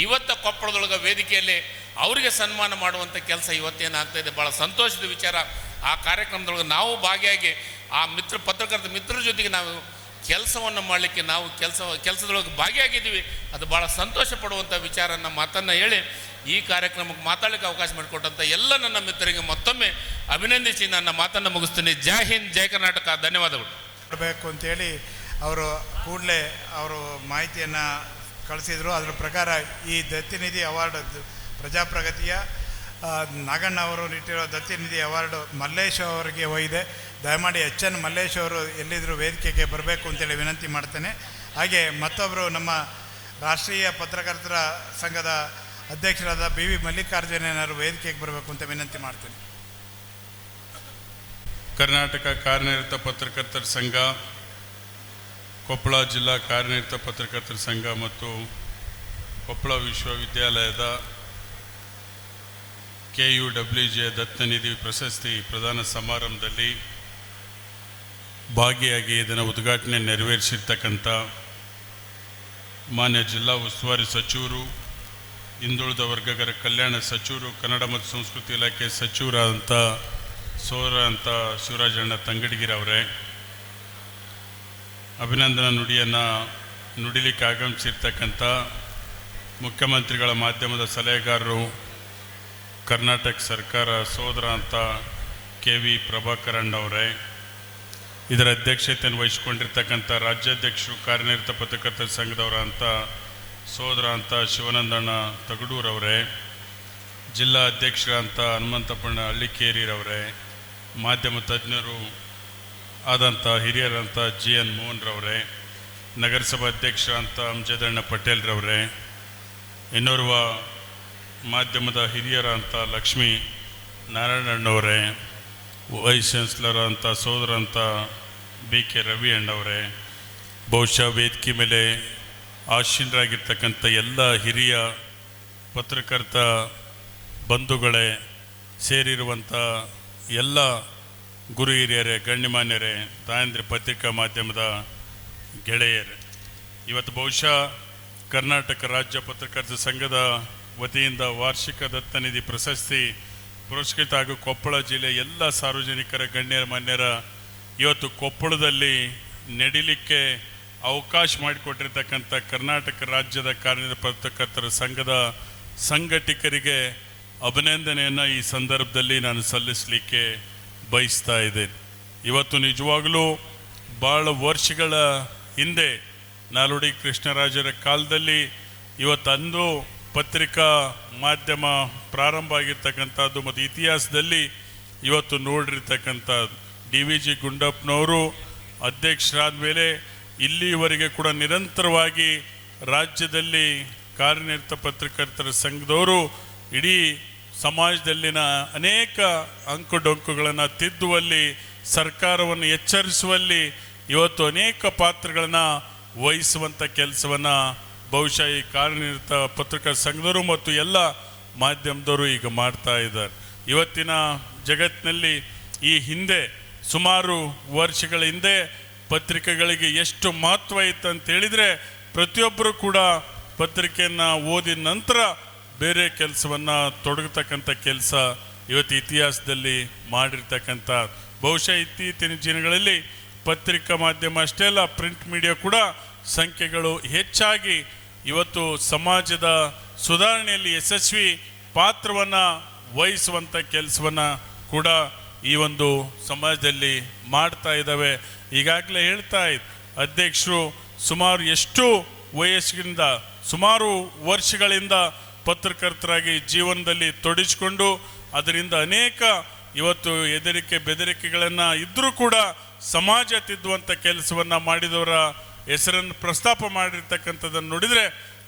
ಇವತ್ತು ಕೊಪ್ಪಳದೊಳಗೆ ವೇದಿಕೆಯಲ್ಲಿ ಅವರಿಗೆ ಸನ್ಮಾನ ಮಾಡುವಂಥ ಕೆಲಸ ಇವತ್ತೇನಾಗ್ತಾಯಿದೆ, ಭಾಳ ಸಂತೋಷದ ವಿಚಾರ. ಆ ಕಾರ್ಯಕ್ರಮದೊಳಗೆ ನಾವು ಭಾಗಿಯಾಗಿ ಆ ಪತ್ರಕರ್ತ ಮಿತ್ರರ ಜೊತೆಗೆ ನಾವು ಕೆಲಸವನ್ನು ಮಾಡಲಿಕ್ಕೆ ನಾವು ಕೆಲಸದೊಳಗೆ ಭಾಗಿಯಾಗಿದ್ದೀವಿ. ಅದು ಭಾಳ ಸಂತೋಷ ಪಡುವಂಥ ವಿಚಾರನ ಮಾತನ್ನು ಹೇಳಿ ಈ ಕಾರ್ಯಕ್ರಮಕ್ಕೆ ಮಾತಾಡಲಿಕ್ಕೆ ಅವಕಾಶ ಮಾಡಿಕೊಟ್ಟಂಥ ಎಲ್ಲ ನನ್ನ ಮಿತ್ರರಿಗೆ ಮತ್ತೊಮ್ಮೆ ಅಭಿನಂದಿಸಿ ನನ್ನ ಮಾತನ್ನು ಮುಗಿಸ್ತೀನಿ. ಜೈ ಹಿಂದ್, ಜೈ ಕರ್ನಾಟಕ. ಧನ್ಯವಾದಗಳು. ಮಾಡಬೇಕು ಅಂತೇಳಿ ಅವರು ಕೂಡಲೇ ಅವರು ಮಾಹಿತಿಯನ್ನು ಕಳಿಸಿದರು. ಅದರ ಪ್ರಕಾರ ಈ ದತ್ತಿನಿಧಿ ಅವಾರ್ಡ್ ಪ್ರಜಾಪ್ರಗತಿಯ ನಾಗಣ್ಣ ಅವರು ಇಟ್ಟಿರೋ ದತ್ತಿನಿಧಿ ಅವಾರ್ಡು ಮಲ್ಲೇಶ್ ಅವರಿಗೆ ಹೋಗಿದೆ. ದಯಮಾಡಿ ಎನ್ ಮಲ್ಲೇಶ್ ಅವರು ಎಲ್ಲಿದ್ದರೂ ವೇದಿಕೆಗೆ ಬರಬೇಕು ಅಂತೇಳಿ ವಿನಂತಿ ಮಾಡ್ತೇನೆ. ಹಾಗೆ ಮತ್ತೊಬ್ಬರು ನಮ್ಮ ರಾಷ್ಟ್ರೀಯ ಪತ್ರಕರ್ತರ ಸಂಘದ ಅಧ್ಯಕ್ಷರಾದ BV ಮಲ್ಲಿಕಾರ್ಜುನರು ವೇದಿಕೆಗೆ ಬರಬೇಕು ಅಂತ ವಿನಂತಿ ಮಾಡ್ತೇನೆ. ಕರ್ನಾಟಕ ಕಾರ್ಯನಿರತ ಪತ್ರಕರ್ತರ ಸಂಘ, ಕೊಪ್ಪಳ ಜಿಲ್ಲಾ ಕಾರ್ಯನಿರತ ಪತ್ರಕರ್ತರ ಸಂಘ ಮತ್ತು ಕೊಪ್ಪಳ ವಿಶ್ವವಿದ್ಯಾಲಯದ KUWJ ದತ್ತನಿಧಿ ಪ್ರಶಸ್ತಿ ಪ್ರದಾನ ಸಮಾರಂಭದಲ್ಲಿ ಭಾಗಿಯಾಗಿ ಇದನ್ನು ಉದ್ಘಾಟನೆ ನೆರವೇರಿಸಿರ್ತಕ್ಕಂಥ ಮಾನ್ಯ ಜಿಲ್ಲಾ ಉಸ್ತುವಾರಿ ಸಚಿವರು, ಹಿಂದುಳಿದ ವರ್ಗಗಳ ಕಲ್ಯಾಣ ಸಚಿವರು, ಕನ್ನಡ ಮತ್ತು ಸಂಸ್ಕೃತಿ ಇಲಾಖೆ ಸಚಿವರಾದಂಥ ಸೋದರ ಶಿವರಾಜಣ್ಣ ತಂಗಡಗಿರವರೇ, ಅಭಿನಂದನಾ ನುಡಿಯನ್ನು ನುಡಿಲಿಕ್ಕೆ ಆಗಮಿಸಿರ್ತಕ್ಕಂಥ ಮುಖ್ಯಮಂತ್ರಿಗಳ ಮಾಧ್ಯಮದ ಸಲಹೆಗಾರರು, ಕರ್ನಾಟಕ ಸರ್ಕಾರ ಸೋದರ KV ಪ್ರಭಾಕರಣ್ಣ ಅವರೇ, ಇದರ ಅಧ್ಯಕ್ಷತೆಯನ್ನು ವಹಿಸಿಕೊಂಡಿರ್ತಕ್ಕಂಥ ರಾಜ್ಯಾಧ್ಯಕ್ಷರು ಕಾರ್ಯನಿರತ ಪತ್ರಕರ್ತರ ಸಂಘದವರ ಸೋದರ ಶಿವಾನಂದಣ್ಣ ತಗಡೂರವರೇ, ಜಿಲ್ಲಾ ಅಧ್ಯಕ್ಷರಂತ ಹನುಮಂತಪ್ಪಣ್ಣ ಹಳ್ಳಿಕೇರಿರವರೇ, ಮಾಧ್ಯಮ ತಜ್ಞರು ಆದಂಥ ಹಿರಿಯರಂಥ GN ಮೋಹನ್ರವರೇ, ನಗರಸಭಾ ಅಧ್ಯಕ್ಷರಂತ ಅಮ್ಜದಣ್ಣ ಪಟೇಲ್ರವರೇ, ಇನ್ನೋರ್ವ ಮಾಧ್ಯಮದ ಹಿರಿಯರಂತ ಲಕ್ಷ್ಮೀ ನಾರಾಯಣಣ್ಣವರೇ, ವೈಸ್ ಚಾನ್ಸಲರ್ ಅಂತ ಸೋದರಂತ BK ರವಿ ಅಣ್ಣವರೇ, ಬಹುಶಃ ವೇದಿಕೆ ಮೇಲೆ ಆಶೀನರಾಗಿರ್ತಕ್ಕಂಥ ಎಲ್ಲ ಹಿರಿಯ ಪತ್ರಕರ್ತ ಬಂಧುಗಳೇ, ಸೇರಿರುವಂಥ ಎಲ್ಲ ಗುರು ಹಿರಿಯರೇ, ಗಣ್ಯಮಾನ್ಯರೇ, ತಾಯಂದ್ರೆ ಪತ್ರಿಕಾ ಮಾಧ್ಯಮದ ಗೆಳೆಯರೇ, ಇವತ್ತು ಬಹುಶಃ ಕರ್ನಾಟಕ ರಾಜ್ಯ ಪತ್ರಕರ್ತರ ಸಂಘದ ವತಿಯಿಂದ ವಾರ್ಷಿಕ ದತ್ತನಿಧಿ ಪ್ರಶಸ್ತಿ ಪುರಸ್ಕೃತ ಹಾಗೂ ಕೊಪ್ಪಳ ಜಿಲ್ಲೆಯ ಎಲ್ಲ ಸಾರ್ವಜನಿಕರ ಗಣ್ಯರ ಮಾನ್ಯರ ಇವತ್ತು ಕೊಪ್ಪಳದಲ್ಲಿ ನಡೀಲಿಕ್ಕೆ ಅವಕಾಶ ಮಾಡಿಕೊಟ್ಟಿರ್ತಕ್ಕಂಥ ಕರ್ನಾಟಕ ರಾಜ್ಯದ ಕಾರ್ಯನಿರತ ಪತ್ರಕರ್ತರ ಸಂಘದ ಸಂಘಟಕರಿಗೆ ಅಭಿನಂದನೆಯನ್ನು ಈ ಸಂದರ್ಭದಲ್ಲಿ ನಾನು ಸಲ್ಲಿಸಲಿಕ್ಕೆ ಬಯಸ್ತಾ ಇದ್ದೇನೆ. ಇವತ್ತು ನಿಜವಾಗಲೂ ಭಾಳ ವರ್ಷಗಳ ಹಿಂದೆ ನಾಲ್ವಡಿ ಕೃಷ್ಣರಾಜರ ಕಾಲದಲ್ಲಿ ಇವತ್ತಂದು ಪತ್ರಿಕಾ ಮಾಧ್ಯಮ ಪ್ರಾರಂಭ ಆಗಿರ್ತಕ್ಕಂಥದ್ದು ಮತ್ತು ಇತಿಹಾಸದಲ್ಲಿ ಇವತ್ತು ನೋಡಿರ್ತಕ್ಕಂಥದ್ದು DVG ಗುಂಡಪ್ಪನವರು ಅಧ್ಯಕ್ಷರಾದ ಮೇಲೆ ಇಲ್ಲಿವರೆಗೆ ಕೂಡ ನಿರಂತರವಾಗಿ ರಾಜ್ಯದಲ್ಲಿ ಕಾರ್ಯನಿರತ ಪತ್ರಕರ್ತರ ಸಂಘದವರು ಇಡೀ ಸಮಾಜದಲ್ಲಿನ ಅನೇಕ ಅಂಕುಡೊಂಕುಗಳನ್ನು ತಿದ್ದುವಲ್ಲಿ, ಸರ್ಕಾರವನ್ನು ಎಚ್ಚರಿಸುವಲ್ಲಿ ಇವತ್ತು ಅನೇಕ ಪಾತ್ರಗಳನ್ನು ವಹಿಸುವಂಥ ಕೆಲಸವನ್ನು ಬಹುಶಃ ಈ ಕಾರ್ಯನಿರತ ಪತ್ರಕರ್ತರ ಸಂಘದವರು ಮತ್ತು ಎಲ್ಲ ಮಾಧ್ಯಮದವರು ಈಗ ಮಾಡ್ತಾ ಇದ್ದಾರೆ. ಇವತ್ತಿನ ಜಗತ್ತಿನಲ್ಲಿ ಈ ಹಿಂದೆ ಸುಮಾರು ವರ್ಷಗಳ ಹಿಂದೆ ಪತ್ರಿಕೆಗಳಿಗೆ ಎಷ್ಟು ಮಹತ್ವ ಇತ್ತು ಅಂತ ಹೇಳಿದರೆ, ಪ್ರತಿಯೊಬ್ಬರು ಕೂಡ ಪತ್ರಿಕೆಯನ್ನು ಓದಿದ ನಂತರ ಬೇರೆ ಕೆಲಸವನ್ನು ತೊಡಗತಕ್ಕಂಥ ಕೆಲಸ ಇವತ್ತು ಇತಿಹಾಸದಲ್ಲಿ ಮಾಡಿರ್ತಕ್ಕಂಥ. ಬಹುಶಃ ಇತ್ತೀಚಿನ ದಿನಗಳಲ್ಲಿ ಪತ್ರಿಕಾ ಮಾಧ್ಯಮ ಅಷ್ಟೇ ಅಲ್ಲ, ಪ್ರಿಂಟ್ ಮೀಡಿಯಾ ಕೂಡ ಸಂಖ್ಯೆಗಳು ಹೆಚ್ಚಾಗಿ ಇವತ್ತು ಸಮಾಜದ ಸುಧಾರಣೆಯಲ್ಲಿ ಯಶಸ್ವಿ ಪಾತ್ರವನ್ನು ವಹಿಸುವಂಥ ಕೆಲಸವನ್ನು ಕೂಡ ಈ ಒಂದು ಸಮಾಜದಲ್ಲಿ ಮಾಡ್ತಾ ಇದ್ದಾವೆ. ಈಗಾಗಲೇ ಹೇಳ್ತಾ ಇದ್ದ ಅಧ್ಯಕ್ಷರು ಸುಮಾರು ಎಷ್ಟು ವಯಸ್ಸಿನಿಂದ ಸುಮಾರು ವರ್ಷಗಳಿಂದ ಪತ್ರಕರ್ತರಾಗಿ ಜೀವನದಲ್ಲಿ ತೊಡಗಿಸಿಕೊಂಡು ಅದರಿಂದ ಅನೇಕ ಇವತ್ತು ಹೆದರಿಕೆ ಬೆದರಿಕೆಗಳನ್ನು ಇದ್ದರೂ ಕೂಡ ಸಮಾಜ ತಿದ್ದುವಂಥ ಕೆಲಸವನ್ನು ಮಾಡಿದವರ ಹೆಸರನ್ನು ಪ್ರಸ್ತಾಪ ಮಾಡಿರ್ತಕ್ಕಂಥದ್ದನ್ನು ನೋಡಿದರೆ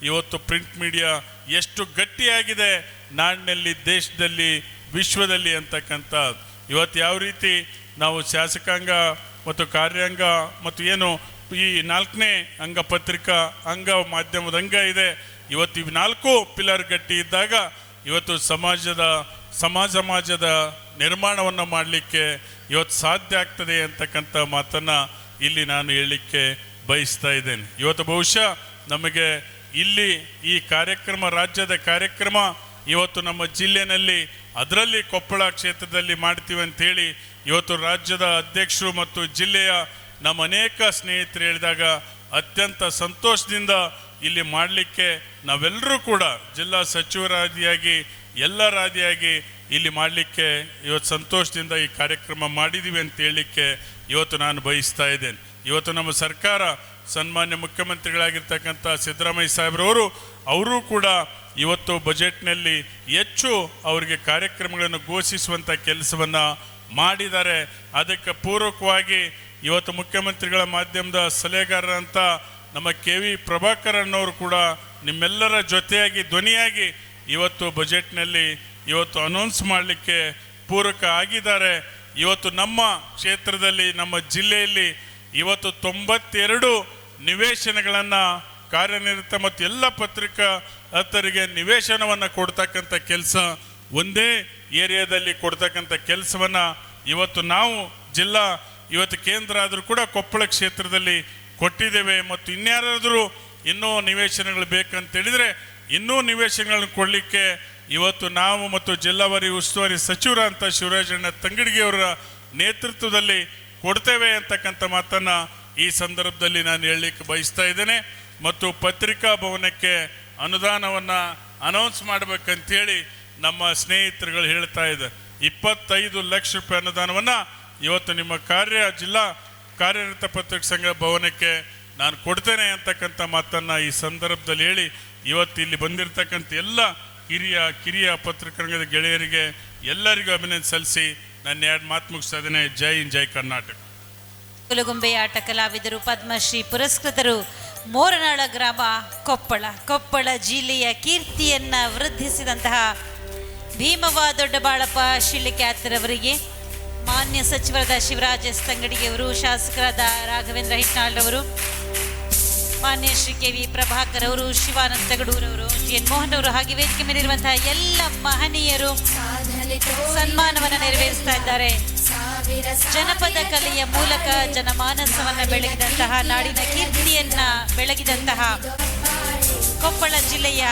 ಇವತ್ತು ಪ್ರಿಂಟ್ ಮೀಡಿಯಾ ಎಷ್ಟು ಗಟ್ಟಿಯಾಗಿದೆ ನಾಡಿನಲ್ಲಿ, ದೇಶದಲ್ಲಿ, ವಿಶ್ವದಲ್ಲಿ ಅಂತಕ್ಕಂಥ. ಇವತ್ತು ಯಾವ ರೀತಿ ನಾವು ಶಾಸಕಾಂಗ ಮತ್ತು ಕಾರ್ಯಾಂಗ ಮತ್ತು ಏನು ಈ 4ನೇ ಅಂಗ ಪತ್ರಿಕಾ ಅಂಗ ಮಾಧ್ಯಮದ ಅಂಗ ಇದೆ, ಇವತ್ತು ಇವು 4 ಪಿಲ್ಲರ್ ಗಟ್ಟಿ ಇದ್ದಾಗ ಇವತ್ತು ಸಮಾಜದ ನಿರ್ಮಾಣವನ್ನು ಮಾಡಲಿಕ್ಕೆ ಇವತ್ತು ಸಾಧ್ಯ ಆಗ್ತದೆ ಅಂತಕ್ಕಂಥ ಮಾತನ್ನು ಇಲ್ಲಿ ನಾನು ಹೇಳಲಿಕ್ಕೆ ಬಯಸ್ತಾ ಇದ್ದೇನೆ. ಇವತ್ತು ಬಹುಶಃ ನಮಗೆ ಇಲ್ಲಿ ಈ ಕಾರ್ಯಕ್ರಮ, ರಾಜ್ಯದ ಕಾರ್ಯಕ್ರಮ ಇವತ್ತು ನಮ್ಮ ಜಿಲ್ಲೆಯಲ್ಲಿ ಅದರಲ್ಲಿ ಕೊಪ್ಪಳ ಕ್ಷೇತ್ರದಲ್ಲಿ ಮಾಡ್ತೀವಿ ಅಂಥೇಳಿ ಇವತ್ತು ರಾಜ್ಯದ ಅಧ್ಯಕ್ಷರು ಮತ್ತು ಜಿಲ್ಲೆಯ ನಮ್ಮ ಅನೇಕ ಸ್ನೇಹಿತರು ಹೇಳಿದಾಗ ಅತ್ಯಂತ ಸಂತೋಷದಿಂದ ಇಲ್ಲಿ ಮಾಡಲಿಕ್ಕೆ ನಾವೆಲ್ಲರೂ ಕೂಡ ಜಿಲ್ಲಾ ಸಚಿವರಾದಿಯಾಗಿ ಎಲ್ಲರಾದಿಯಾಗಿ ಇಲ್ಲಿ ಮಾಡಲಿಕ್ಕೆ ಇವತ್ತು ಸಂತೋಷದಿಂದ ಈ ಕಾರ್ಯಕ್ರಮ ಮಾಡಿದ್ದೀವಿ ಅಂತ ಹೇಳಲಿಕ್ಕೆ ಇವತ್ತು ನಾನು ಬಯಸ್ತಾ ಇದ್ದೇನೆ. ಇವತ್ತು ನಮ್ಮ ಸರ್ಕಾರ ಸನ್ಮಾನ್ಯ ಮುಖ್ಯಮಂತ್ರಿಗಳಾಗಿರ್ತಕ್ಕಂಥ ಸಿದ್ದರಾಮಯ್ಯ ಸಾಹೇಬ್ರವರು ಅವರು ಕೂಡ ಇವತ್ತು ಬಜೆಟ್ನಲ್ಲಿ ಹೆಚ್ಚು ಅವರಿಗೆ ಕಾರ್ಯಕ್ರಮಗಳನ್ನು ಘೋಷಿಸುವಂಥ ಕೆಲಸವನ್ನು ಮಾಡಿದ್ದಾರೆ. ಅದಕ್ಕೆ ಪೂರಕವಾಗಿ ಇವತ್ತು ಮುಖ್ಯಮಂತ್ರಿಗಳ ಮಾಧ್ಯಮದ ಸಲಹೆಗಾರರಂಥ ನಮ್ಮ KV ಪ್ರಭಾಕರನ್ ಅವರು ಕೂಡ ನಿಮ್ಮೆಲ್ಲರ ಜೊತೆಯಾಗಿ ಧ್ವನಿಯಾಗಿ ಇವತ್ತು ಬಜೆಟ್ನಲ್ಲಿ ಇವತ್ತು ಅನೌನ್ಸ್ ಮಾಡಲಿಕ್ಕೆ ಪೂರಕ ಆಗಿದ್ದಾರೆ. ಇವತ್ತು ನಮ್ಮ ಕ್ಷೇತ್ರದಲ್ಲಿ ನಮ್ಮ ಜಿಲ್ಲೆಯಲ್ಲಿ ಇವತ್ತು 92 ನಿವೇಶನಗಳನ್ನು ಕಾರ್ಯನಿರತ ಮತ್ತು ಎಲ್ಲ ಪತ್ರಿಕಾತರಿಗೆ ನಿವೇಶನವನ್ನು ಕೊಡ್ತಕ್ಕಂಥ ಕೆಲಸ ಒಂದೇ ಏರಿಯಾದಲ್ಲಿ ಕೊಡ್ತಕ್ಕಂಥ ಕೆಲಸವನ್ನು ಇವತ್ತು ನಾವು ಜಿಲ್ಲಾ ಇವತ್ತು ಕೇಂದ್ರ ಆದರೂ ಕೂಡ ಕೊಪ್ಪಳ ಕ್ಷೇತ್ರದಲ್ಲಿ ಕೊಟ್ಟಿದ್ದೇವೆ. ಮತ್ತು ಇನ್ಯಾರಾದರೂ ಇನ್ನೂ ನಿವೇಶನಗಳು ಬೇಕಂತೇಳಿದರೆ ಇನ್ನೂ ನಿವೇಶನಗಳನ್ನು ಕೊಡಲಿಕ್ಕೆ ಇವತ್ತು ನಾವು ಮತ್ತು ಜಿಲ್ಲಾವಾರಿ ಉಸ್ತುವಾರಿ ಸಚಿವರಂತ ಶಿವರಾಜಣ್ಣ ತಂಗಡಗಿಯವರ ನೇತೃತ್ವದಲ್ಲಿ ಕೊಡ್ತೇವೆ ಅಂತಕ್ಕಂಥ ಮಾತನ್ನು ಈ ಸಂದರ್ಭದಲ್ಲಿ ನಾನು ಹೇಳಲಿಕ್ಕೆ ಬಯಸ್ತಾ ಇದ್ದೇನೆ. ಮತ್ತು ಪತ್ರಿಕಾ ಭವನಕ್ಕೆ ಅನುದಾನವನ್ನು ಅನೌನ್ಸ್ ಮಾಡಬೇಕಂತೇಳಿ ನಮ್ಮ ಸ್ನೇಹಿತರುಗಳು ಹೇಳ್ತಾ ಇದೆ. 25 ಲಕ್ಷ ರೂಪಾಯಿ ಅನುದಾನವನ್ನು ಇವತ್ತು ನಿಮ್ಮ ಜಿಲ್ಲಾ ಕಾರ್ಯನಿರತ ಪತ್ರಿಕಾ ಸಂಘ ಭವನಕ್ಕೆ ನಾನು ಕೊಡ್ತೇನೆ ಅಂತಕ್ಕಂಥ ಮಾತನ್ನು ಈ ಸಂದರ್ಭದಲ್ಲಿ ಹೇಳಿ ಇವತ್ತು ಇಲ್ಲಿ ಬಂದಿರತಕ್ಕಂಥ ಎಲ್ಲ ಕಿರಿಯ ಪತ್ರಿಕರಂಗದ ಗೆಳೆಯರಿಗೆ ಎಲ್ಲರಿಗೂ ಅಭಿನಂದನೆ ಸಲ್ಲಿಸಿ ನನ್ನ 2 ಮಾತು ಮುಗಿಸ್ತಾ ಇದ್ದೇನೆ. ಜೈ ಹಿಂದ್, ಜೈ ಕರ್ನಾಟಕ. ಕುಲಗುಂಬೆ ಆಟ ಕಲಾವಿದರು ಪದ್ಮಶ್ರೀ ಪುರಸ್ಕೃತರು ಮೋರನಾಳ ಗ್ರಾಮ ಕೊಪ್ಪಳ ಜಿಲ್ಲೆಯ ಕೀರ್ತಿಯನ್ನ ವೃದ್ಧಿಸಿದಂತಹ ಭೀಮವ್ವ ದೊಡ್ಡಬಾಳಪ್ಪ ಶಿಳ್ಳಿಕ್ಯಾತರವರಿಗೆ ಮಾನ್ಯ ಸಚಿವರಾದ ಶಿವರಾಜ ತಂಗಡಿಗೆಯವರು, ಶಾಸಕರಾದ ರಾಘವೇಂದ್ರ ಹಿಟ್ನಾಳ್ರವರು, ಮಾನ್ಯ ಶ್ರೀ KV ಪ್ರಭಾಕರ್ ಅವರು, ಶಿವಾನಂದ ತಗಡೂರವರು, GN ಮೋಹನ್ ಅವರು ಹಾಗೆ ವೇದಿಕೆ ಮೇಲಿರುವಂತಹ ಎಲ್ಲ ಮಹನೀಯರು ಸನ್ಮಾನವನ್ನು ನೆರವೇರಿಸ್ತಾ ಇದ್ದಾರೆ. ಜನಪದ ಕಲೆಯ ಮೂಲಕ ಜನಮಾನಸವನ್ನು ಬೆಳಗಿದಂತಹ, ನಾಡಿನ ಕೀರ್ತಿಯನ್ನ ಬೆಳಗಿದಂತಹ ಕೊಪ್ಪಳ ಜಿಲ್ಲೆಯ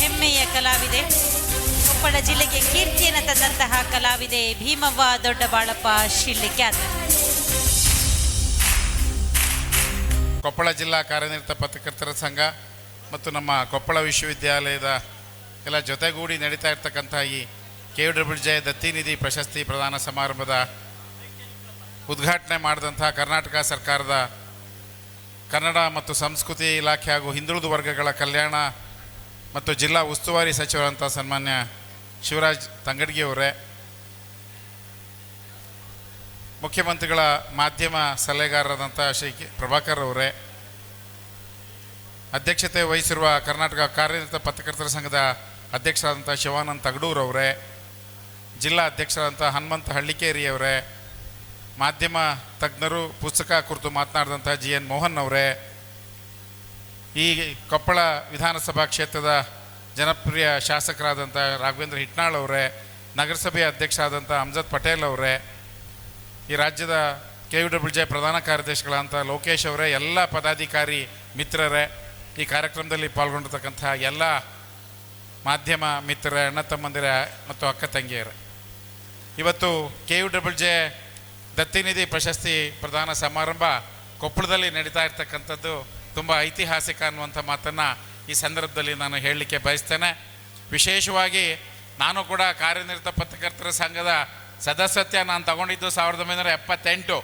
ಹೆಮ್ಮೆಯ ಕಲಾವಿದೆ, ಕೊಪ್ಪಳ ಜಿಲ್ಲೆಗೆ ಕೀರ್ತಿಯನ್ನು ತಂದಂತಹ ಕಲಾವಿದೆ ಭೀಮವ್ವ ದೊಡ್ಡಬಾಳಪ್ಪ ಶಿಳ್ಳಿಕ್ಯಾತ. ಕೊಪ್ಪಳ ಜಿಲ್ಲಾ ಕಾರ್ಯನಿರತ ಪತ್ರಕರ್ತರ ಸಂಘ ಮತ್ತು ನಮ್ಮ ಕೊಪ್ಪಳ ವಿಶ್ವವಿದ್ಯಾಲಯದ ಎಲ್ಲ ಜೊತೆಗೂಡಿ ನಡೀತಾ ಇರ್ತಕ್ಕಂಥ ಈ KWJ ದತ್ತಿನಿಧಿ ಪ್ರಶಸ್ತಿ ಪ್ರದಾನ ಸಮಾರಂಭದ ಉದ್ಘಾಟನೆ ಮಾಡಿದಂಥ ಕರ್ನಾಟಕ ಸರ್ಕಾರದ ಕನ್ನಡ ಮತ್ತು ಸಂಸ್ಕೃತಿ ಇಲಾಖೆ ಹಾಗೂ ಹಿಂದುಳಿದ ವರ್ಗಗಳ ಕಲ್ಯಾಣ ಮತ್ತು ಜಿಲ್ಲಾ ಉಸ್ತುವಾರಿ ಸಚಿವರಂಥ ಸನ್ಮಾನ್ಯ ಶಿವರಾಜ್ ತಂಗಡಗಿಯವರೇ, ಮುಖ್ಯಮಂತ್ರಿಗಳ ಮಾಧ್ಯಮ ಸಲಹೆಗಾರರಾದಂಥ ಶ್ರೀ ಪ್ರಭಾಕರ್ ಅವರೇ, ಅಧ್ಯಕ್ಷತೆ ವಹಿಸಿರುವ ಕರ್ನಾಟಕ ಕಾರ್ಯನಿರತ ಪತ್ರಕರ್ತರ ಸಂಘದ ಅಧ್ಯಕ್ಷರಾದಂಥ ಶಿವಾನಂದ ತಗಡೂರವರೇ, ಜಿಲ್ಲಾ ಅಧ್ಯಕ್ಷರಾದಂಥ ಹನುಮಂತ ಹಳ್ಳಿಕೇರಿಯವರೇ, ಮಾಧ್ಯಮ ತಜ್ಞರು ಪುಸ್ತಕ ಕುರಿತು ಮಾತನಾಡಿದಂಥ GN ಮೋಹನ್ ಅವರೇ, ಈ ಕೊಪ್ಪಳ ವಿಧಾನಸಭಾ ಕ್ಷೇತ್ರದ ಜನಪ್ರಿಯ ಶಾಸಕರಾದಂಥ ರಾಘವೇಂದ್ರ ಹಿಟ್ನಾಳ್ ಅವರೇ, ನಗರಸಭೆಯ ಅಧ್ಯಕ್ಷರಾದಂಥ ಅಮ್ಜದ್ ಪಟೇಲ್ ಅವರೇ, ಈ ರಾಜ್ಯದ KWJ ಪ್ರಧಾನ ಕಾರ್ಯದರ್ಶಿಗಳಂಥ ಲೋಕೇಶ್ ಅವರೇ, ಎಲ್ಲ ಪದಾಧಿಕಾರಿ ಮಿತ್ರರೇ, ಈ ಕಾರ್ಯಕ್ರಮದಲ್ಲಿ ಪಾಲ್ಗೊಂಡಿರ್ತಕ್ಕಂಥ ಎಲ್ಲ ಮಾಧ್ಯಮ ಮಿತ್ರರೇ, ಅಣ್ಣ ತಮ್ಮಂದಿರೇ ಮತ್ತು ಅಕ್ಕ ತಂಗಿಯರೇ, ಇವತ್ತು KWJ ದತ್ತಿನಿಧಿ ಪ್ರಶಸ್ತಿ ಪ್ರದಾನ ಸಮಾರಂಭ ಕೊಪ್ಪಳದಲ್ಲಿ ನಡೀತಾ ಇರ್ತಕ್ಕಂಥದ್ದು ತುಂಬ ಐತಿಹಾಸಿಕ ಅನ್ನುವಂಥ ಮಾತನ್ನು ಈ ಸಂದರ್ಭದಲ್ಲಿ ನಾನು ಹೇಳಲಿಕ್ಕೆ ಬಯಸ್ತೇನೆ. ವಿಶೇಷವಾಗಿ ನಾನು ಕೂಡ ಕಾರ್ಯನಿರತ ಪತ್ರಕರ್ತರ ಸಂಘದ ಸದಸ್ಯತ್ವ ನಾನು ತಗೊಂಡಿದ್ದು 1978.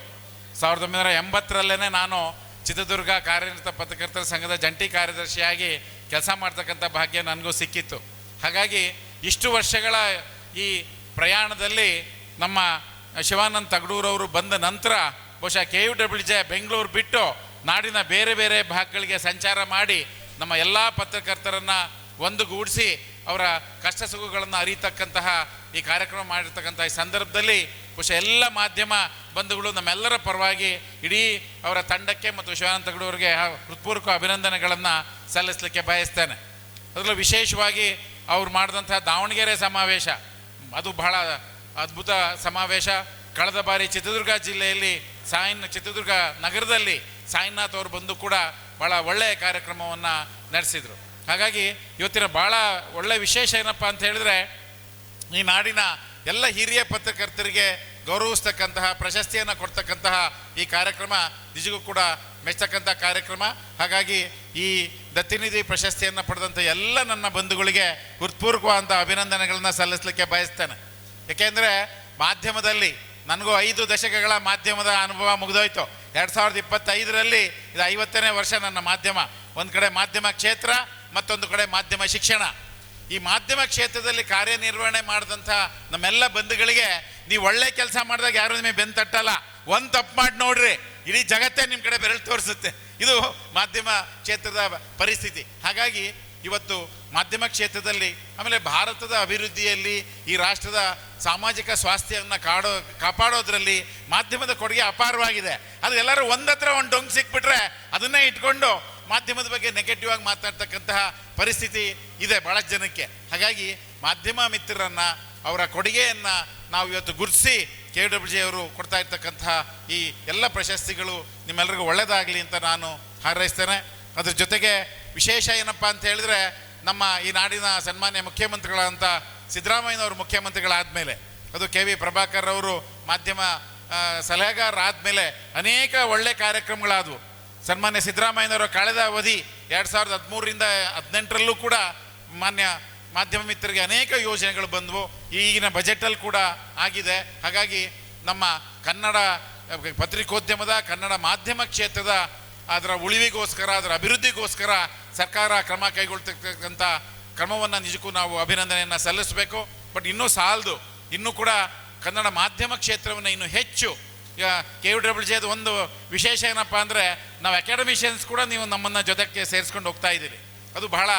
1980ರಲ್ಲೇ ನಾನು ಚಿತ್ರದುರ್ಗ ಕಾರ್ಯನಿರತ ಪತ್ರಕರ್ತರ ಸಂಘದ ಜಂಟಿ ಕಾರ್ಯದರ್ಶಿಯಾಗಿ ಕೆಲಸ ಮಾಡ್ತಕ್ಕಂಥ ಭಾಗ್ಯ ನನಗೂ ಸಿಕ್ಕಿತ್ತು. ಹಾಗಾಗಿ ಇಷ್ಟು ವರ್ಷಗಳ ಈ ಪ್ರಯಾಣದಲ್ಲಿ ನಮ್ಮ ಶಿವಾನಂದ ತಗಡೂರವರು ಬಂದ ನಂತರ ಬಹುಶಃ KWJ ಬೆಂಗಳೂರು ಬಿಟ್ಟು ನಾಡಿನ ಬೇರೆ ಬೇರೆ ಭಾಗಗಳಿಗೆ ಸಂಚಾರ ಮಾಡಿ ನಮ್ಮ ಎಲ್ಲ ಪತ್ರಕರ್ತರನ್ನು ಒಂದುಗೂಡಿಸಿ ಅವರ ಕಷ್ಟ ಸುಖಗಳನ್ನು ಅರಿತಕ್ಕಂತಹ ಈ ಕಾರ್ಯಕ್ರಮ ಮಾಡಿರ್ತಕ್ಕಂಥ ಈ ಸಂದರ್ಭದಲ್ಲಿ ಬಹುಶಃ ಎಲ್ಲ ಮಾಧ್ಯಮ ಬಂಧುಗಳು ನಮ್ಮೆಲ್ಲರ ಪರವಾಗಿ ಇಡೀ ಅವರ ತಂಡಕ್ಕೆ ಮತ್ತು ಶಿವಾನಂದ ತಗಡೂರಿಗೆ ಹೃತ್ಪೂರ್ವಕ ಅಭಿನಂದನೆಗಳನ್ನು ಸಲ್ಲಿಸಲಿಕ್ಕೆ ಬಯಸ್ತೇನೆ. ಅದರಲ್ಲೂ ವಿಶೇಷವಾಗಿ ಅವ್ರು ಮಾಡಿದಂಥ ದಾವಣಗೆರೆ ಸಮಾವೇಶ ಅದು ಬಹಳ ಅದ್ಭುತ ಸಮಾವೇಶ. ಕಳೆದ ಬಾರಿ ಚಿತ್ರದುರ್ಗ ಜಿಲ್ಲೆಯಲ್ಲಿ ಚಿತ್ರದುರ್ಗ ನಗರದಲ್ಲಿ ಸಾಯಿನಾಥ್ ಅವರು ಬಂದು ಕೂಡ ಭಾಳ ಒಳ್ಳೆಯ ಕಾರ್ಯಕ್ರಮವನ್ನು ನಡೆಸಿದರು. ಹಾಗಾಗಿ ಇವತ್ತಿನ ಭಾಳ ಒಳ್ಳೆಯ ವಿಶೇಷ ಏನಪ್ಪ ಅಂತ ಹೇಳಿದ್ರೆ, ಈ ನಾಡಿನ ಎಲ್ಲ ಹಿರಿಯ ಪತ್ರಕರ್ತರಿಗೆ ಗೌರವಿಸ್ತಕ್ಕಂತಹ ಪ್ರಶಸ್ತಿಯನ್ನು ಕೊಡ್ತಕ್ಕಂತಹ ಈ ಕಾರ್ಯಕ್ರಮ ನಿಜಕ್ಕೂ ಕೂಡ ಮೆಚ್ಚತಕ್ಕಂಥ ಕಾರ್ಯಕ್ರಮ. ಹಾಗಾಗಿ ಈ ದತ್ತಿನಿಧಿ ಪ್ರಶಸ್ತಿಯನ್ನು ಪಡೆದಂಥ ಎಲ್ಲ ನನ್ನ ಬಂಧುಗಳಿಗೆ ಹೃತ್ಪೂರ್ವಕವಾದಂಥ ಅಭಿನಂದನೆಗಳನ್ನ ಸಲ್ಲಿಸಲಿಕ್ಕೆ ಬಯಸ್ತೇನೆ. ಏಕೆಂದರೆ ಮಾಧ್ಯಮದಲ್ಲಿ ನನಗೂ 5 ದಶಕಗಳ ಮಾಧ್ಯಮದ ಅನುಭವ ಮುಗಿದೋಯ್ತು. 2025ರಲ್ಲಿ ಇದು 50ನೇ ವರ್ಷ ನನ್ನ ಮಾಧ್ಯಮ. ಒಂದು ಕಡೆ ಮಾಧ್ಯಮ ಕ್ಷೇತ್ರ, ಮತ್ತೊಂದು ಕಡೆ ಮಾಧ್ಯಮ ಶಿಕ್ಷಣ. ಈ ಮಾಧ್ಯಮ ಕ್ಷೇತ್ರದಲ್ಲಿ ಕಾರ್ಯನಿರ್ವಹಣೆ ಮಾಡಿದಂಥ ನಮ್ಮೆಲ್ಲ ಬಂಧುಗಳಿಗೆ ನೀವು ಒಳ್ಳೆ ಕೆಲಸ ಮಾಡಿದಾಗ ಯಾರು ನಿಮಗೆ ಬೆನ್ನು ತಟ್ಟಲ್ಲ. ಒಂದು ತಪ್ಪು ಮಾಡಿ ನೋಡ್ರಿ, ಇಡೀ ಜಗತ್ತೇ ನಿಮ್ಮ ಕಡೆ ಬೆರಳು ತೋರಿಸುತ್ತೆ. ಇದು ಮಾಧ್ಯಮ ಕ್ಷೇತ್ರದ ಪರಿಸ್ಥಿತಿ. ಹಾಗಾಗಿ ಇವತ್ತು ಮಾಧ್ಯಮ ಕ್ಷೇತ್ರದಲ್ಲಿ, ಆಮೇಲೆ ಭಾರತದ ಅಭಿವೃದ್ಧಿಯಲ್ಲಿ, ಈ ರಾಷ್ಟ್ರದ ಸಾಮಾಜಿಕ ಸ್ವಾಸ್ಥ್ಯವನ್ನು ಕಾಪಾಡೋದ್ರಲ್ಲಿ ಮಾಧ್ಯಮದ ಕೊಡುಗೆ ಅಪಾರವಾಗಿದೆ. ಅದು ಎಲ್ಲರೂ ಒಂದತ್ರ ಒಂದು ಡೊಂಗ್ ಸಿಕ್ಬಿಟ್ರೆ ಅದನ್ನೇ ಇಟ್ಕೊಂಡು ಮಾಧ್ಯಮದ ಬಗ್ಗೆ ನೆಗೆಟಿವ್ ಆಗಿ ಮಾತಾಡ್ತಕ್ಕಂತಹ ಪರಿಸ್ಥಿತಿ ಇದೆ ಭಾಳಷ್ಟು ಜನಕ್ಕೆ. ಹಾಗಾಗಿ ಮಾಧ್ಯಮ ಮಿತ್ರರನ್ನು, ಅವರ ಕೊಡುಗೆಯನ್ನು ನಾವು ಇವತ್ತು ಗುರುತಿಸಿ KWJ ಅವರು ಕೊಡ್ತಾ ಇರ್ತಕ್ಕಂತಹ ಈ ಎಲ್ಲ ಪ್ರಶಸ್ತಿಗಳು ನಿಮ್ಮೆಲ್ಲರಿಗೂ ಒಳ್ಳೆಯದಾಗಲಿ ಅಂತ ನಾನು ಹಾರೈಸ್ತೇನೆ. ಅದ್ರ ಜೊತೆಗೆ ವಿಶೇಷ ಏನಪ್ಪ ಅಂತ ಹೇಳಿದ್ರೆ, ನಮ್ಮ ಈ ನಾಡಿನ ಸನ್ಮಾನ್ಯ ಮುಖ್ಯಮಂತ್ರಿಗಳಂತ ಸಿದ್ದರಾಮಯ್ಯನವರು ಮುಖ್ಯಮಂತ್ರಿಗಳಾದ ಮೇಲೆ, ಅದು KV ಪ್ರಭಾಕರ್ ಅವರು ಮಾಧ್ಯಮ ಸಲಹೆಗಾರರಾದ ಅನೇಕ ಒಳ್ಳೆ ಕಾರ್ಯಕ್ರಮಗಳಾದವು. ಸನ್ಮಾನ್ಯ ಸಿದ್ದರಾಮಯ್ಯನವರ ಕಳೆದ ಅವಧಿ 2013ರಿಂದ 2018ರಲ್ಲೂ ಕೂಡ ಮಾನ್ಯ ಮಾಧ್ಯಮ ಮಿತ್ರರಿಗೆ ಅನೇಕ ಯೋಜನೆಗಳು ಬಂದವು. ಈಗಿನ ಬಜೆಟಲ್ಲಿ ಕೂಡ ಆಗಿದೆ. ಹಾಗಾಗಿ ನಮ್ಮ ಕನ್ನಡ ಪತ್ರಿಕೋದ್ಯಮದ, ಕನ್ನಡ ಮಾಧ್ಯಮ ಕ್ಷೇತ್ರದ ಅದರ ಉಳಿವಿಗೋಸ್ಕರ, ಅದರ ಅಭಿವೃದ್ಧಿಗೋಸ್ಕರ ಸರ್ಕಾರ ಕ್ರಮ ಕೈಗೊಳ್ತಕ್ಕಂಥ ಕ್ರಮವನ್ನು ನಿಜಕ್ಕೂ ನಾವು ಅಭಿನಂದನೆಯನ್ನು ಸಲ್ಲಿಸಬೇಕು. ಬಟ್ ಇನ್ನೂ ಸಾಲದು. ಇನ್ನೂ ಕೂಡ ಕನ್ನಡ ಮಾಧ್ಯಮ ಕ್ಷೇತ್ರವನ್ನು ಇನ್ನೂ ಹೆಚ್ಚು KWJ ಒಂದು ವಿಶೇಷ ಏನಪ್ಪ ಅಂದರೆ, ನಾವು ಅಕಾಡೆಮಿಷಿಯನ್ಸ್ ಕೂಡ ನೀವು ನಮ್ಮನ್ನು ಜೊತೆಗೆ ಸೇರಿಸ್ಕೊಂಡು ಹೋಗ್ತಾ ಇದ್ದೀರಿ. ಅದು ಬಹಳ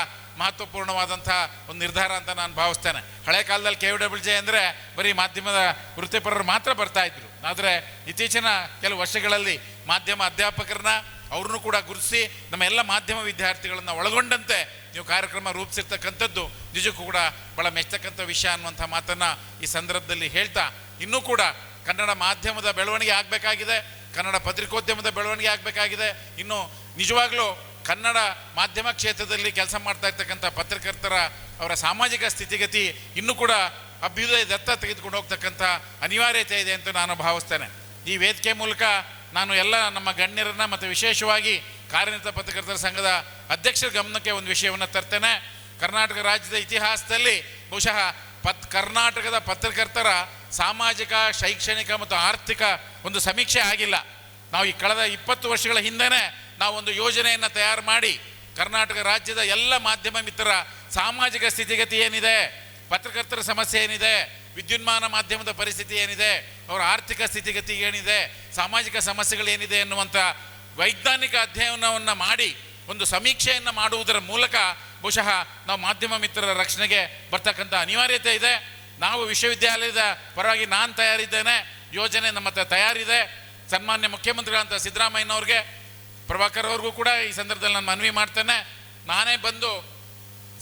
ಮಹತ್ವಪೂರ್ಣವಾದಂಥ ಒಂದು ನಿರ್ಧಾರ ಅಂತ ನಾನು ಭಾವಿಸ್ತೇನೆ. ಹಳೆ ಕಾಲದಲ್ಲಿ KWJ ಅಂದರೆ ಬರೀ ಮಾಧ್ಯಮದ ವೃತ್ತಿಪರರು ಮಾತ್ರ ಬರ್ತಾಯಿದ್ರು. ಆದರೆ ಇತ್ತೀಚಿನ ಕೆಲವು ವರ್ಷಗಳಲ್ಲಿ ಮಾಧ್ಯಮ ಅಧ್ಯಾಪಕರನ್ನ ಅವ್ರನ್ನೂ ಕೂಡ ಗುರುತಿಸಿ ನಮ್ಮ ಎಲ್ಲ ಮಾಧ್ಯಮ ವಿದ್ಯಾರ್ಥಿಗಳನ್ನು ಒಳಗೊಂಡಂತೆ ನೀವು ಕಾರ್ಯಕ್ರಮ ರೂಪಿಸಿರ್ತಕ್ಕಂಥದ್ದು ನಿಜಕ್ಕೂ ಕೂಡ ಭಾಳ ಮೆಚ್ಚತಕ್ಕಂಥ ವಿಷಯ ಅನ್ನುವಂಥ ಮಾತನ್ನು ಈ ಸಂದರ್ಭದಲ್ಲಿ ಹೇಳ್ತಾ, ಇನ್ನೂ ಕೂಡ ಕನ್ನಡ ಮಾಧ್ಯಮದ ಬೆಳವಣಿಗೆ ಆಗಬೇಕಾಗಿದೆ, ಕನ್ನಡ ಪತ್ರಿಕೋದ್ಯಮದ ಬೆಳವಣಿಗೆ ಆಗಬೇಕಾಗಿದೆ. ಇನ್ನು ನಿಜವಾಗ್ಲೂ ಕನ್ನಡ ಮಾಧ್ಯಮ ಕ್ಷೇತ್ರದಲ್ಲಿ ಕೆಲಸ ಮಾಡ್ತಾ ಇರ್ತಕ್ಕಂಥ ಪತ್ರಕರ್ತರ ಅವರ ಸಾಮಾಜಿಕ ಸ್ಥಿತಿಗತಿ ಇನ್ನೂ ಕೂಡ ಅಭ್ಯುದಯದತ್ತ ತೆಗೆದುಕೊಂಡು ಹೋಗ್ತಕ್ಕಂಥ ಅನಿವಾರ್ಯತೆ ಇದೆ ಅಂತ ನಾನು ಭಾವಿಸ್ತೇನೆ. ಈ ವೇದಿಕೆ ಮೂಲಕ ನಾನು ಎಲ್ಲ ನಮ್ಮ ಗಣ್ಯರನ್ನು ಮತ್ತು ವಿಶೇಷವಾಗಿ ಕಾರ್ಯನಿರತ ಪತ್ರಕರ್ತರ ಸಂಘದ ಅಧ್ಯಕ್ಷರ ಗಮನಕ್ಕೆ ಒಂದು ವಿಷಯವನ್ನು ತರ್ತೇನೆ. ಕರ್ನಾಟಕ ರಾಜ್ಯದ ಇತಿಹಾಸದಲ್ಲಿ ಬಹುಶಃ ಕರ್ನಾಟಕದ ಪತ್ರಕರ್ತರ ಸಾಮಾಜಿಕ, ಶೈಕ್ಷಣಿಕ ಮತ್ತು ಆರ್ಥಿಕ ಒಂದು ಸಮೀಕ್ಷೆ ಆಗಿಲ್ಲ. ನಾವು ಈ ಕಳೆದ 20 ವರ್ಷಗಳ ಹಿಂದೆನೇ ನಾವು ಒಂದು ಯೋಜನೆಯನ್ನು ತಯಾರು ಮಾಡಿ ಕರ್ನಾಟಕ ರಾಜ್ಯದ ಎಲ್ಲ ಮಾಧ್ಯಮ ಮಿತ್ರರ ಸಾಮಾಜಿಕ ಸ್ಥಿತಿಗತಿ ಏನಿದೆ, ಪತ್ರಕರ್ತರ ಸಮಸ್ಯೆ ಏನಿದೆ, ವಿದ್ಯುನ್ಮಾನ ಮಾಧ್ಯಮದ ಪರಿಸ್ಥಿತಿ ಏನಿದೆ, ಅವರ ಆರ್ಥಿಕ ಸ್ಥಿತಿಗತಿ ಏನಿದೆ, ಸಾಮಾಜಿಕ ಸಮಸ್ಯೆಗಳೇನಿದೆ ಎನ್ನುವಂಥ ವೈಜ್ಞಾನಿಕ ಅಧ್ಯಯನವನ್ನು ಮಾಡಿ ಒಂದು ಸಮೀಕ್ಷೆಯನ್ನು ಮಾಡುವುದರ ಮೂಲಕ ಬಹುಶಃ ನಾವು ಮಾಧ್ಯಮ ಮಿತ್ರರ ರಕ್ಷಣೆಗೆ ಬರ್ತಕ್ಕಂಥ ಅನಿವಾರ್ಯತೆ ಇದೆ. ನಾವು ವಿಶ್ವವಿದ್ಯಾಲಯದ ಪರವಾಗಿ ನಾನು ತಯಾರಿದ್ದೇನೆ, ಯೋಜನೆ ನಮ್ಮ ಹತ್ರ ತಯಾರಿದೆ. ಸನ್ಮಾನ್ಯ ಮುಖ್ಯಮಂತ್ರಿಗಳಂತ ಸಿದ್ದರಾಮಯ್ಯನವ್ರಿಗೆ, ಪ್ರಭಾಕರ್ ಅವ್ರಿಗೂ ಕೂಡ ಈ ಸಂದರ್ಭದಲ್ಲಿ ನಾನು ಮನವಿ ಮಾಡ್ತೇನೆ. ನಾನೇ ಬಂದು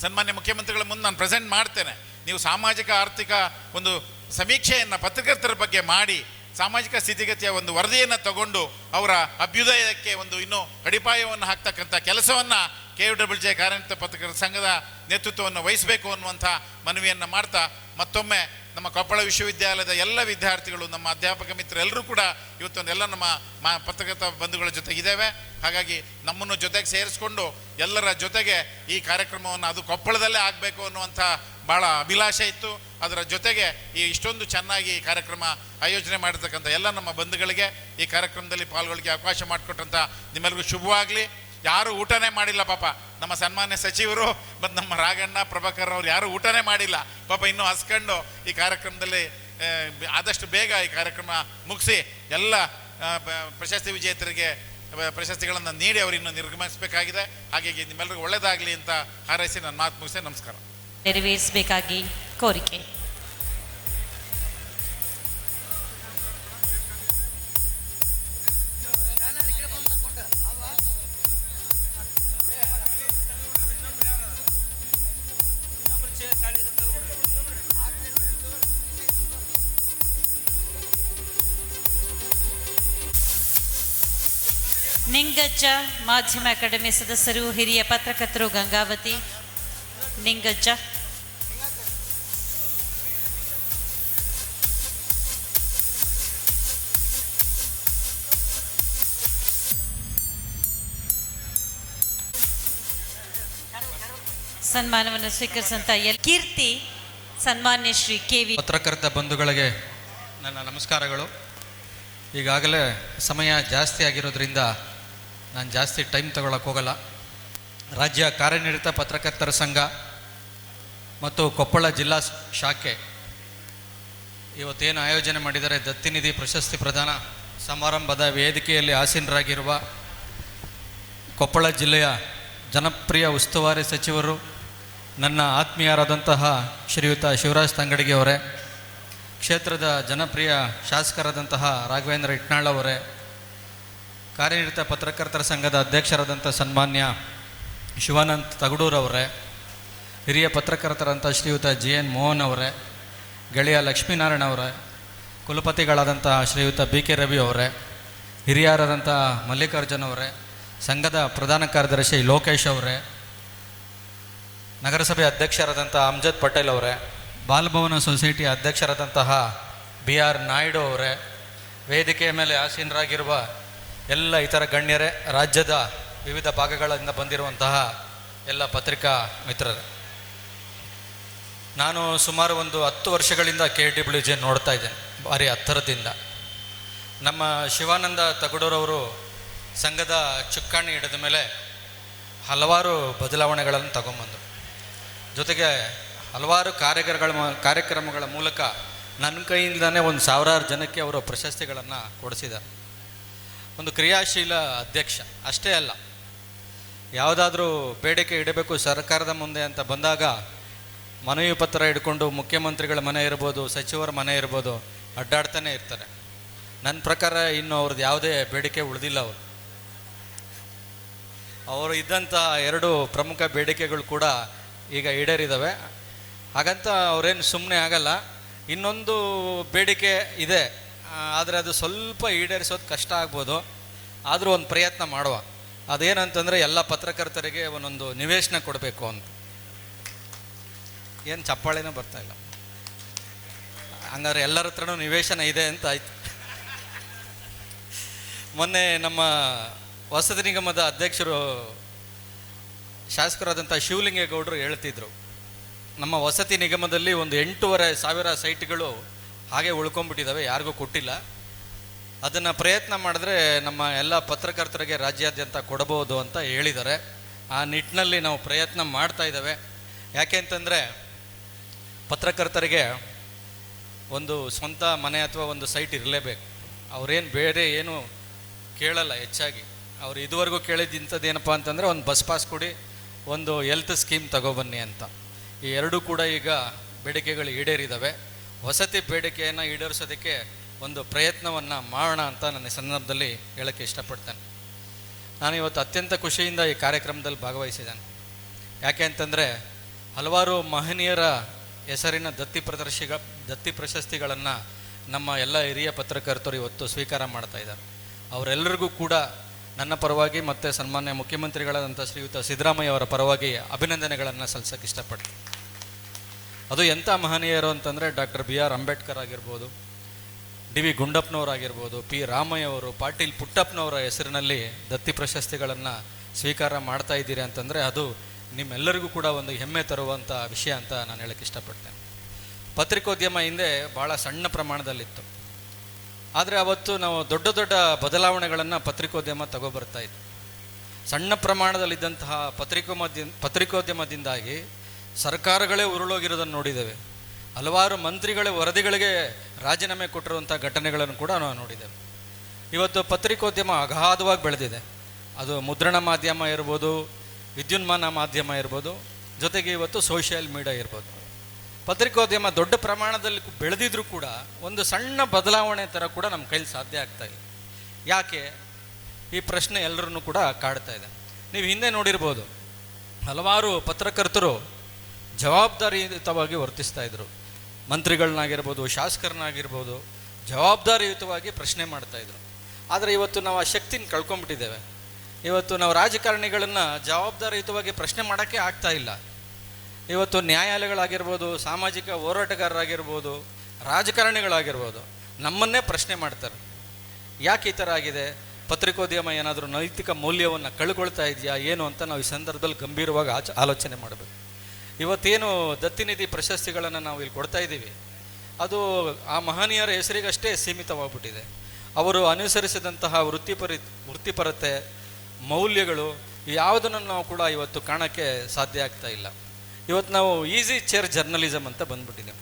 ಸನ್ಮಾನ್ಯ ಮುಖ್ಯಮಂತ್ರಿಗಳ ಮುಂದೆ ನಾನು ಪ್ರೆಸೆಂಟ್ ಮಾಡ್ತೇನೆ. ನೀವು ಸಾಮಾಜಿಕ ಆರ್ಥಿಕ ಒಂದು ಸಮೀಕ್ಷೆಯನ್ನು ಪತ್ರಕರ್ತರ ಬಗ್ಗೆ ಮಾಡಿ ಸಾಮಾಜಿಕ ಸ್ಥಿತಿಗತಿಯ ಒಂದು ವರದಿಯನ್ನು ತಗೊಂಡು ಅವರ ಅಭ್ಯುದಯಕ್ಕೆ ಒಂದು ಇನ್ನೂ ಅಡಿಪಾಯವನ್ನು ಹಾಕ್ತಕ್ಕಂಥ ಕೆಲಸವನ್ನು KWJ ಕಾರ್ಯನಿರತ ಪತ್ರಕರ್ತರ ಸಂಘದ ನೇತೃತ್ವವನ್ನು ವಹಿಸಬೇಕು ಅನ್ನುವಂಥ ಮನವಿಯನ್ನು ಮಾಡ್ತಾ, ಮತ್ತೊಮ್ಮೆ ನಮ್ಮ ಕೊಪ್ಪಳ ವಿಶ್ವವಿದ್ಯಾಲಯದ ಎಲ್ಲ ವಿದ್ಯಾರ್ಥಿಗಳು, ನಮ್ಮ ಅಧ್ಯಾಪಕ ಮಿತ್ರರೆಲ್ಲರೂ ಕೂಡ ಇವತ್ತೊಂದೆಲ್ಲ ನಮ್ಮ ಪತ್ರಕರ್ತ ಬಂಧುಗಳ ಜೊತೆಗಿದ್ದೇವೆ. ಹಾಗಾಗಿ ನಮ್ಮನ್ನು ಜೊತೆಗೆ ಸೇರಿಸ್ಕೊಂಡು ಎಲ್ಲರ ಜೊತೆಗೆ ಈ ಕಾರ್ಯಕ್ರಮವನ್ನು, ಅದು ಕೊಪ್ಪಳದಲ್ಲೇ ಆಗಬೇಕು ಅನ್ನುವಂಥ ಭಾಳ ಅಭಿಲಾಷೆ ಇತ್ತು. ಅದರ ಜೊತೆಗೆ ಈ ಇಷ್ಟೊಂದು ಚೆನ್ನಾಗಿ ಈ ಕಾರ್ಯಕ್ರಮ ಆಯೋಜನೆ ಮಾಡಿರ್ತಕ್ಕಂಥ ಎಲ್ಲ ನಮ್ಮ ಬಂಧುಗಳಿಗೆ ಈ ಕಾರ್ಯಕ್ರಮದಲ್ಲಿ ಪಾಲ್ಗೊಳ್ಳಿಕ್ಕೆ ಅವಕಾಶ ಮಾಡಿಕೊಟ್ಟಂಥ ನಿಮ್ಮೆಲ್ಲರಿಗೂ ಶುಭವಾಗಲಿ. ಯಾರೂ ಊಟನೇ ಮಾಡಿಲ್ಲ ಪಾಪ, ನಮ್ಮ ಸನ್ಮಾನ್ಯ ಸಚಿವರು ಮತ್ತು ನಮ್ಮ ರಾಘಣ್ಣ, ಪ್ರಭಾಕರ್ ಅವ್ರು ಯಾರೂ ಊಟನೇ ಮಾಡಿಲ್ಲ ಪಾಪ. ಇನ್ನೂ ಹಸ್ಕೊಂಡು ಈ ಕಾರ್ಯಕ್ರಮದಲ್ಲಿ ಆದಷ್ಟು ಬೇಗ ಈ ಕಾರ್ಯಕ್ರಮ ಮುಗಿಸಿ ಎಲ್ಲ ಪ್ರಶಸ್ತಿ ವಿಜೇತರಿಗೆ ಪ್ರಶಸ್ತಿಗಳನ್ನು ನೀಡಿ ಅವರಿನ್ನು ನಿರ್ಗಮಿಸಬೇಕಾಗಿದೆ. ಹಾಗಾಗಿ ನಿಮ್ಮೆಲ್ಲರಿಗೂ ಒಳ್ಳೆಯದಾಗಲಿ ಅಂತ ಹಾರೈಸಿ ನನ್ನ ಮಾತು ಮುಗಿಸಿ ನಮಸ್ಕಾರ. ನೆರವೇರಿಸಬೇಕಾಗಿ ಕೋರಿಕೆ. ನಿಂಗಜ್ಜ ಮಾಧ್ಯಮ ಅಕಾಡೆಮಿ ಸದಸ್ಯರು, ಹಿರಿಯ ಪತ್ರಕರ್ತರು ಗಂಗಾವತಿ. ನಿಂಗಜ್ಜ. ಸನ್ಮಾನವನ್ನು ಸ್ವೀಕರಿಸಿದಂಥ ಕೀರ್ತಿ ಸನ್ಮಾನ್ಯ ಶ್ರೀ KV. ಪತ್ರಕರ್ತ ಬಂಧುಗಳಿಗೆ ನನ್ನ ನಮಸ್ಕಾರಗಳು. ಈಗಾಗಲೇ ಸಮಯ ಜಾಸ್ತಿ ಆಗಿರೋದ್ರಿಂದ ನಾನು ಜಾಸ್ತಿ ಟೈಮ್ ತಗೊಳ್ಳೋಕೆ ಹೋಗಲ್ಲ. ರಾಜ್ಯ ಕಾರ್ಯನಿರತ ಪತ್ರಕರ್ತರ ಸಂಘ ಮತ್ತು ಕೊಪ್ಪಳ ಜಿಲ್ಲಾ ಶಾಖೆ ಇವತ್ತೇನು ಆಯೋಜನೆ ಮಾಡಿದ್ದಾರೆ, ದತ್ತಿನಿಧಿ ಪ್ರಶಸ್ತಿ ಪ್ರದಾನ ಸಮಾರಂಭದ ವೇದಿಕೆಯಲ್ಲಿ ಆಸೀನರಾಗಿರುವ ಕೊಪ್ಪಳ ಜಿಲ್ಲೆಯ ಜನಪ್ರಿಯ ಉಸ್ತುವಾರಿ ಸಚಿವರು, ನನ್ನ ಆತ್ಮೀಯರಾದಂತಹ ಶ್ರೀಯುತ ಶಿವರಾಜ್ ತಂಗಡಗಿ ಅವರೇ, ಕ್ಷೇತ್ರದ ಜನಪ್ರಿಯ ಶಾಸಕರಾದಂತಹ ರಾಘವೇಂದ್ರ ಇಟ್ನಾಳ್ ಅವರೇ, ಕಾರ್ಯನಿರತ ಪತ್ರಕರ್ತರ ಸಂಘದ ಅಧ್ಯಕ್ಷರಾದಂಥ ಸನ್ಮಾನ್ಯ ಶಿವಾನಂದ್ ತಗಡೂರವರೇ, ಹಿರಿಯ ಪತ್ರಕರ್ತರಂಥ ಶ್ರೀಯುತ JN ಮೋಹನ್ ಅವರೇ, ಗೆಳೆಯ ಲಕ್ಷ್ಮೀನಾರಾಯಣ ಅವರೇ, ಕುಲಪತಿಗಳಾದಂಥ ಶ್ರೀಯುತ BK ರವಿ ಅವರೇ, ಹಿರಿಯರಾದಂಥ ಮಲ್ಲಿಕಾರ್ಜುನ್ ಅವರೇ, ಸಂಘದ ಪ್ರಧಾನ ಕಾರ್ಯದರ್ಶಿ ಲೋಕೇಶ್ ಅವರೇ, ನಗರಸಭೆ ಅಧ್ಯಕ್ಷರಾದಂಥ ಅಮ್ಜದ್ ಪಟೇಲ್ ಅವರೇ, ಬಾಲಭವನ ಸೊಸೈಟಿ ಅಧ್ಯಕ್ಷರಾದಂತಹ BR ನಾಯ್ಡು ಅವರೇ, ವೇದಿಕೆಯ ಮೇಲೆ ಆಸೀನರಾಗಿರುವ ಎಲ್ಲ ಇತರ ಗಣ್ಯರೇ, ರಾಜ್ಯದ ವಿವಿಧ ಭಾಗಗಳಿಂದ ಬಂದಿರುವಂತಹ ಎಲ್ಲ ಪತ್ರಿಕಾ ಮಿತ್ರರೇ, ನಾನು ಸುಮಾರು ಒಂದು 10 ವರ್ಷಗಳಿಂದ KWJ ನೋಡ್ತಾ ಇದ್ದೇನೆ, ಭಾರಿ ಹತ್ತಿರದಿಂದ. ನಮ್ಮ ಶಿವಾನಂದ ತಗಡೂರವರು ಸಂಘದ ಚುಕ್ಕಾಣಿ ಹಿಡಿದ ಮೇಲೆ ಹಲವಾರು ಬದಲಾವಣೆಗಳನ್ನು ತಗೊಂಬಂದರು. ಜೊತೆಗೆ ಹಲವಾರು ಕಾರ್ಯಕ್ರಮಗಳ ಮೂಲಕ ನನ್ನ ಕೈಯಿಂದಲೇ ಒಂದು ಸಾವಿರಾರು ಜನಕ್ಕೆ ಅವರು ಪ್ರಶಸ್ತಿಗಳನ್ನು ಕೊಡಿಸಿದ್ದಾರೆ. ಒಂದು ಕ್ರಿಯಾಶೀಲ ಅಧ್ಯಕ್ಷ ಅಷ್ಟೇ ಅಲ್ಲ, ಯಾವುದಾದ್ರೂ ಬೇಡಿಕೆ ಇಡಬೇಕು ಸರ್ಕಾರದ ಮುಂದೆ ಅಂತ ಬಂದಾಗ ಮನವಿ ಪತ್ರ ಹಿಡ್ಕೊಂಡು ಮುಖ್ಯಮಂತ್ರಿಗಳ ಮನೆ ಇರ್ಬೋದು, ಸಚಿವರ ಮನೆ ಇರ್ಬೋದು, ಅಡ್ಡಾಡ್ತಾನೆ ಇರ್ತಾರೆ. ನನ್ನ ಪ್ರಕಾರ ಇನ್ನು ಅವ್ರದ್ದು ಯಾವುದೇ ಬೇಡಿಕೆ ಉಳಿದಿಲ್ಲ. ಅವರು ಇದ್ದಂಥ 2 ಪ್ರಮುಖ ಬೇಡಿಕೆಗಳು ಕೂಡ ಈಗ ಈಡೇರಿದ್ದಾವೆ. ಹಾಗಂತ ಅವರೇನು ಸುಮ್ಮನೆ ಆಗಲ್ಲ. ಇನ್ನೊಂದು ಬೇಡಿಕೆ ಇದೆ, ಆದರೆ ಅದು ಸ್ವಲ್ಪ ಈಡೇರಿಸೋದು ಕಷ್ಟ ಆಗ್ಬೋದು. ಆದರೂ ಒಂದು ಪ್ರಯತ್ನ ಮಾಡುವ. ಅದೇನಂತಂದರೆ ಎಲ್ಲ ಪತ್ರಕರ್ತರಿಗೆ ಒಂದೊಂದು ನಿವೇಶನ ಕೊಡಬೇಕು ಅಂತ. ಏನು ಚಪ್ಪಾಳೆನೂ ಬರ್ತಾಯಿಲ್ಲ, ಹಂಗಾರೆ ಎಲ್ಲರ ಹತ್ರನೂ ನಿವೇಶನ ಇದೆ ಅಂತ ಆಯ್ತು. ಮೊನ್ನೆ ನಮ್ಮ ವಸತಿ ನಿಗಮದ ಅಧ್ಯಕ್ಷರು ಶಾಸಕರಾದಂಥ ಶಿವಲಿಂಗೇಗೌಡರು ಹೇಳ್ತಿದ್ರು, ನಮ್ಮ ವಸತಿ ನಿಗಮದಲ್ಲಿ ಒಂದು 8,500 ಸೈಟ್ಗಳು ಹಾಗೆ ಉಳ್ಕೊಂಡ್ಬಿಟ್ಟಿದ್ದಾವೆ, ಯಾರಿಗೂ ಕೊಟ್ಟಿಲ್ಲ. ಅದನ್ನು ಪ್ರಯತ್ನ ಮಾಡಿದ್ರೆ ನಮ್ಮ ಎಲ್ಲ ಪತ್ರಕರ್ತರಿಗೆ ರಾಜ್ಯಾದ್ಯಂತ ಕೊಡಬಹುದು ಅಂತ ಹೇಳಿದ್ದಾರೆ. ಆ ನಿಟ್ಟಿನಲ್ಲಿ ನಾವು ಪ್ರಯತ್ನ ಮಾಡ್ತಾ ಇದ್ದೇವೆ. ಯಾಕೆ ಅಂತಂದರೆ ಪತ್ರಕರ್ತರಿಗೆ ಒಂದು ಸ್ವಂತ ಮನೆ ಅಥವಾ ಒಂದು ಸೈಟ್ ಇರಲೇಬೇಕು. ಅವರೇನು ಬೇರೆ ಏನು ಕೇಳಲ್ಲ ಹೆಚ್ಚಾಗಿ. ಅವ್ರು ಇದುವರೆಗೂ ಕೇಳಿದ್ದಿಂಥದ್ದು ಏನಪ್ಪ ಅಂತಂದರೆ ಒಂದು ಬಸ್ ಪಾಸ್ ಕೊಡಿ, ಒಂದು ಹೆಲ್ತ್ ಸ್ಕೀಮ್ ತಗೊಬನ್ನಿ ಅಂತ. ಈ 2 ಕೂಡ ಈಗ ಬೇಡಿಕೆಗಳು ಈಡೇರಿದ್ದಾವೆ. ವಸತಿ ಬೇಡಿಕೆಯನ್ನು ಈಡೇರಿಸೋದಕ್ಕೆ ಒಂದು ಪ್ರಯತ್ನವನ್ನು ಮಾಡೋಣ ಅಂತ ನನ್ನ ಸಂದರ್ಭದಲ್ಲಿ ಹೇಳೋಕ್ಕೆ ಇಷ್ಟಪಡ್ತೇನೆ. ನಾನು ಇವತ್ತು ಅತ್ಯಂತ ಖುಷಿಯಿಂದ ಈ ಕಾರ್ಯಕ್ರಮದಲ್ಲಿ ಭಾಗವಹಿಸಿದ್ದೇನೆ. ಯಾಕೆ ಅಂತಂದರೆ ಹಲವಾರು ಮಹನೀಯರ ಹೆಸರಿನ ದತ್ತಿ ಪ್ರಶಸ್ತಿಗಳನ್ನು ನಮ್ಮ ಎಲ್ಲ ಹಿರಿಯ ಪತ್ರಕರ್ತರು ಇವತ್ತು ಸ್ವೀಕಾರ ಮಾಡ್ತಾ ಇದ್ದಾರೆ. ಅವರೆಲ್ಲರಿಗೂ ಕೂಡ ನನ್ನ ಪರವಾಗಿ ಮತ್ತು ಸನ್ಮಾನ್ಯ ಮುಖ್ಯಮಂತ್ರಿಗಳಾದಂಥ ಶ್ರೀಯುತ ಸಿದ್ದರಾಮಯ್ಯ ಅವರ ಪರವಾಗಿ ಅಭಿನಂದನೆಗಳನ್ನು ಸಲ್ಲಿಸೋಕ್ಕೆ ಇಷ್ಟಪಡ್ತೀನಿ. ಅದು ಎಂಥ ಮಹನೀಯರು ಅಂತಂದರೆ ಡಾಕ್ಟರ್ BR ಅಂಬೇಡ್ಕರ್ ಆಗಿರ್ಬೋದು, DV ಗುಂಡಪ್ಪನವರಾಗಿರ್ಬೋದು, P ರಾಮಯ್ಯ ಅವರು, ಪಾಟೀಲ್ ಪುಟ್ಟಪ್ಪನವರ ಹೆಸರಿನಲ್ಲಿ ದತ್ತಿ ಪ್ರಶಸ್ತಿಗಳನ್ನು ಸ್ವೀಕಾರ ಮಾಡ್ತಾ ಇದ್ದೀರಿ ಅಂತಂದರೆ ಅದು ನಿಮ್ಮೆಲ್ಲರಿಗೂ ಕೂಡ ಒಂದು ಹೆಮ್ಮೆ ತರುವಂಥ ವಿಷಯ ಅಂತ ನಾನು ಹೇಳೋಕ್ಕೆ ಇಷ್ಟಪಡ್ತೇನೆ. ಪತ್ರಿಕೋದ್ಯಮ ಹಿಂದೆ ಭಾಳ ಸಣ್ಣ ಪ್ರಮಾಣದಲ್ಲಿತ್ತು, ಆದರೆ ಅವತ್ತು ನಾವು ದೊಡ್ಡ ದೊಡ್ಡ ಬದಲಾವಣೆಗಳನ್ನು ಪತ್ರಿಕೋದ್ಯಮ ತಗೊಬರ್ತಾ ಇತ್ತು. ಸಣ್ಣ ಪ್ರಮಾಣದಲ್ಲಿದ್ದಂತಹ ಪತ್ರಿಕೋದ್ಯಮದಿಂದಾಗಿ ಸರ್ಕಾರಗಳೇ ಉರುಳೋಗಿರೋದನ್ನು ನೋಡಿದ್ದೇವೆ. ಹಲವಾರು ಮಂತ್ರಿಗಳೇ ವರದಿಗಳಿಗೆ ರಾಜೀನಾಮೆ ಕೊಟ್ಟಿರುವಂಥ ಘಟನೆಗಳನ್ನು ಕೂಡ ನಾವು ನೋಡಿದ್ದೇವೆ. ಇವತ್ತು ಪತ್ರಿಕೋದ್ಯಮ ಅಗಾಧವಾಗಿ ಬೆಳೆದಿದೆ. ಅದು ಮುದ್ರಣ ಮಾಧ್ಯಮ ಇರ್ಬೋದು, ವಿದ್ಯುನ್ಮಾನ ಮಾಧ್ಯಮ ಇರ್ಬೋದು, ಜೊತೆಗೆ ಇವತ್ತು ಸೋಷಿಯಲ್ ಮೀಡಿಯಾ ಇರ್ಬೋದು. ಪತ್ರಿಕೋದ್ಯಮ ದೊಡ್ಡ ಪ್ರಮಾಣದಲ್ಲಿ ಬೆಳೆದಿದ್ರೂ ಕೂಡ ಒಂದು ಸಣ್ಣ ಬದಲಾವಣೆ ಥರ ಕೂಡ ನಮ್ಮ ಕೈಲಿ ಸಾಧ್ಯ ಆಗ್ತಾಯಿಲ್ಲ. ಯಾಕೆ? ಈ ಪ್ರಶ್ನೆ ಎಲ್ಲರನ್ನೂ ಕೂಡ ಕಾಡ್ತಾ ಇದೆ. ನೀವು ಹಿಂದೆ ನೋಡಿರ್ಬೋದು, ಹಲವಾರು ಪತ್ರಕರ್ತರು ಜವಾಬ್ದಾರಿಯುತವಾಗಿ ವರ್ತಿಸ್ತಾಯಿದ್ರು. ಮಂತ್ರಿಗಳನ್ನಾಗಿರ್ಬೋದು, ಶಾಸಕರನ್ನಾಗಿರ್ಬೋದು, ಜವಾಬ್ದಾರಿಯುತವಾಗಿ ಪ್ರಶ್ನೆ ಮಾಡ್ತಾಯಿದ್ರು. ಆದರೆ ಇವತ್ತು ನಾವು ಆ ಶಕ್ತಿನ ಕಳ್ಕೊಂಡ್ಬಿಟ್ಟಿದ್ದೇವೆ. ಇವತ್ತು ನಾವು ರಾಜಕಾರಣಿಗಳನ್ನು ಜವಾಬ್ದಾರಿಯುತವಾಗಿ ಪ್ರಶ್ನೆ ಮಾಡೋಕ್ಕೆ ಆಗ್ತಾ ಇಲ್ಲ. ಇವತ್ತು ನ್ಯಾಯಾಲಯಗಳಾಗಿರ್ಬೋದು, ಸಾಮಾಜಿಕ ಹೋರಾಟಗಾರರಾಗಿರ್ಬೋದು, ರಾಜಕಾರಣಿಗಳಾಗಿರ್ಬೋದು ನಮ್ಮನ್ನೇ ಪ್ರಶ್ನೆ ಮಾಡ್ತಾರೆ. ಯಾಕೆ ಈ ಥರ ಆಗಿದೆ? ಪತ್ರಿಕೋದ್ಯಮ ಏನಾದರೂ ನೈತಿಕ ಮೌಲ್ಯವನ್ನು ಕಳ್ಕೊಳ್ತಾ ಇದೆಯಾ ಏನು ಅಂತ ನಾವು ಈ ಸಂದರ್ಭದಲ್ಲಿ ಗಂಭೀರವಾಗಿ ಆಲೋಚನೆ ಮಾಡಬೇಕು. ಇವತ್ತೇನು ದತ್ತಿನಿಧಿ ಪ್ರಶಸ್ತಿಗಳನ್ನು ನಾವು ಇಲ್ಲಿ ಕೊಡ್ತಾ ಇದ್ದೀವಿ, ಅದು ಆ ಮಹನೀಯರ ಹೆಸರಿಗಷ್ಟೇ ಸೀಮಿತವಾಗ್ಬಿಟ್ಟಿದೆ. ಅವರು ಅನುಸರಿಸಿದಂತಹ ವೃತ್ತಿಪರತೆ, ಮೌಲ್ಯಗಳು ಯಾವುದನ್ನು ನಾವು ಕೂಡ ಇವತ್ತು ಕಾಣೋಕ್ಕೆ ಸಾಧ್ಯ ಆಗ್ತಾ ಇಲ್ಲ. ಇವತ್ತು ನಾವು ಈಸಿ ಚೇರ್ ಜರ್ನಲಿಸಮ್ ಅಂತ ಬಂದ್ಬಿಟ್ಟಿದ್ದೇವೆ.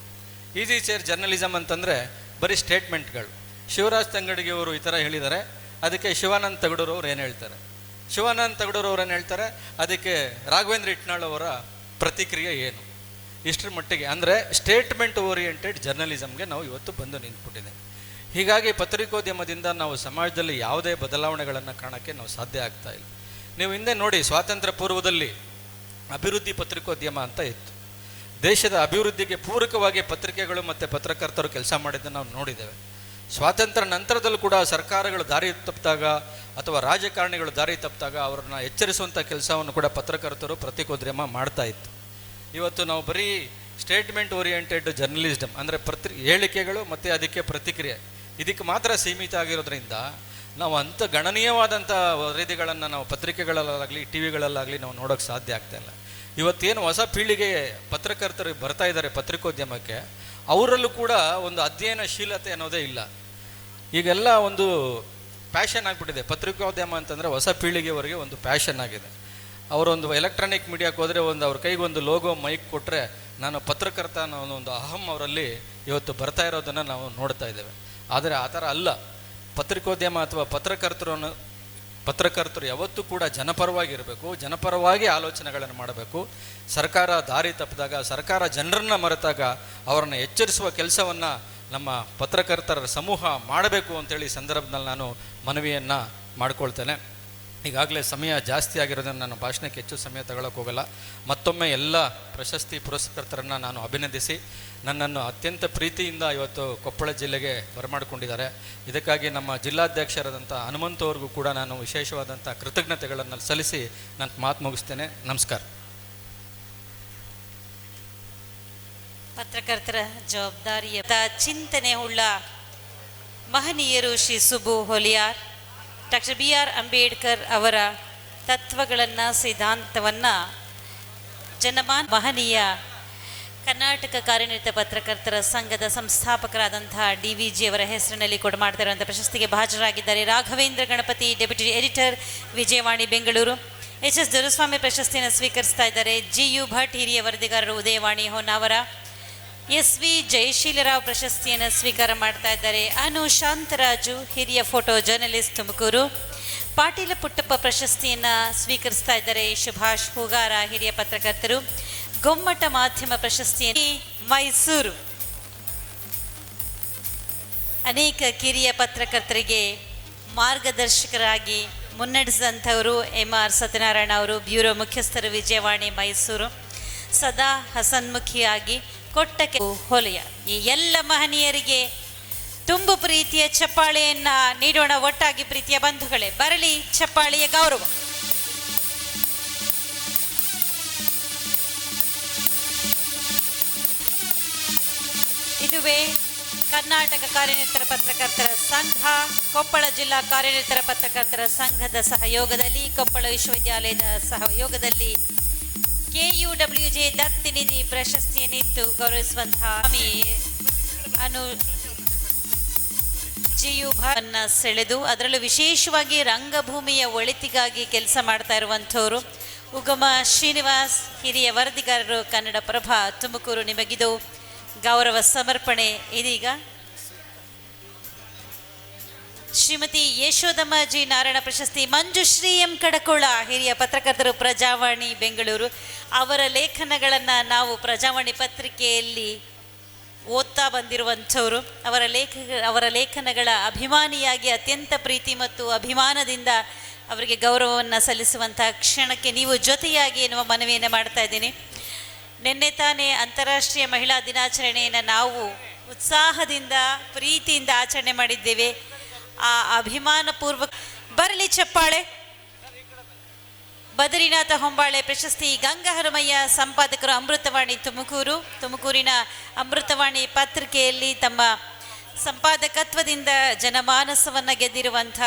ಈಸಿ ಚೇರ್ ಜರ್ನಲಿಸಮ್ ಅಂತಂದರೆ ಬರೀ ಸ್ಟೇಟ್ಮೆಂಟ್ಗಳು. ಶಿವರಾಜ್ ತಂಗಡಿಗೆ ಅವರು ಈ ಥರ ಹೇಳಿದ್ದಾರೆ, ಅದಕ್ಕೆ ಶಿವಾನಂದ ತಗಡೂರವ್ರು ಏನು ಹೇಳ್ತಾರೆ, ಶಿವಾನಂದ ತಗಡೂರವ್ರು ಏನು ಹೇಳ್ತಾರೆ, ಅದಕ್ಕೆ ರಾಘವೇಂದ್ರ ಇಟ್ನಾಳ್ ಅವರ ಪ್ರತಿಕ್ರಿಯೆ ಏನು. ಇಷ್ಟರ ಮಟ್ಟಿಗೆ ಅಂದರೆ ಸ್ಟೇಟ್ಮೆಂಟ್ ಓರಿಯೆಂಟೆಡ್ ಜರ್ನಲಿಸಮ್ಗೆ ನಾವು ಇವತ್ತು ಬಂದು ನಿಂತ್ಬಿಟ್ಟಿದ್ದೇವೆ. ಹೀಗಾಗಿ ಪತ್ರಿಕೋದ್ಯಮದಿಂದ ನಾವು ಸಮಾಜದಲ್ಲಿ ಯಾವುದೇ ಬದಲಾವಣೆಗಳನ್ನು ಕಾಣೋಕ್ಕೆ ನಾವು ಸಾಧ್ಯ ಆಗ್ತಾ ಇಲ್ಲ. ನೀವು ಹಿಂದೆ ನೋಡಿ, ಸ್ವಾತಂತ್ರ್ಯ ಪೂರ್ವದಲ್ಲಿ ಅಭಿವೃದ್ಧಿ ಪತ್ರಿಕೋದ್ಯಮ ಅಂತ ಇತ್ತು. ದೇಶದ ಅಭಿವೃದ್ಧಿಗೆ ಪೂರಕವಾಗಿ ಪತ್ರಿಕೆಗಳು ಮತ್ತು ಪತ್ರಕರ್ತರು ಕೆಲಸ ಮಾಡಿದ್ದನ್ನು ನಾವು ನೋಡಿದ್ದೇವೆ. ಸ್ವಾತಂತ್ರ್ಯ ನಂತರದಲ್ಲೂ ಕೂಡ ಸರ್ಕಾರಗಳು ದಾರಿ ತಪ್ಪಿದಾಗ ಅಥವಾ ರಾಜಕಾರಣಿಗಳು ದಾರಿ ತಪ್ಪಿದಾಗ ಅವರನ್ನು ಎಚ್ಚರಿಸುವಂಥ ಕೆಲಸವನ್ನು ಕೂಡ ಪತ್ರಕರ್ತರು ಪತ್ರಿಕೋದ್ಯಮ ಮಾಡ್ತಾ ಇತ್ತು. ಇವತ್ತು ನಾವು ಬರೀ ಸ್ಟೇಟ್ಮೆಂಟ್ ಓರಿಯೆಂಟೆಡ್ ಜರ್ನಲಿಸಮ್ ಅಂದರೆ ಹೇಳಿಕೆಗಳು ಮತ್ತು ಅದಕ್ಕೆ ಪ್ರತಿಕ್ರಿಯೆ, ಇದಕ್ಕೆ ಮಾತ್ರ ಸೀಮಿತ ಆಗಿರೋದ್ರಿಂದ ನಾವು ಅಂಥ ಗಣನೀಯವಾದಂಥ ವರದಿಗಳನ್ನು ನಾವು ಪತ್ರಿಕೆಗಳಲ್ಲಾಗಲಿ ಟಿ ವಿಗಳಲ್ಲಾಗಲಿ ನಾವು ನೋಡೋಕ್ಕೆ ಸಾಧ್ಯ ಆಗ್ತಾ ಇಲ್ಲ. ಇವತ್ತೇನು ಹೊಸ ಪೀಳಿಗೆ ಪತ್ರಕರ್ತರು ಬರ್ತಾ ಇದ್ದಾರೆ ಪತ್ರಿಕೋದ್ಯಮಕ್ಕೆ, ಅವರಲ್ಲೂ ಕೂಡ ಒಂದು ಅಧ್ಯಯನಶೀಲತೆ ಅನ್ನೋದೇ ಇಲ್ಲ. ಈಗೆಲ್ಲ ಒಂದು ಪ್ಯಾಷನ್ ಆಗಿಬಿಟ್ಟಿದೆ. ಪತ್ರಿಕೋದ್ಯಮ ಅಂತಂದರೆ ಹೊಸ ಪೀಳಿಗೆವರೆಗೆ ಒಂದು ಪ್ಯಾಷನ್ ಆಗಿದೆ. ಅವರೊಂದು ಎಲೆಕ್ಟ್ರಾನಿಕ್ ಮೀಡಿಯಾಕ್ಕೆ ಹೋದರೆ ಅವ್ರ ಕೈಗೊಂದು ಲೋಗೋ ಮೈಕ್ ಕೊಟ್ಟರೆ ನಾನು ಪತ್ರಕರ್ತ ಅನ್ನೋ ಒಂದು ಅಹಂ ಅವರಲ್ಲಿ ಇವತ್ತು ಬರ್ತಾ ಇರೋದನ್ನು ನಾವು ನೋಡ್ತಾ ಇದ್ದೇವೆ. ಆದರೆ ಆ ಥರ ಅಲ್ಲ. ಪತ್ರಿಕೋದ್ಯಮ ಅಥವಾ ಪತ್ರಕರ್ತರು ಯಾವತ್ತೂ ಕೂಡ ಜನಪರವಾಗಿರಬೇಕು, ಜನಪರವಾಗಿ ಆಲೋಚನೆಗಳನ್ನು ಮಾಡಬೇಕು. ಸರ್ಕಾರ ದಾರಿ ತಪ್ಪಿದಾಗ, ಸರ್ಕಾರ ಜನರನ್ನು ಮರೆತಾಗ ಅವರನ್ನು ಎಚ್ಚರಿಸುವ ಕೆಲಸವನ್ನು ನಮ್ಮ ಪತ್ರಕರ್ತರ ಸಮೂಹ ಮಾಡಬೇಕು ಅಂತೇಳಿ ಸಂದರ್ಭದಲ್ಲಿ ನಾನು ಮನವಿಯನ್ನು ಮಾಡ್ಕೊಳ್ತೇನೆ. ಈಗಾಗಲೇ ಸಮಯ ಜಾಸ್ತಿ ಆಗಿರೋದನ್ನು ನಾನು ಭಾಷಣಕ್ಕೆ ಹೆಚ್ಚು ಸಮಯ ತಗೊಳ್ಳೋಕೆ ಹೋಗಲ್ಲ. ಮತ್ತೊಮ್ಮೆ ಎಲ್ಲ ಪ್ರಶಸ್ತಿ ಪುರಸ್ಕರ್ತರನ್ನು ನಾನು ಅಭಿನಂದಿಸಿ, ನನ್ನನ್ನು ಅತ್ಯಂತ ಪ್ರೀತಿಯಿಂದ ಇವತ್ತು ಕೊಪ್ಪಳ ಜಿಲ್ಲೆಗೆ ಬರಮಾಡಿಕೊಂಡಿದ್ದಾರೆ. ಇದಕ್ಕಾಗಿ ನಮ್ಮ ಜಿಲ್ಲಾಧ್ಯಕ್ಷರಾದಂಥ ಹನುಮಂತವ್ರಿಗೂ ಕೂಡ ನಾನು ವಿಶೇಷವಾದಂಥ ಕೃತಜ್ಞತೆಗಳನ್ನು ಸಲ್ಲಿಸಿ ನನ್ನ ಮಾತು ಮುಗಿಸ್ತೇನೆ. ನಮಸ್ಕಾರ. ಪತ್ರಕರ್ತರ ಜವಾಬ್ದಾರಿಯ ಚಿಂತನೆ ಉಳ್ಳ ಮಹನೀಯರು ಶ್ರೀ ಸುಬ್ಬು ಹೊಲಿಯಾರ್, ಡಾಕ್ಟರ್ BR ಅಂಬೇಡ್ಕರ್ ಅವರ ತತ್ವಗಳನ್ನು, ಸಿದ್ಧಾಂತವನ್ನು ಮಹನೀಯ ಕರ್ನಾಟಕ ಕಾರ್ಯನಿರತ ಪತ್ರಕರ್ತರ ಸಂಘದ ಸಂಸ್ಥಾಪಕರಾದಂತಹ DVG ಅವರ ಹೆಸರಿನಲ್ಲಿ ಕೊಡಮಾಡ್ತಾ ಇರುವಂಥ ಪ್ರಶಸ್ತಿಗೆ ಭಾಜರಾಗಿದ್ದಾರೆ. Raghavendra Ganapati, deputy editor, Vijayavani Bengaluru. HS Doreswamy ಪ್ರಶಸ್ತಿಯನ್ನು ಸ್ವೀಕರಿಸ್ತಾ ಇದ್ದಾರೆ. GU ಭಟ್, ಹಿರಿಯ ವರದಿಗಾರರು, ಉದಯವಾಣಿ ಹೊನ್ನಾವರ. SV ಜಯಶೀಲರಾವ್ ಪ್ರಶಸ್ತಿಯನ್ನು ಸ್ವೀಕಾರ ಮಾಡ್ತಾ ಇದ್ದಾರೆ. ಅನು ಶಾಂತರಾಜು, ಹಿರಿಯ ಫೋಟೋ ಜರ್ನಲಿಸ್ಟ್, ತುಮಕೂರು. ಪಾಟೀಲ ಪುಟ್ಟಪ್ಪ ಪ್ರಶಸ್ತಿಯನ್ನು ಸ್ವೀಕರಿಸ್ತಾ ಇದ್ದಾರೆ. ಸುಭಾಷ್ ಹೂಗಾರ, ಹಿರಿಯ ಪತ್ರಕರ್ತರು. ಗೊಮ್ಮಟ ಮಾಧ್ಯಮ ಪ್ರಶಸ್ತಿಯನ್ನು ಮೈಸೂರು. ಅನೇಕ ಕಿರಿಯ ಪತ್ರಕರ್ತರಿಗೆ ಮಾರ್ಗದರ್ಶಕರಾಗಿ ಮುನ್ನಡೆಸಿದಂಥವರು MR ಸತ್ಯನಾರಾಯಣ ಅವರು, ಬ್ಯೂರೋ ಮುಖ್ಯಸ್ಥರು, ವಿಜಯವಾಣಿ ಮೈಸೂರು. ಸದಾ ಹಸನ್ಮುಖಿಯಾಗಿ ಕೊಟ್ಟಕ್ಕೆ ಹೊಲೆಯ. ಈ ಎಲ್ಲ ಮಹನೀಯರಿಗೆ ತುಂಬು ಪ್ರೀತಿಯ ಚಪ್ಪಾಳೆಯನ್ನ ನೀಡೋಣ. ಒಟ್ಟಾಗಿ ಪ್ರೀತಿಯ ಬಂಧುಗಳೇ, ಬರಲಿ ಚಪ್ಪಾಳೆಯ ಗೌರವ. ಇದುವೇ ಕರ್ನಾಟಕ ಕಾರ್ಯನಿರತರ ಪತ್ರಕರ್ತರ ಸಂಘ, ಕೊಪ್ಪಳ ಜಿಲ್ಲಾ ಕಾರ್ಯನಿರತರ ಪತ್ರಕರ್ತರ ಸಂಘದ ಸಹಯೋಗದಲ್ಲಿ, ಕೊಪ್ಪಳ ವಿಶ್ವವಿದ್ಯಾಲಯದ ಸಹಯೋಗದಲ್ಲಿ KUWJ ದತ್ತಿನಿಧಿ ಪ್ರಶಸ್ತಿಯನ್ನಿತ್ತು ಗೌರವಿಸುವಂತಹ GU ಭಟ್ನ ಸೆಳೆದು, ಅದರಲ್ಲೂ ವಿಶೇಷವಾಗಿ ರಂಗಭೂಮಿಯ ಒಳಿತಿಗಾಗಿ ಕೆಲಸ ಮಾಡ್ತಾ ಇರುವಂಥವರು ಉಗಮ ಶ್ರೀನಿವಾಸ್, ಹಿರಿಯ ವರದಿಗಾರರು, ಕನ್ನಡಪ್ರಭ, ತುಮಕೂರು. ನಿಮಗಿದು ಗೌರವ ಸಮರ್ಪಣೆ. ಇದೀಗ ಶ್ರೀಮತಿ ಯಶೋಧಮ್ಮ G ನಾರಾಯಣ ಪ್ರಶಸ್ತಿ ಮಂಜುಶ್ರೀ M ಕಡಕೋಳ, ಹಿರಿಯ ಪತ್ರಕರ್ತರು, ಪ್ರಜಾವಾಣಿ ಬೆಂಗಳೂರು. ಅವರ ಲೇಖನಗಳನ್ನು ನಾವು ಪ್ರಜಾವಾಣಿ ಪತ್ರಿಕೆಯಲ್ಲಿ ಓದ್ತಾ ಬಂದಿರುವಂಥವರು. ಅವರ ಲೇಖನಗಳ ಅಭಿಮಾನಿಯಾಗಿ ಅತ್ಯಂತ ಪ್ರೀತಿ ಮತ್ತು ಅಭಿಮಾನದಿಂದ ಅವರಿಗೆ ಗೌರವವನ್ನು ಸಲ್ಲಿಸುವಂಥ ಕ್ಷಣಕ್ಕೆ ನೀವು ಜೊತೆಯಾಗಿ ಎನ್ನುವ ಮನವಿಯನ್ನು ಮಾಡ್ತಾ ಇದ್ದೀನಿ. ನಿನ್ನೆ ತಾನೇ ಅಂತಾರಾಷ್ಟ್ರೀಯ ಮಹಿಳಾ ದಿನಾಚರಣೆಯನ್ನು ನಾವು ಉತ್ಸಾಹದಿಂದ, ಪ್ರೀತಿಯಿಂದ ಆಚರಣೆ ಮಾಡಿದ್ದೇವೆ. ಆ ಅಭಿಮಾನಪೂರ್ವಕ ಬರಲಿ ಚಪ್ಪಾಳೆ. ಬದರಿನಾಥ ಹೊಂಬಾಳೆ ಪ್ರಶಸ್ತಿ ಗಂಗಾ ಹನುಮಯ್ಯ, ಸಂಪಾದಕರು, ಅಮೃತವಾಣಿ ತುಮಕೂರು. ತುಮಕೂರಿನ ಅಮೃತವಾಣಿ ಪತ್ರಿಕೆಯಲ್ಲಿ ತಮ್ಮ ಸಂಪಾದಕತ್ವದಿಂದ ಜನಮಾನಸವನ್ನು ಗೆದ್ದಿರುವಂಥ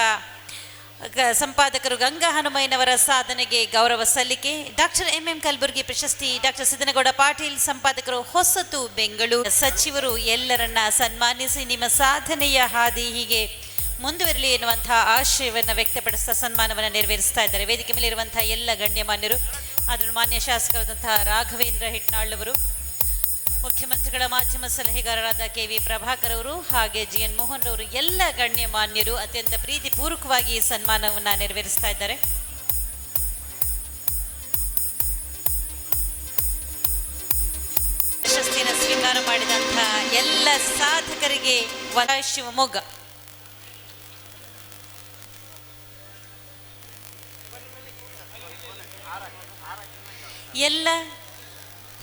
ಸಂಪಾದಕರು ಗಂಗಾ ಹನುಮಯ್ಯನವರ ಸಾಧನೆಗೆ ಗೌರವ ಸಲ್ಲಿಕೆ. ಡಾಕ್ಟರ್ ಎಂ ಕಲಬುರ್ಗಿ ಪ್ರಶಸ್ತಿ ಡಾಕ್ಟರ್ ಸಿದ್ದನಗೌಡ ಪಾಟೀಲ್ ಸಂಪಾದಕರು ಹೊಸತು ಬೆಂಗಳೂರು. ಸಚಿವರು ಎಲ್ಲರನ್ನ ಸನ್ಮಾನಿಸಿ ನಿಮ್ಮ ಸಾಧನೆಯ ಹಾದಿ ಹೀಗೆ ಮುಂದುವರಲಿ ಎನ್ನುವಂತಹ ಆಶಯವನ್ನು ವ್ಯಕ್ತಪಡಿಸ್ತಾ ಸನ್ಮಾನವನ್ನು ನೆರವೇರಿಸ್ತಾ ಇದ್ದಾರೆ. ವೇದಿಕೆ ಮೇಲೆ ಇರುವಂತಹ ಎಲ್ಲ ಗಣ್ಯಮಾನ್ಯರು, ಅದನ್ನು ಮಾನ್ಯ ಶಾಸಕರಾದಂತಹ ರಾಘವೇಂದ್ರ ಹಿಟ್ನಾಳ್ ಅವರು, ಮುಖ್ಯಮಂತ್ರಿಗಳ ಮಾಧ್ಯಮ ಸಲಹೆಗಾರರಾದ KV ಪ್ರಭಾಕರ್ ಅವರು, ಹಾಗೆ GN ಮೋಹನ್ ರವರು, ಎಲ್ಲ ಗಣ್ಯಮಾನ್ಯರು ಅತ್ಯಂತ ಪ್ರೀತಿಪೂರ್ವಕವಾಗಿ ಈ ಸನ್ಮಾನವನ್ನು ನೆರವೇರಿಸ್ತಾ ಇದ್ದಾರೆ. ಪ್ರಶಸ್ತಿಯನ್ನು ಸ್ವೀಕಾರ ಮಾಡಿದಂತಹ ಎಲ್ಲ ಸಾಧಕರಿಗೆ ಶಿವಮೊಗ್ಗ. ಎಲ್ಲ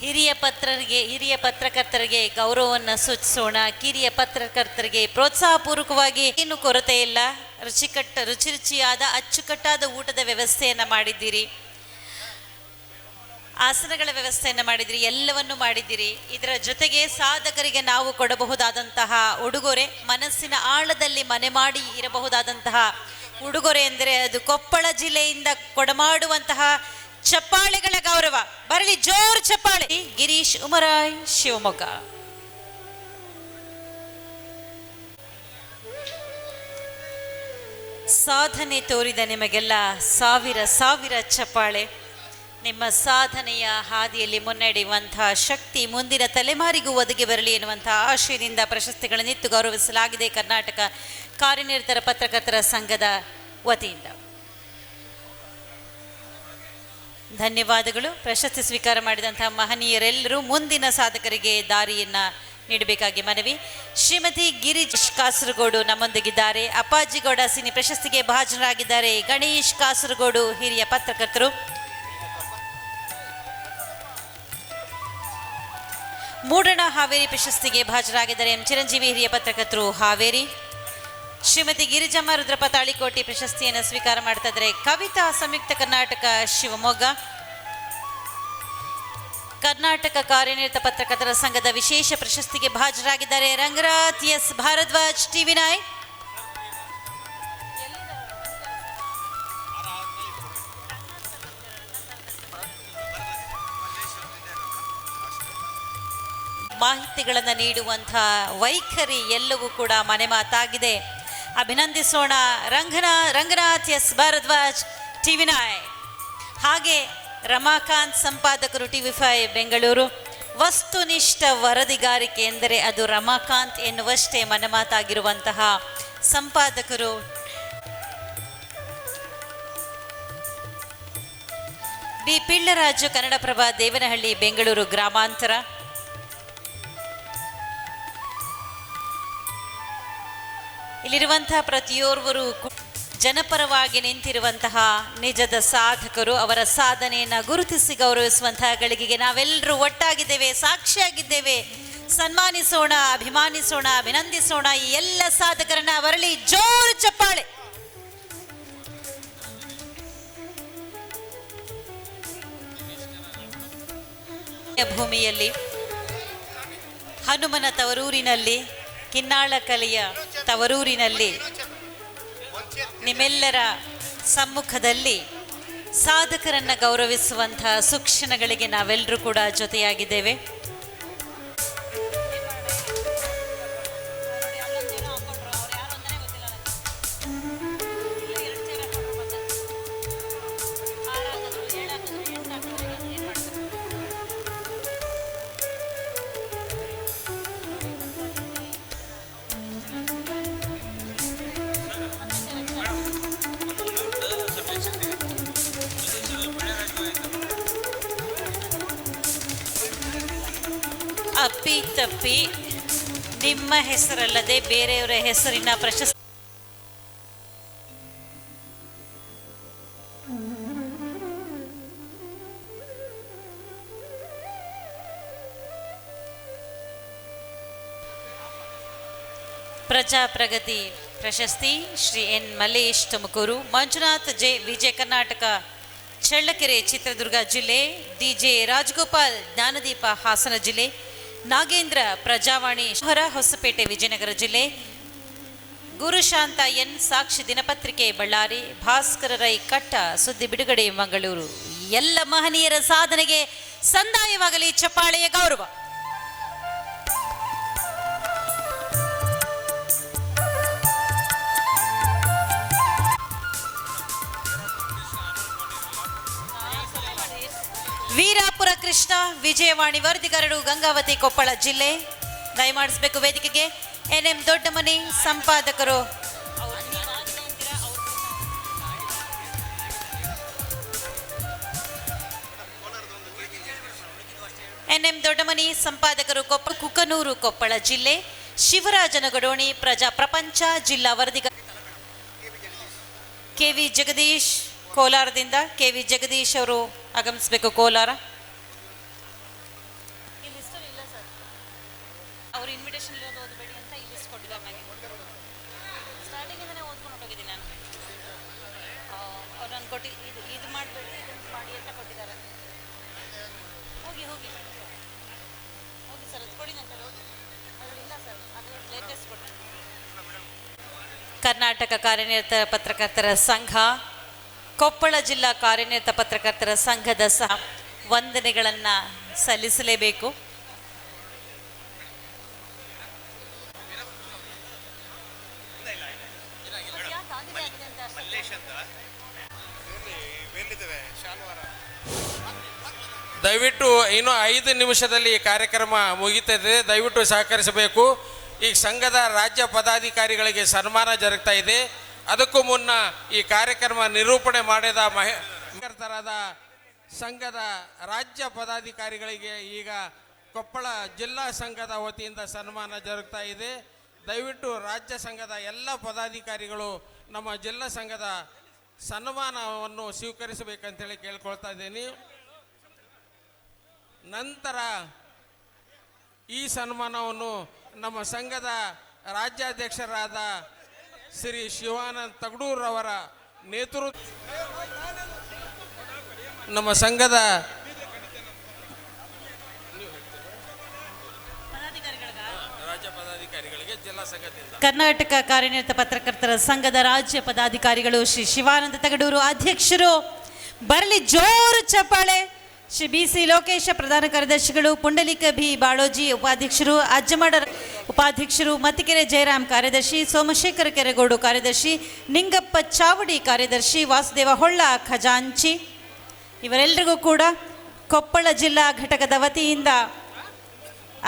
ಹಿರಿಯ ಪತ್ರಕರ್ತರಿಗೆ ಗೌರವವನ್ನು ಸೂಚಿಸೋಣ. ಕಿರಿಯ ಪತ್ರಕರ್ತರಿಗೆ ಪ್ರೋತ್ಸಾಹಪೂರ್ವಕವಾಗಿ ಏನು ಕೊರತೆ ಇಲ್ಲ. ರುಚಿಯಾದ ಅಚ್ಚುಕಟ್ಟಾದ ಊಟದ ವ್ಯವಸ್ಥೆಯನ್ನು ಮಾಡಿದ್ದೀರಿ, ಆಸನಗಳ ವ್ಯವಸ್ಥೆಯನ್ನು ಮಾಡಿದಿರಿ, ಎಲ್ಲವನ್ನು ಮಾಡಿದ್ದೀರಿ. ಇದರ ಜೊತೆಗೆ ಸಾಧಕರಿಗೆ ನಾವು ಕೊಡಬಹುದಾದಂತಹ ಉಡುಗೊರೆ, ಮನಸ್ಸಿನ ಆಳದಲ್ಲಿ ಮನೆ ಮಾಡಿ ಇರಬಹುದಾದಂತಹ ಉಡುಗೊರೆ ಎಂದರೆ ಅದು ಕೊಪ್ಪಳ ಜಿಲ್ಲೆಯಿಂದ ಕೊಡಮಾಡುವಂತಹ ಚಪ್ಪಾಳೆಗಳ ಗೌರವ. ಬರಲಿ ಜೋರ್ ಚಪ್ಪಾಳೆ. ಗಿರೀಶ್ ಉಮರಾಯ್, ಶಿವಮೊಗ್ಗ. ಸಾಧನೆ ತೋರಿದ ನಿಮಗೆಲ್ಲ ಸಾವಿರ ಚಪ್ಪಾಳೆ. ನಿಮ್ಮ ಸಾಧನೆಯ ಹಾದಿಯಲ್ಲಿ ಮುನ್ನಡೆಯುವಂತಹ ಶಕ್ತಿ ಮುಂದಿನ ತಲೆಮಾರಿಗೂ ಒದಗಿ ಬರಲಿ ಎನ್ನುವಂತಹ ಆಶಯದಿಂದ ಪ್ರಶಸ್ತಿಗಳನ್ನಿತ್ತು ಗೌರವಿಸಲಾಗಿದೆ ಕರ್ನಾಟಕ ಕಾರ್ಯನಿರತರ ಪತ್ರಕರ್ತರ ಸಂಘದ ವತಿಯಿಂದ. ಧನ್ಯವಾದಗಳು. ಪ್ರಶಸ್ತಿ ಸ್ವೀಕಾರ ಮಾಡಿದಂತಹ ಮಹನೀಯರೆಲ್ಲರೂ ಮುಂದಿನ ಸಾಧಕರಿಗೆ ದಾರಿಯನ್ನು ನೀಡಬೇಕಾಗಿ ಮನವಿ. ಶ್ರೀಮತಿ ಗಿರಿಜ್ ಕಾಸರಗೋಡು ನಮ್ಮೊಂದಿಗಿದ್ದಾರೆ. ಅಪ್ಪಾಜಿಗೌಡ ಸಿನಿ ಪ್ರಶಸ್ತಿಗೆ ಭಾಜನರಾಗಿದ್ದಾರೆ ಗಣೇಶ್ ಕಾಸರಗೋಡು, ಹಿರಿಯ ಪತ್ರಕರ್ತರು. ಮೂಡಣ ಹಾವೇರಿ ಪ್ರಶಸ್ತಿಗೆ ಭಾಜನರಾಗಿದ್ದಾರೆ ಚಿರಂಜೀವಿ, ಹಿರಿಯ ಪತ್ರಕರ್ತರು, ಹಾವೇರಿ. ಶ್ರೀಮತಿ ಗಿರಿಜಮ್ಮ ರುದ್ರಪ್ಪ ತಾಳಿಕೋಟಿ ಪ್ರಶಸ್ತಿಯನ್ನು ಸ್ವೀಕಾರ ಮಾಡ್ತಾ ಇದ್ದಾರೆ ಕವಿತಾ, ಸಂಯುಕ್ತ ಕರ್ನಾಟಕ, ಶಿವಮೊಗ್ಗ. ಕರ್ನಾಟಕ ಕಾರ್ಯನಿರತ ಪತ್ರಕರ್ತರ ಸಂಘದ ವಿಶೇಷ ಪ್ರಶಸ್ತಿಗೆ ಭಾಜನರಾಗಿದ್ದಾರೆ ರಂಗರಾಜ್ ಎಸ್ ಭಾರದ್ವಾಜ್, TV9. ಮಾಹಿತಿಗಳನ್ನು ನೀಡುವಂಥ ವೈಖರಿ ಎಲ್ಲವೂ ಕೂಡ ಮನೆ ಮಾತಾಗಿದೆ. ಅಭಿನಂದಿಸೋಣ ರಂಗನಾಥ್ ಎಸ್ ಭಾರದ್ವಾಜ್, TV9. ಹಾಗೆ ರಮಾಕಾಂತ್ ಸಂಪಾದಕರು, TV5 ಬೆಂಗಳೂರು. ವಸ್ತುನಿಷ್ಠ ವರದಿಗಾರಿಕೆ ಎಂದರೆ ಅದು ರಮಾಕಾಂತ್ ಎನ್ನುವಷ್ಟೇ ಮನಮಾತಾಗಿರುವಂತಹ ಸಂಪಾದಕರು. ಬಿ ಪಿಳ್ಳರಾಜು, ಕನ್ನಡಪ್ರಭ, ದೇವನಹಳ್ಳಿ, ಬೆಂಗಳೂರು ಗ್ರಾಮಾಂತರ. ಇಲ್ಲಿರುವಂತಹ ಪ್ರತಿಯೋರ್ವರು ಜನಪರವಾಗಿ ನಿಂತಿರುವಂತಹ ನಿಜದ ಸಾಧಕರು. ಅವರ ಸಾಧನೆಯನ್ನು ಗುರುತಿಸಿ ಗೌರವಿಸುವಂತಹ ಗಳಿಗೆಗೆ ನಾವೆಲ್ಲರೂ ಒಟ್ಟಾಗಿದ್ದೇವೆ, ಸಾಕ್ಷಿಯಾಗಿದ್ದೇವೆ. ಸನ್ಮಾನಿಸೋಣ, ಅಭಿಮಾನಿಸೋಣ, ಅಭಿನಂದಿಸೋಣ ಈ ಎಲ್ಲ ಸಾಧಕರನ್ನ. ಬರಲಿ ಜೋರು ಚಪ್ಪಾಳೆ. ಭೂಮಿಯಲ್ಲಿ, ಹನುಮನ ತವರೂರಿನಲ್ಲಿ, ಕಿನ್ನಾಳ ಕಲೆಯ ತವರೂರಿನಲ್ಲಿ, ನಿಮ್ಮೆಲ್ಲರ ಸಮ್ಮುಖದಲ್ಲಿ ಸಾಧಕರನ್ನು ಗೌರವಿಸುವಂತಹ ಸುಕ್ಷಣಗಳಿಗೆ ನಾವೆಲ್ಲರೂ ಕೂಡ ಜೊತೆಯಾಗಿದ್ದೇವೆ. ಅಪ್ಪಿ ತಪ್ಪಿ ನಿಮ್ಮ ಹೆಸರಲ್ಲದೆ ಬೇರೆಯವರ ಹೆಸರಿನ ಪ್ರಶಸ್ತಿ ಪ್ರಜಾಪ್ರಗತಿ ಪ್ರಶಸ್ತಿ ಶ್ರೀ ಎನ್ ಮಲ್ಲೇಶ್ ತುಮಕೂರು, ಮಂಜುನಾಥ್ ಜೆ ವಿಜಯ ಕರ್ನಾಟಕ ಚಳ್ಳಕೆರೆ ಚಿತ್ರದುರ್ಗ ಜಿಲ್ಲೆ, DJ ರಾಜಗೋಪಾಲ್ ಜ್ಞಾನದೀಪ ಹಾಸನ ಜಿಲ್ಲೆ, ನಾಗೇಂದ್ರ ಪ್ರಜಾವಾಣಿ ಹೊಸಪೇಟೆ ವಿಜಯನಗರ ಜಿಲ್ಲೆ, ಗುರುಶಾಂತ ಎನ್ ಸಾಕ್ಷಿ ದಿನಪತ್ರಿಕೆ ಬಳ್ಳಾರಿ, ಭಾಸ್ಕರ ರೈ ಕಟ್ಟ ಸುದ್ದಿ ಬಿಡುಗಡೆ ಮಂಗಳೂರು. ಎಲ್ಲ ಮಹನೀಯರ ಸಾಧನೆಗೆ ಸಂದಾಯವಾಗಲಿ ಚಪ್ಪಾಳೆಯ ಗೌರವ. ವೀರಾಪುರ ಕೃಷ್ಣ, ವಿಜಯವಾಣಿ ವರದಿಗಾರರು, ಗಂಗಾವತಿ, ಕೊಪ್ಪಳ ಜಿಲ್ಲೆ. ದಯಮಾಡಿಸಬೇಕು ವೇದಿಕೆಗೆ. NM ದೊಡ್ಡಮನಿ, ಸಂಪಾದಕರು. NM ದೊಡ್ಡಮನಿ, ಸಂಪಾದಕರು, ಕುಕನೂರು, ಕೊಪ್ಪಳ ಜಿಲ್ಲೆ. ಶಿವರಾಜನ ಗಡೋಣಿ, ಪ್ರಜಾ ಪ್ರಪಂಚ ಜಿಲ್ಲಾ ವರದಿಗಾರ. KV ಜಗದೀಶ್, ಕೋಲಾರದಿಂದ. KV ಜಗದೀಶ್ ಅವರು ಆಗಮಿಸಬೇಕು, ಕೋಲಾರ. ಅವರು ಇನ್ವಿಟೇಷನ್ ಇರೋದು ಓದಬೇಡಿ ಅಂತ ಈ ಲಿಸ್ಟ್ ಕೊಟ್ಟಿದ್ದಾರೆ ನನಗೆ. ಸ್ಟಾರ್ಟಿಂಗಿಂದನೇ ಓದ್ಕೊಂಡು ಹೋಗಿದ್ದೀನಿ ನಾನು. ಅವ್ರು ನಾನು ಕೊಟ್ಟು ಇದು ಮಾಡಬೇಡಿ, ಇದನ್ನು ಮಾಡಿ ಅಂತ ಕೊಟ್ಟಿದ್ದಾರೆ. ಹೋಗಿ ಹೋಗಿ ಹೋಗಿ ಸರ್, ಅದು ಕೊಡಿ ನಾನು ಸರ್. ಅದರಲ್ಲಿಲ್ಲ ಸರ್, ಅದು ಲೇಟೆಸ್ಟ್ ಕೊಡಿ. ಕರ್ನಾಟಕ ಕಾರ್ಯನಿರತ ಪತ್ರಕರ್ತರ ಸಂಘ, ಕೊಪ್ಪಳ ಜಿಲ್ಲಾ ಕಾರ್ಯನಿರತ ಪತ್ರಕರ್ತರ ಸಂಘದ ಸಹ ವಂದನೆಗಳನ್ನು ಸಲ್ಲಿಸಲೇಬೇಕು. ದಯವಿಟ್ಟು ಇನ್ನು 5 ನಿಮಿಷದಲ್ಲಿ ಈ ಕಾರ್ಯಕ್ರಮ ಮುಗಿತದೆ. ದಯವಿಟ್ಟು ಸಹಕರಿಸಬೇಕು. ಈ ಸಂಘದ ರಾಜ್ಯ ಪದಾಧಿಕಾರಿಗಳಿಗೆ ಸನ್ಮಾನ ಜರುಗ್ತಾ ಇದೆ. ಅದಕ್ಕೂ ಮುನ್ನ ಈ ಕಾರ್ಯಕ್ರಮ ನಿರೂಪಣೆ ಮಾಡಿದ ಮಹಿಳೆಯರಾದ ಸಂಘದ ರಾಜ್ಯ ಪದಾಧಿಕಾರಿಗಳಿಗೆ ಈಗ ಕೊಪ್ಪಳ ಜಿಲ್ಲಾ ಸಂಘದ ವತಿಯಿಂದ ಸನ್ಮಾನ ಜರುಗ್ತಾ ಇದೆ. ದಯವಿಟ್ಟು ರಾಜ್ಯ ಸಂಘದ ಎಲ್ಲ ಪದಾಧಿಕಾರಿಗಳು ನಮ್ಮ ಜಿಲ್ಲಾ ಸಂಘದ ಸನ್ಮಾನವನ್ನು ಸ್ವೀಕರಿಸಬೇಕಂತೇಳಿ ಕೇಳ್ಕೊಳ್ತಾ ಇದ್ದೀನಿ. ನಂತರ ಈ ಸನ್ಮಾನವನ್ನು ನಮ್ಮ ಸಂಘದ ರಾಜ್ಯಾಧ್ಯಕ್ಷರಾದ ಶ್ರೀ ಶಿವಾನಂದ ತಗಡೂರವರ ನೇತೃತ್ವ, ನಮ್ಮ ಸಂಘದ ರಾಜ್ಯ ಪದಾಧಿಕಾರಿಗಳಿಗೆ ಜಿಲ್ಲಾ ಸಂಘದಿಂದ ಕರ್ನಾಟಕ ಕಾರ್ಯನಿರತ ಪತ್ರಕರ್ತರ ಸಂಘದ ರಾಜ್ಯ ಪದಾಧಿಕಾರಿಗಳು ಶ್ರೀ ಶಿವಾನಂದ ತಗಡೂರು ಅಧ್ಯಕ್ಷರು. ಬರಲಿ ಜೋರು ಚಪ್ಪಾಳೆ. ಶ್ರೀ BC ಲೋಕೇಶ ಪ್ರಧಾನ ಕಾರ್ಯದರ್ಶಿಗಳು, ಪುಂಡಲಿಕ B ಬಾಳೋಜಿ ಉಪಾಧ್ಯಕ್ಷರು, ಅಜ್ಜಮಡ ಉಪಾಧ್ಯಕ್ಷರು, ಮತ್ತಿಕೆರೆ ಜಯರಾಮ್ ಕಾರ್ಯದರ್ಶಿ, ಸೋಮಶೇಖರ ಕೆರೆಗೋಡು ಕಾರ್ಯದರ್ಶಿ, ನಿಂಗಪ್ಪ ಚಾವಡಿ ಕಾರ್ಯದರ್ಶಿ, ವಾಸುದೇವ ಹೊಳ್ಳ ಖಜಾಂಚಿ, ಇವರೆಲ್ಲರಿಗೂ ಕೂಡ ಕೊಪ್ಪಳ ಜಿಲ್ಲಾ ಘಟಕದ ವತಿಯಿಂದ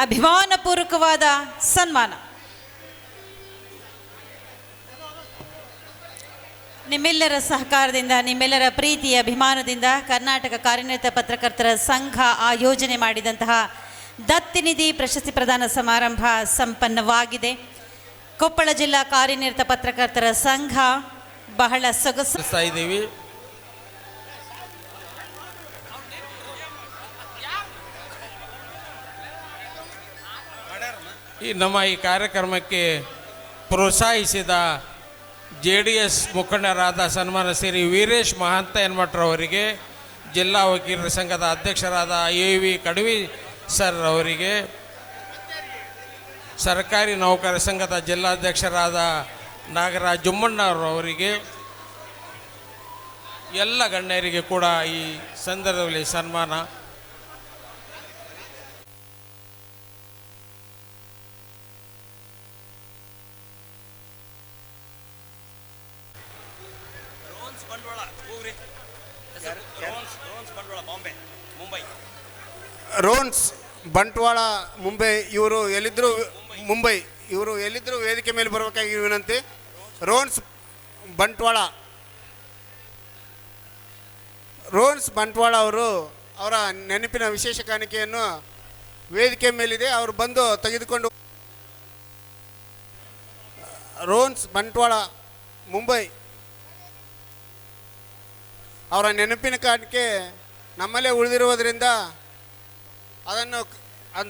ಅಭಿಮಾನಪೂರ್ವಕವಾದ ಸನ್ಮಾನ. ನಿಮ್ಮೆಲ್ಲರ ಸಹಕಾರದಿಂದ, ನಿಮ್ಮೆಲ್ಲರ ಪ್ರೀತಿ ಅಭಿಮಾನದಿಂದ ಕರ್ನಾಟಕ ಕಾರ್ಯನಿರತ ಪತ್ರಕರ್ತರ ಸಂಘ ಆಯೋಜನೆ ಮಾಡಿದಂತಹ ದತ್ತಿನಿಧಿ ಪ್ರಶಸ್ತಿ ಪ್ರದಾನ ಸಮಾರಂಭ ಸಂಪನ್ನವಾಗಿದೆ. ಕೊಪ್ಪಳ ಜಿಲ್ಲಾ ಕಾರ್ಯನಿರತ ಪತ್ರಕರ್ತರ ಸಂಘ ಬಹಳ ಸೊಗಸು ಇದ್ದೀವಿ. ನಮ್ಮ ಈ ಕಾರ್ಯಕ್ರಮಕ್ಕೆ ಪ್ರೋತ್ಸಾಹಿಸಿದ JDS ಮುಖಂಡರಾದ ಸನ್ಮಾನ ಶ್ರೀ ವೀರೇಶ್ ಮಹಾಂತ ಯನ್ಮಠರವರಿಗೆ, ಜಿಲ್ಲಾ ವಕೀಲರ ಸಂಘದ ಅಧ್ಯಕ್ಷರಾದ AV ಕಡವಿ ಸರ್ ಅವರಿಗೆ, ಸರ್ಕಾರಿ ನೌಕರ ಸಂಘದ ಜಿಲ್ಲಾಧ್ಯಕ್ಷರಾದ ನಾಗರಾಜ್ ಜುಮ್ಮಣ್ಣವರವರಿಗೆ, ಎಲ್ಲ ಗಣ್ಯರಿಗೆ ಕೂಡ ಈ ಸಂದರ್ಭದಲ್ಲಿ ಸನ್ಮಾನ. ರೋನ್ಸ್ ಬಂಟ್ವಾಳ ಮುಂಬೈ, ಇವರು ಎಲ್ಲಿದ್ದರೂ ಮುಂಬೈ, ಇವರು ಎಲ್ಲಿದ್ದರೂ ವೇದಿಕೆ ಮೇಲೆ ಬರಬೇಕಾಗಿ ವಿನಂತಿ. ರೋನ್ಸ್ ಬಂಟ್ವಾಳ ಅವರು ಅವರ ನೆನಪಿನ ವಿಶೇಷ ಕಾಣಿಕೆಯನ್ನು ವೇದಿಕೆ ಮೇಲಿದೆ, ಅವರು ಬಂದು ತೆಗೆದುಕೊಂಡು. ರೋನ್ಸ್ ಬಂಟ್ವಾಳ ಮುಂಬೈ ಅವರ ನೆನಪಿನ ಕಾಣಿಕೆ ನಮ್ಮಲ್ಲೇ ಉಳಿದಿರುವುದರಿಂದ ಅದನ್ನು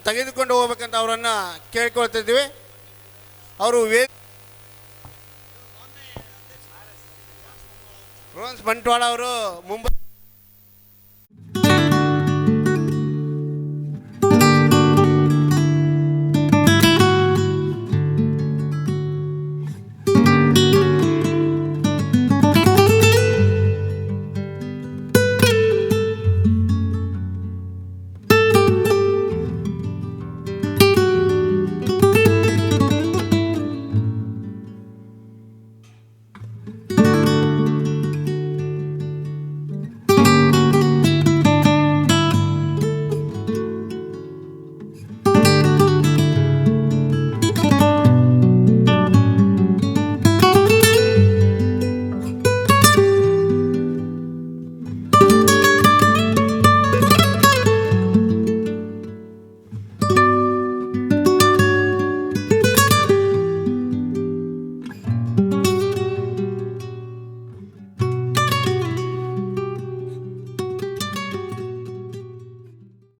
ತೆಗೆದುಕೊಂಡು ಹೋಗ್ಬೇಕಂತ ಅವರನ್ನು ಕೇಳ್ಕೊಳ್ತಿದ್ವಿ. ಅವರು ರೋನ್ಸ್ ಬಂಟ್ವಾಳ ಅವರು ಮುಂಬೈ